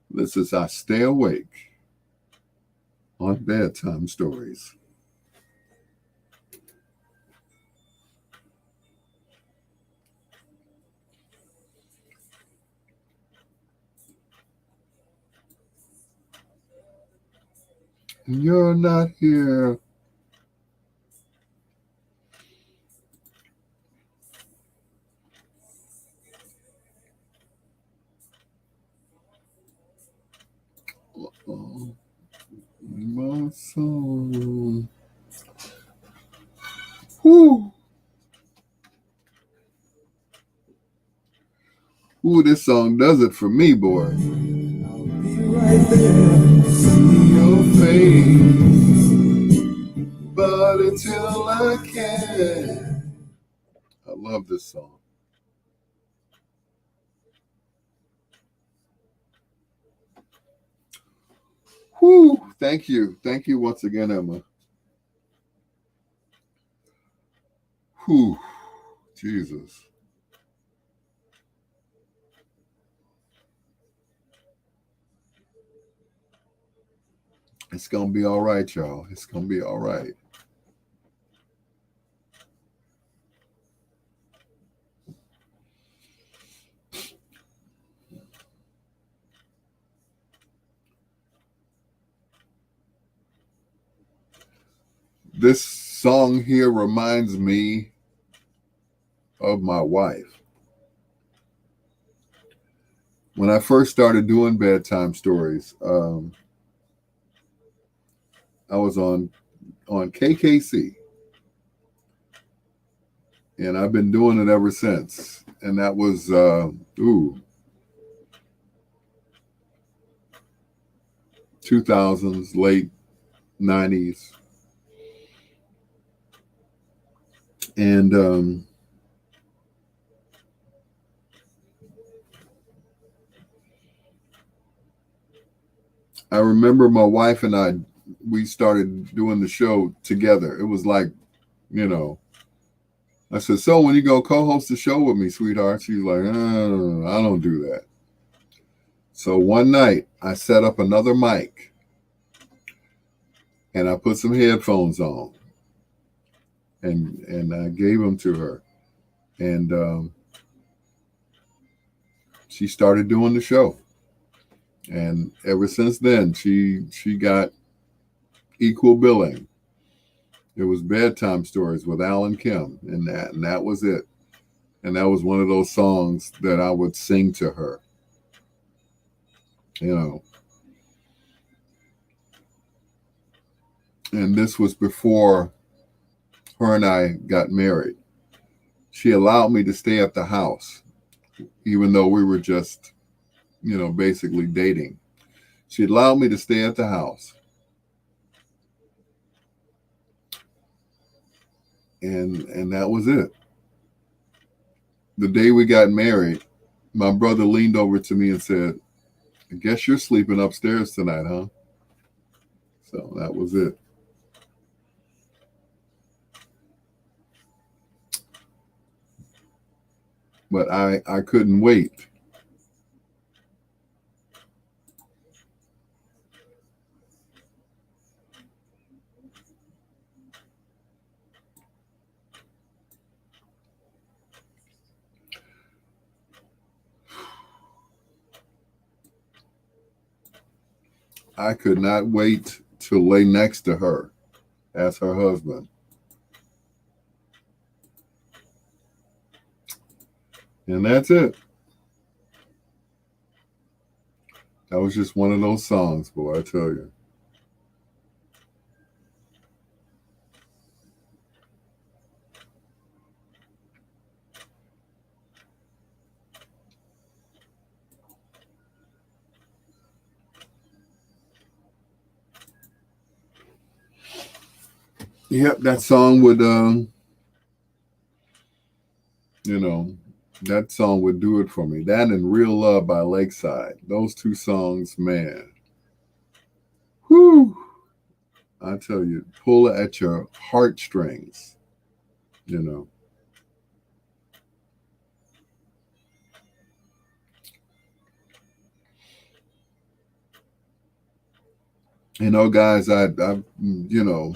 This is I Stay Awake on Bedtime Stories. You're not here. Oh, my soul. Whew. Ooh, this song does it for me, boy. I'll be right there, see your face, but until I can. I love this song. Whew. Thank you. Thank you once again, Emma. Whew. Jesus. It's going to be all right, y'all. It's going to be all right. This song here reminds me of my wife. When I first started doing bedtime stories, I was on KKC, and I've been doing it ever since. And that was 2000s, late 90s, and I remember my wife and I, we started doing the show together. It was like, I said, so when you go co-host the show with me, sweetheart? She's like, I don't do that. So one night I set up another mic and I put some headphones on and I gave them to her. And she started doing the show. And ever since then, she got equal billing. It was Bedtime Stories with Alan Kim, and that was it. And that was one of those songs that I would sing to her. And this was before her and I got married. She allowed me to stay at the house, even though we were just, basically dating. She allowed me to stay at the house. And that was it. The day we got married, my brother leaned over to me and said, I guess you're sleeping upstairs tonight, huh? So that was it. But I couldn't wait. I could not wait to lay next to her as her husband. And that's it. That was just one of those songs, boy, I tell you. Yep, that song would, that song would do it for me. That and Real Love by Lakeside. Those two songs, man. Whew. I tell you, pull at your heartstrings, you know. Guys, you know,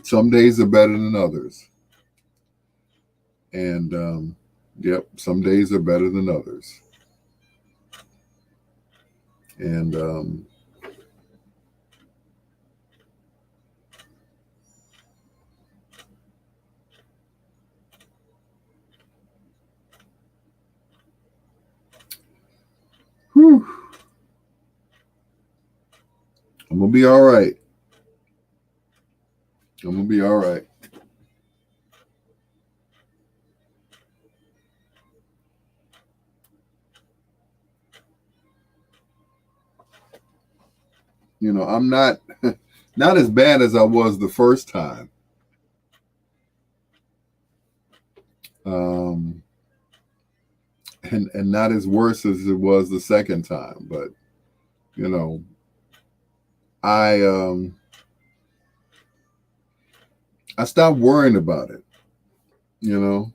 some days are better than others. And, yep, some days are better than others. And, whew, I'm going to be all right. I'm going to be all right. You know, I'm not not as bad as I was the first time. Um, and not as worse as it was the second time, but you know, I I stopped worrying about it, you know.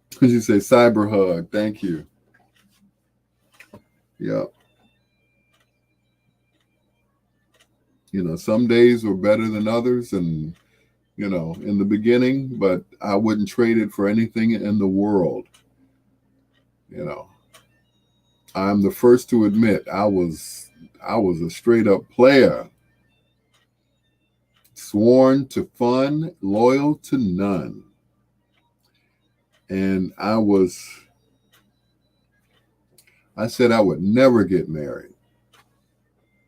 Because you say cyber hug, thank you. Yeah. You know, some days were better than others, and you know, in the beginning, but I wouldn't trade it for anything in the world. You know, I'm the first to admit I was a straight up player, sworn to fun, loyal to none. And I said I would never get married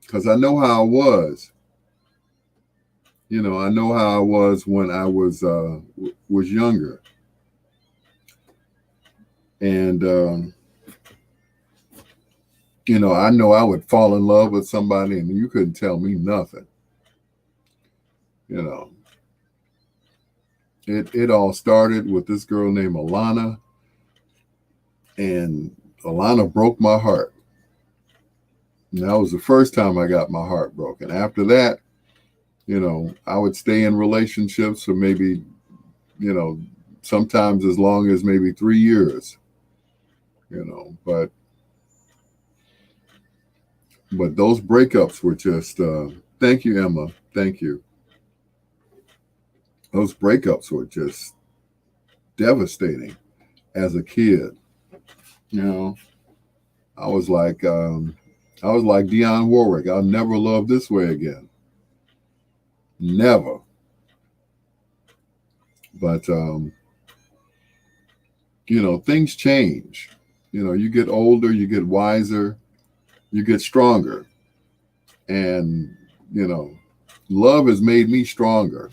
because I know how I was. You know, I know how I was when I was younger, and you know I would fall in love with somebody, and you couldn't tell me nothing. You know, it all started with this girl named Alana, and Alana broke my heart. And that was the first time I got my heart broken. After that, you know, I would stay in relationships for maybe, you know, sometimes as long as maybe 3 years. You know, but those breakups were just. Thank you, Emma. Thank you. Those breakups were just devastating as a kid. You know, I was like Dionne Warwick. I'll never love this way again. Never. But you know, things change. You know, you get older, you get wiser, you get stronger, and you know, love has made me stronger.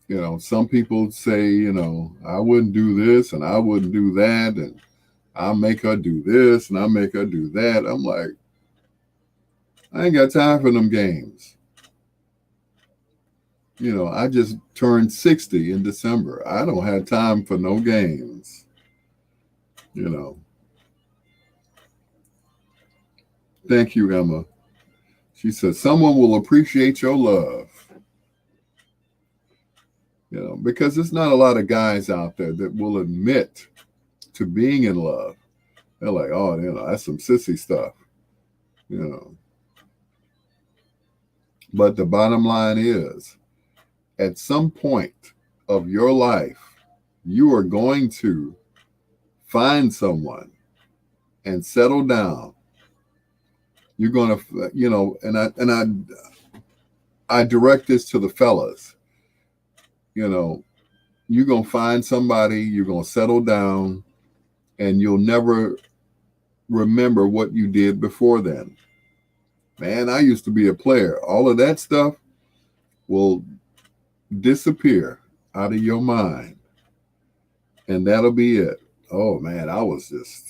You know, some people say, you know, I wouldn't do this and I wouldn't do that, and I make her do this and I make her do that. I'm like, I ain't got time for them games. You know, I just turned 60 in December. I don't have time for no games. You know. Thank you, Emma. She said, someone will appreciate your love. You know, because there's not a lot of guys out there that will admit to being in love. They're like, oh, you know, that's some sissy stuff. You know. But the bottom line is, at some point of your life, you are going to find someone and settle down. You're going to, you know, I direct this to the fellas. You know, you're going to find somebody, you're going to settle down, and you'll never remember what you did before then. Man, I used to be a player. All of that stuff will disappear out of your mind, and that'll be it. Oh man, I was this,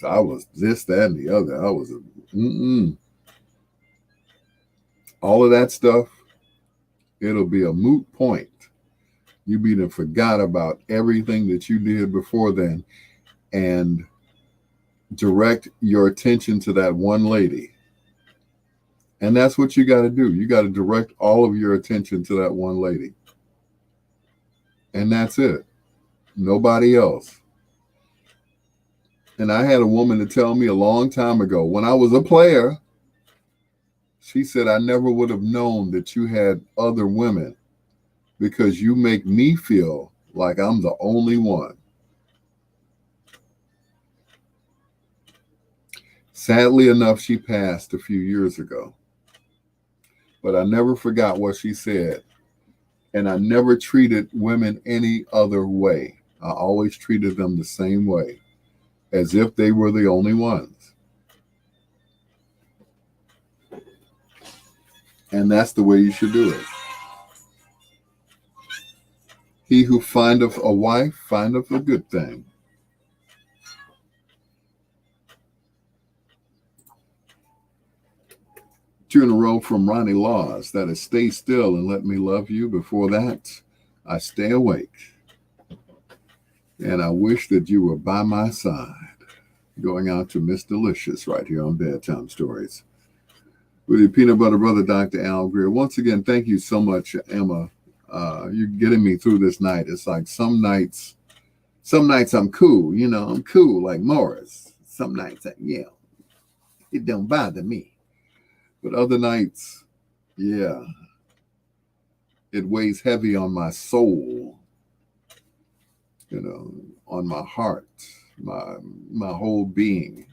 that, and the other. I was all of that stuff. It'll be a moot point. You be done forgot about everything that you did before then and direct your attention to that one lady. And that's what you got to do. You got to direct all of your attention to that one lady. And that's it. Nobody else. And I had a woman to tell me a long time ago, when I was a player, she said, I never would have known that you had other women because you make me feel like I'm the only one. Sadly enough, she passed a few years ago. But I never forgot what she said. And I never treated women any other way. I always treated them the same way, as if they were the only ones. And that's the way you should do it. He who findeth a wife findeth a good thing. Two in a row from Ronnie Laws. That is Stay Still and Let Me Love You. Before that, I Stay Awake. And I wish that you were by my side. Going out to Miss Delicious right here on Bedtime Stories. With your peanut butter brother, Dr. Al Greer. Once again, thank you so much, Emma. You're getting me through this night. It's like some nights I'm cool, I'm cool like Morris. Some nights, it don't bother me. But other nights, yeah, it weighs heavy on my soul, on my heart, my whole being,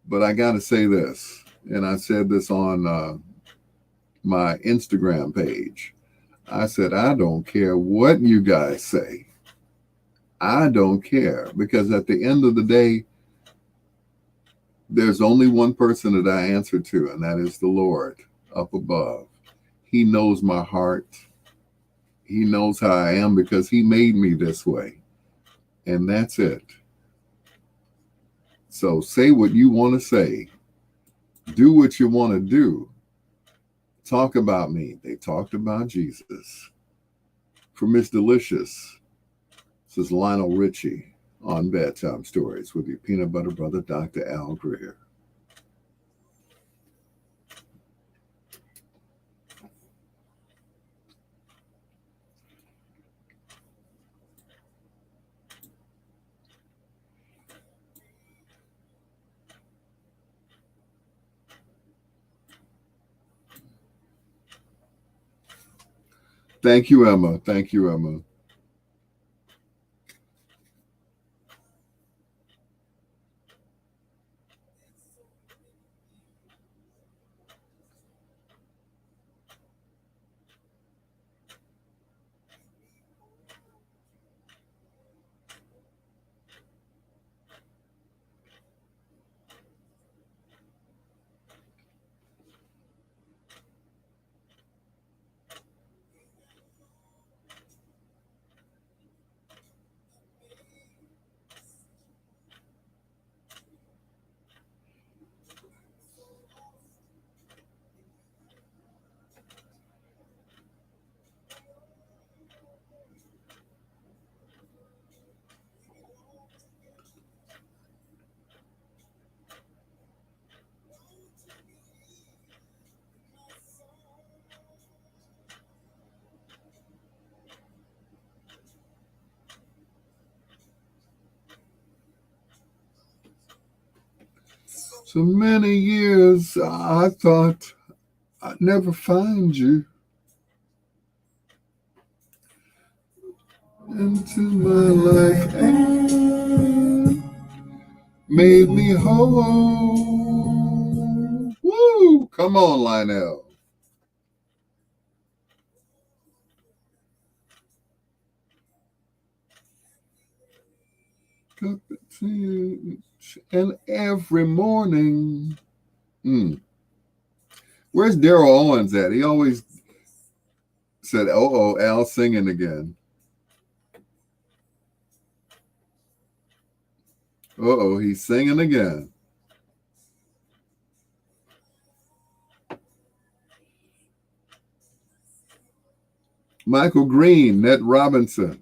But I got to say this, and I said this on my Instagram page. I said, I don't care what you guys say. I don't care, because at the end of the day, there's only one person that I answer to, and that is the Lord up above. He knows my heart. He knows how I am because he made me this way. And that's it. So say what you want to say. Do what you want to do. Talk about me. They talked about Jesus. For Miss Delicious, this is Lionel Richie on Bedtime Stories with your peanut butter brother, Dr. Al Greer. Thank you, Emma. Thank you, Emma. So many years I thought I'd never find you into my life and made me whole. Woo! Come on, Lionel. And every morning. Where's Daryl Owens at? He always said, oh, Al singing again. He's singing again. Michael Green, Ned Robinson.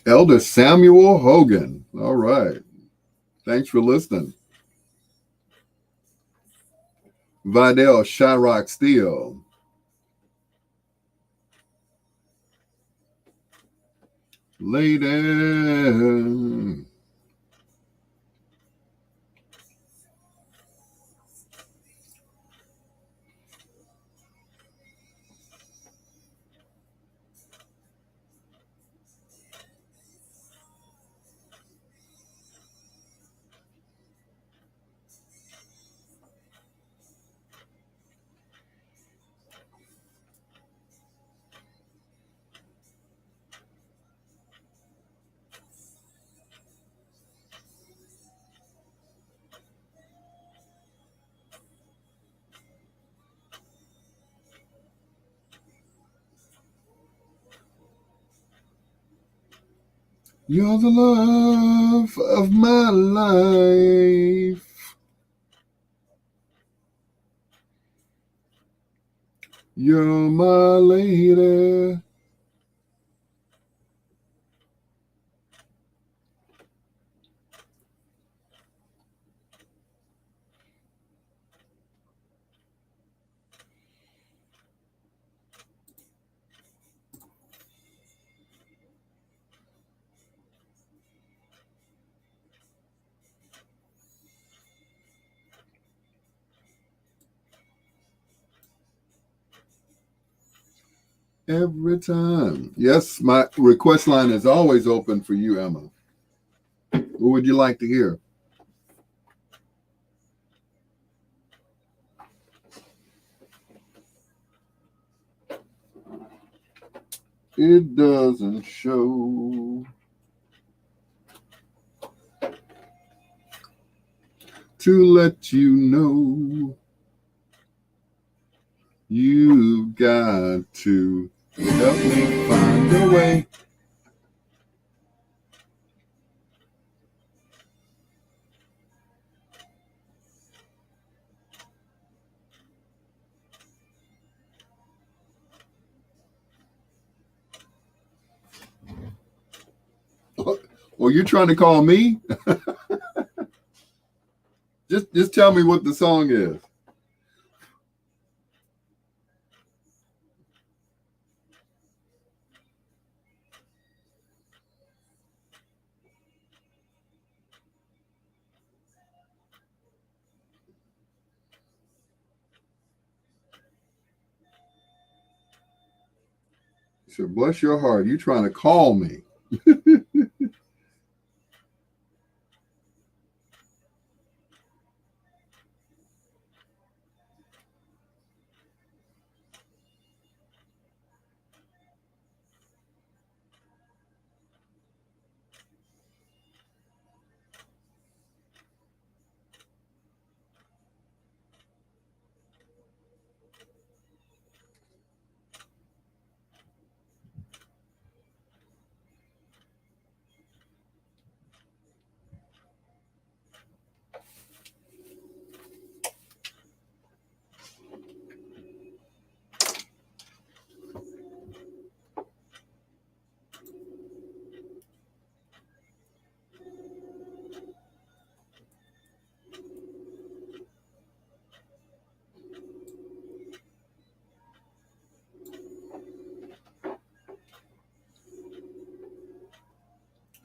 Elder Samuel Hogan. All right. Thanks for listening. Vidal Shyrock Steele. Lady. You're the love of my life. You're my lady. Every time. Yes, my request line is always open for you, Emma. What would you like to hear? It doesn't show. To let you know, you've got to help me find a way. Well, you're trying to call me? Just tell me what the song is. He said, bless your heart. You trying to call me.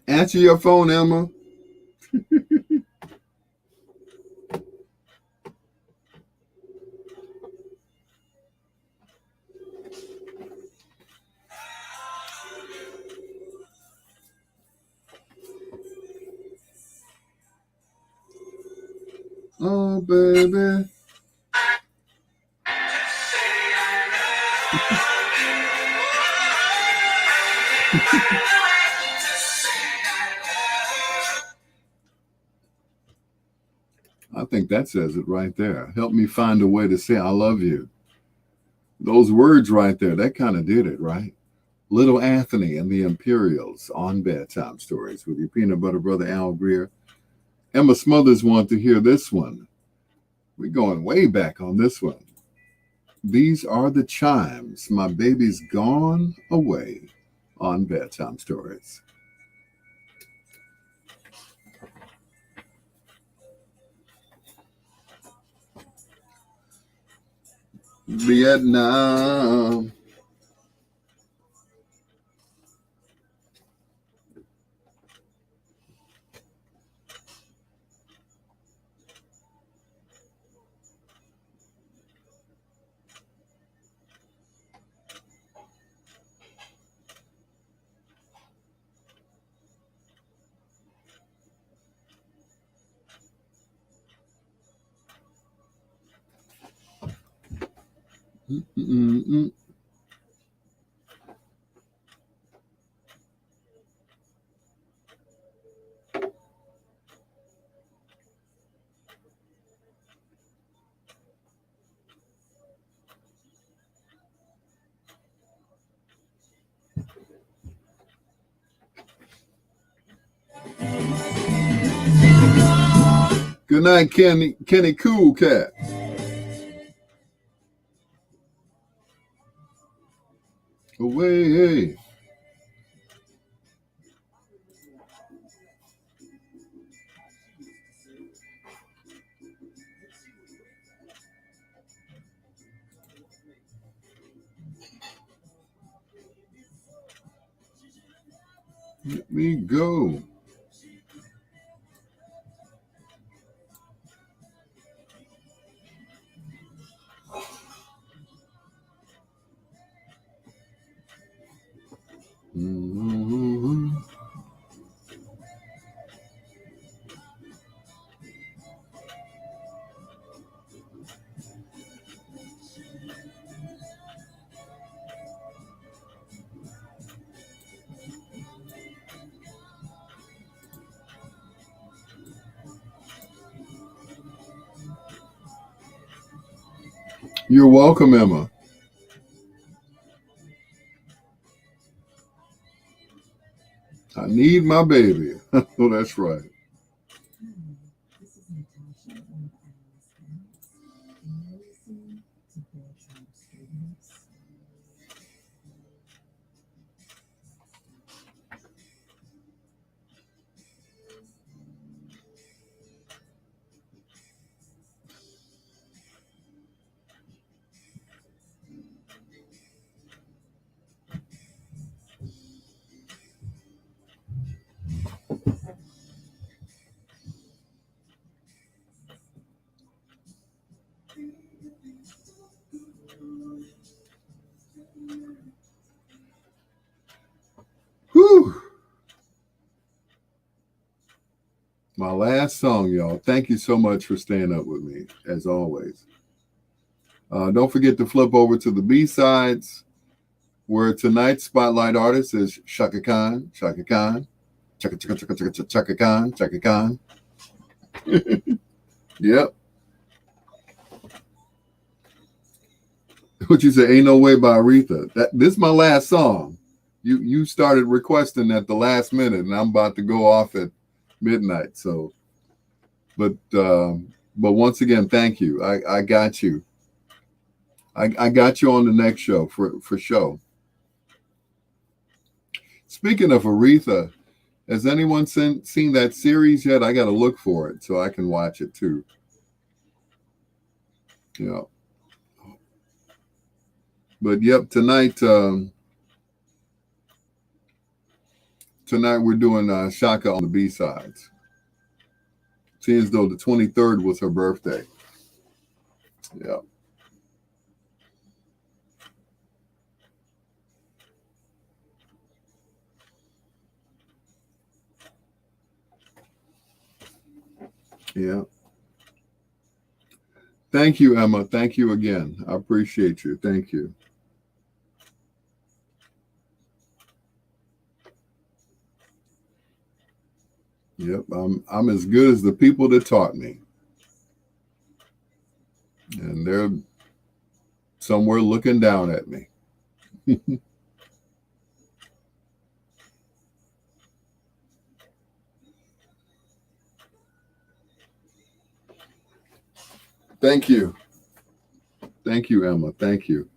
Answer your phone, Emma. Oh, baby. I think that says it right there. Help me find a way to say I love you. Those words right there, that kind of did it, right? Little Anthony and the Imperials on Bedtime Stories with your peanut butter brother Al Greer. Emma Smothers wanted to hear this one. We're going way back on this one. These are the chimes. My baby's gone away on Bedtime Stories. Vietnam. Mm-mm-mm. Good night, Kenny Cool Cat. Away. Let me go. Mm-hmm. You're welcome, Emma. I need my baby. Oh, that's right. Whew. My last song, y'all. Thank you so much for staying up with me, as always. Don't forget to flip over to the B-sides, where tonight's spotlight artist is Shaka Khan. Shaka Khan. Chaka Chaka Chaka Chaka Chaka Khan. Chaka Khan. Yep. What you say? Ain't No Way by Aretha. This is my last song. You started requesting at the last minute, and I'm about to go off at midnight. So, but once again, thank you. I got you. I got you on the next show for show. Speaking of Aretha, has anyone seen that series yet? I got to look for it so I can watch it too. Yeah. But yep, tonight we're doing Shaka on the B-sides. Seems as though the 23rd was her birthday. Yeah. Yeah. Thank you, Emma. Thank you again. I appreciate you. Thank you. Yep, I'm as good as the people that taught me. And they're somewhere looking down at me. Thank you. Thank you, Emma. Thank you.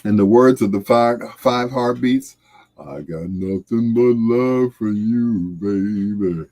In the words of the five heartbeats, I got nothing but love for you, baby.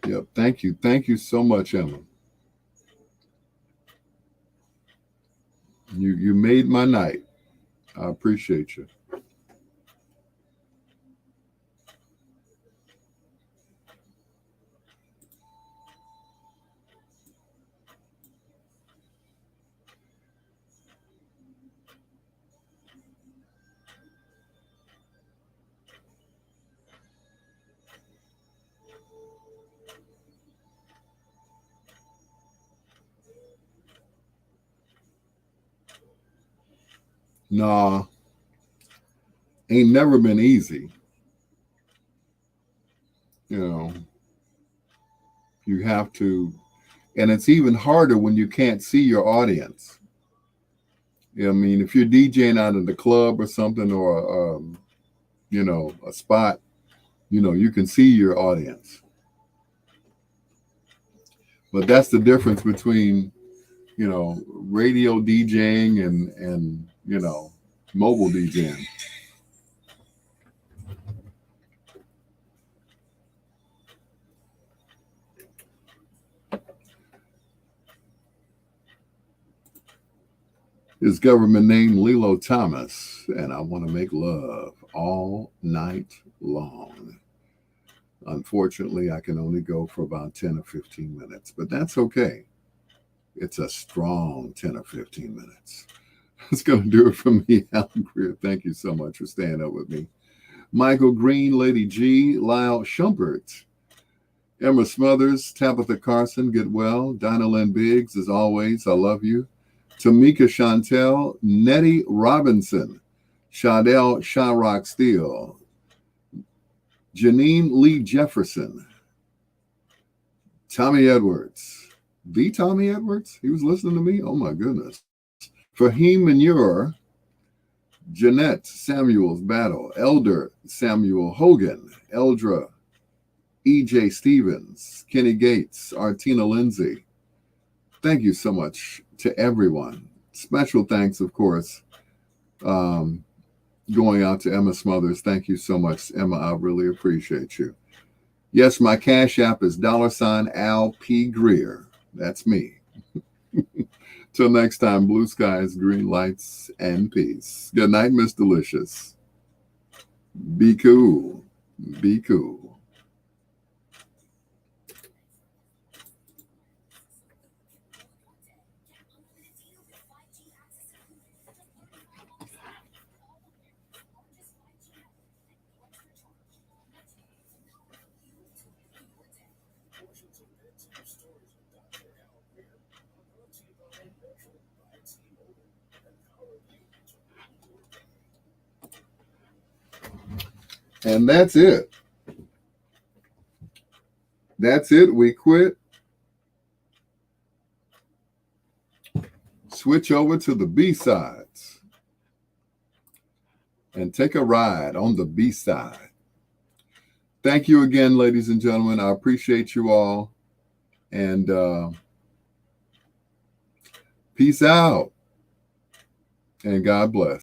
Yep. Thank you. Thank you so much, Emma. You made my night. I appreciate you. Nah, ain't never been easy. You know, you have to, and it's even harder when you can't see your audience. I mean, if you're DJing out in the club or something, or a spot, you can see your audience. But that's the difference between, radio DJing and mobile DJing. His government name Lilo Thomas, and I want to make love all night long. Unfortunately, I can only go for about 10 or 15 minutes, but that's okay. It's a strong 10 or 15 minutes. That's going to do it for me, Al Greer. Thank you so much for staying up with me. Michael Green, Lady G, Lyle Schumpert, Emma Smothers, Tabitha Carson, get well. Dinah Lynn Biggs, as always, I love you. Tamika Chantel, Nettie Robinson, Shadell Shyrock Steele, Janine Lee Jefferson, Tommy Edwards. The Tommy Edwards? He was listening to me? Oh my goodness. Fahim Manure, Jeanette Samuels Battle, Elder Samuel Hogan, Eldra, E.J. Stevens, Kenny Gates, Artina Lindsay. Thank you so much to everyone. Special thanks, of course, going out to Emma Smothers. Thank you so much, Emma. I really appreciate you. Yes, my Cash App is $Al P. Greer. That's me. Till next time, blue skies, green lights, and peace. Good night, Miss Delicious. Be cool. Be cool. And that's it. That's it. We quit. Switch over to the B-sides and take a ride on the B-side. Thank you again, ladies and gentlemen. I appreciate you all. And peace out. And God bless.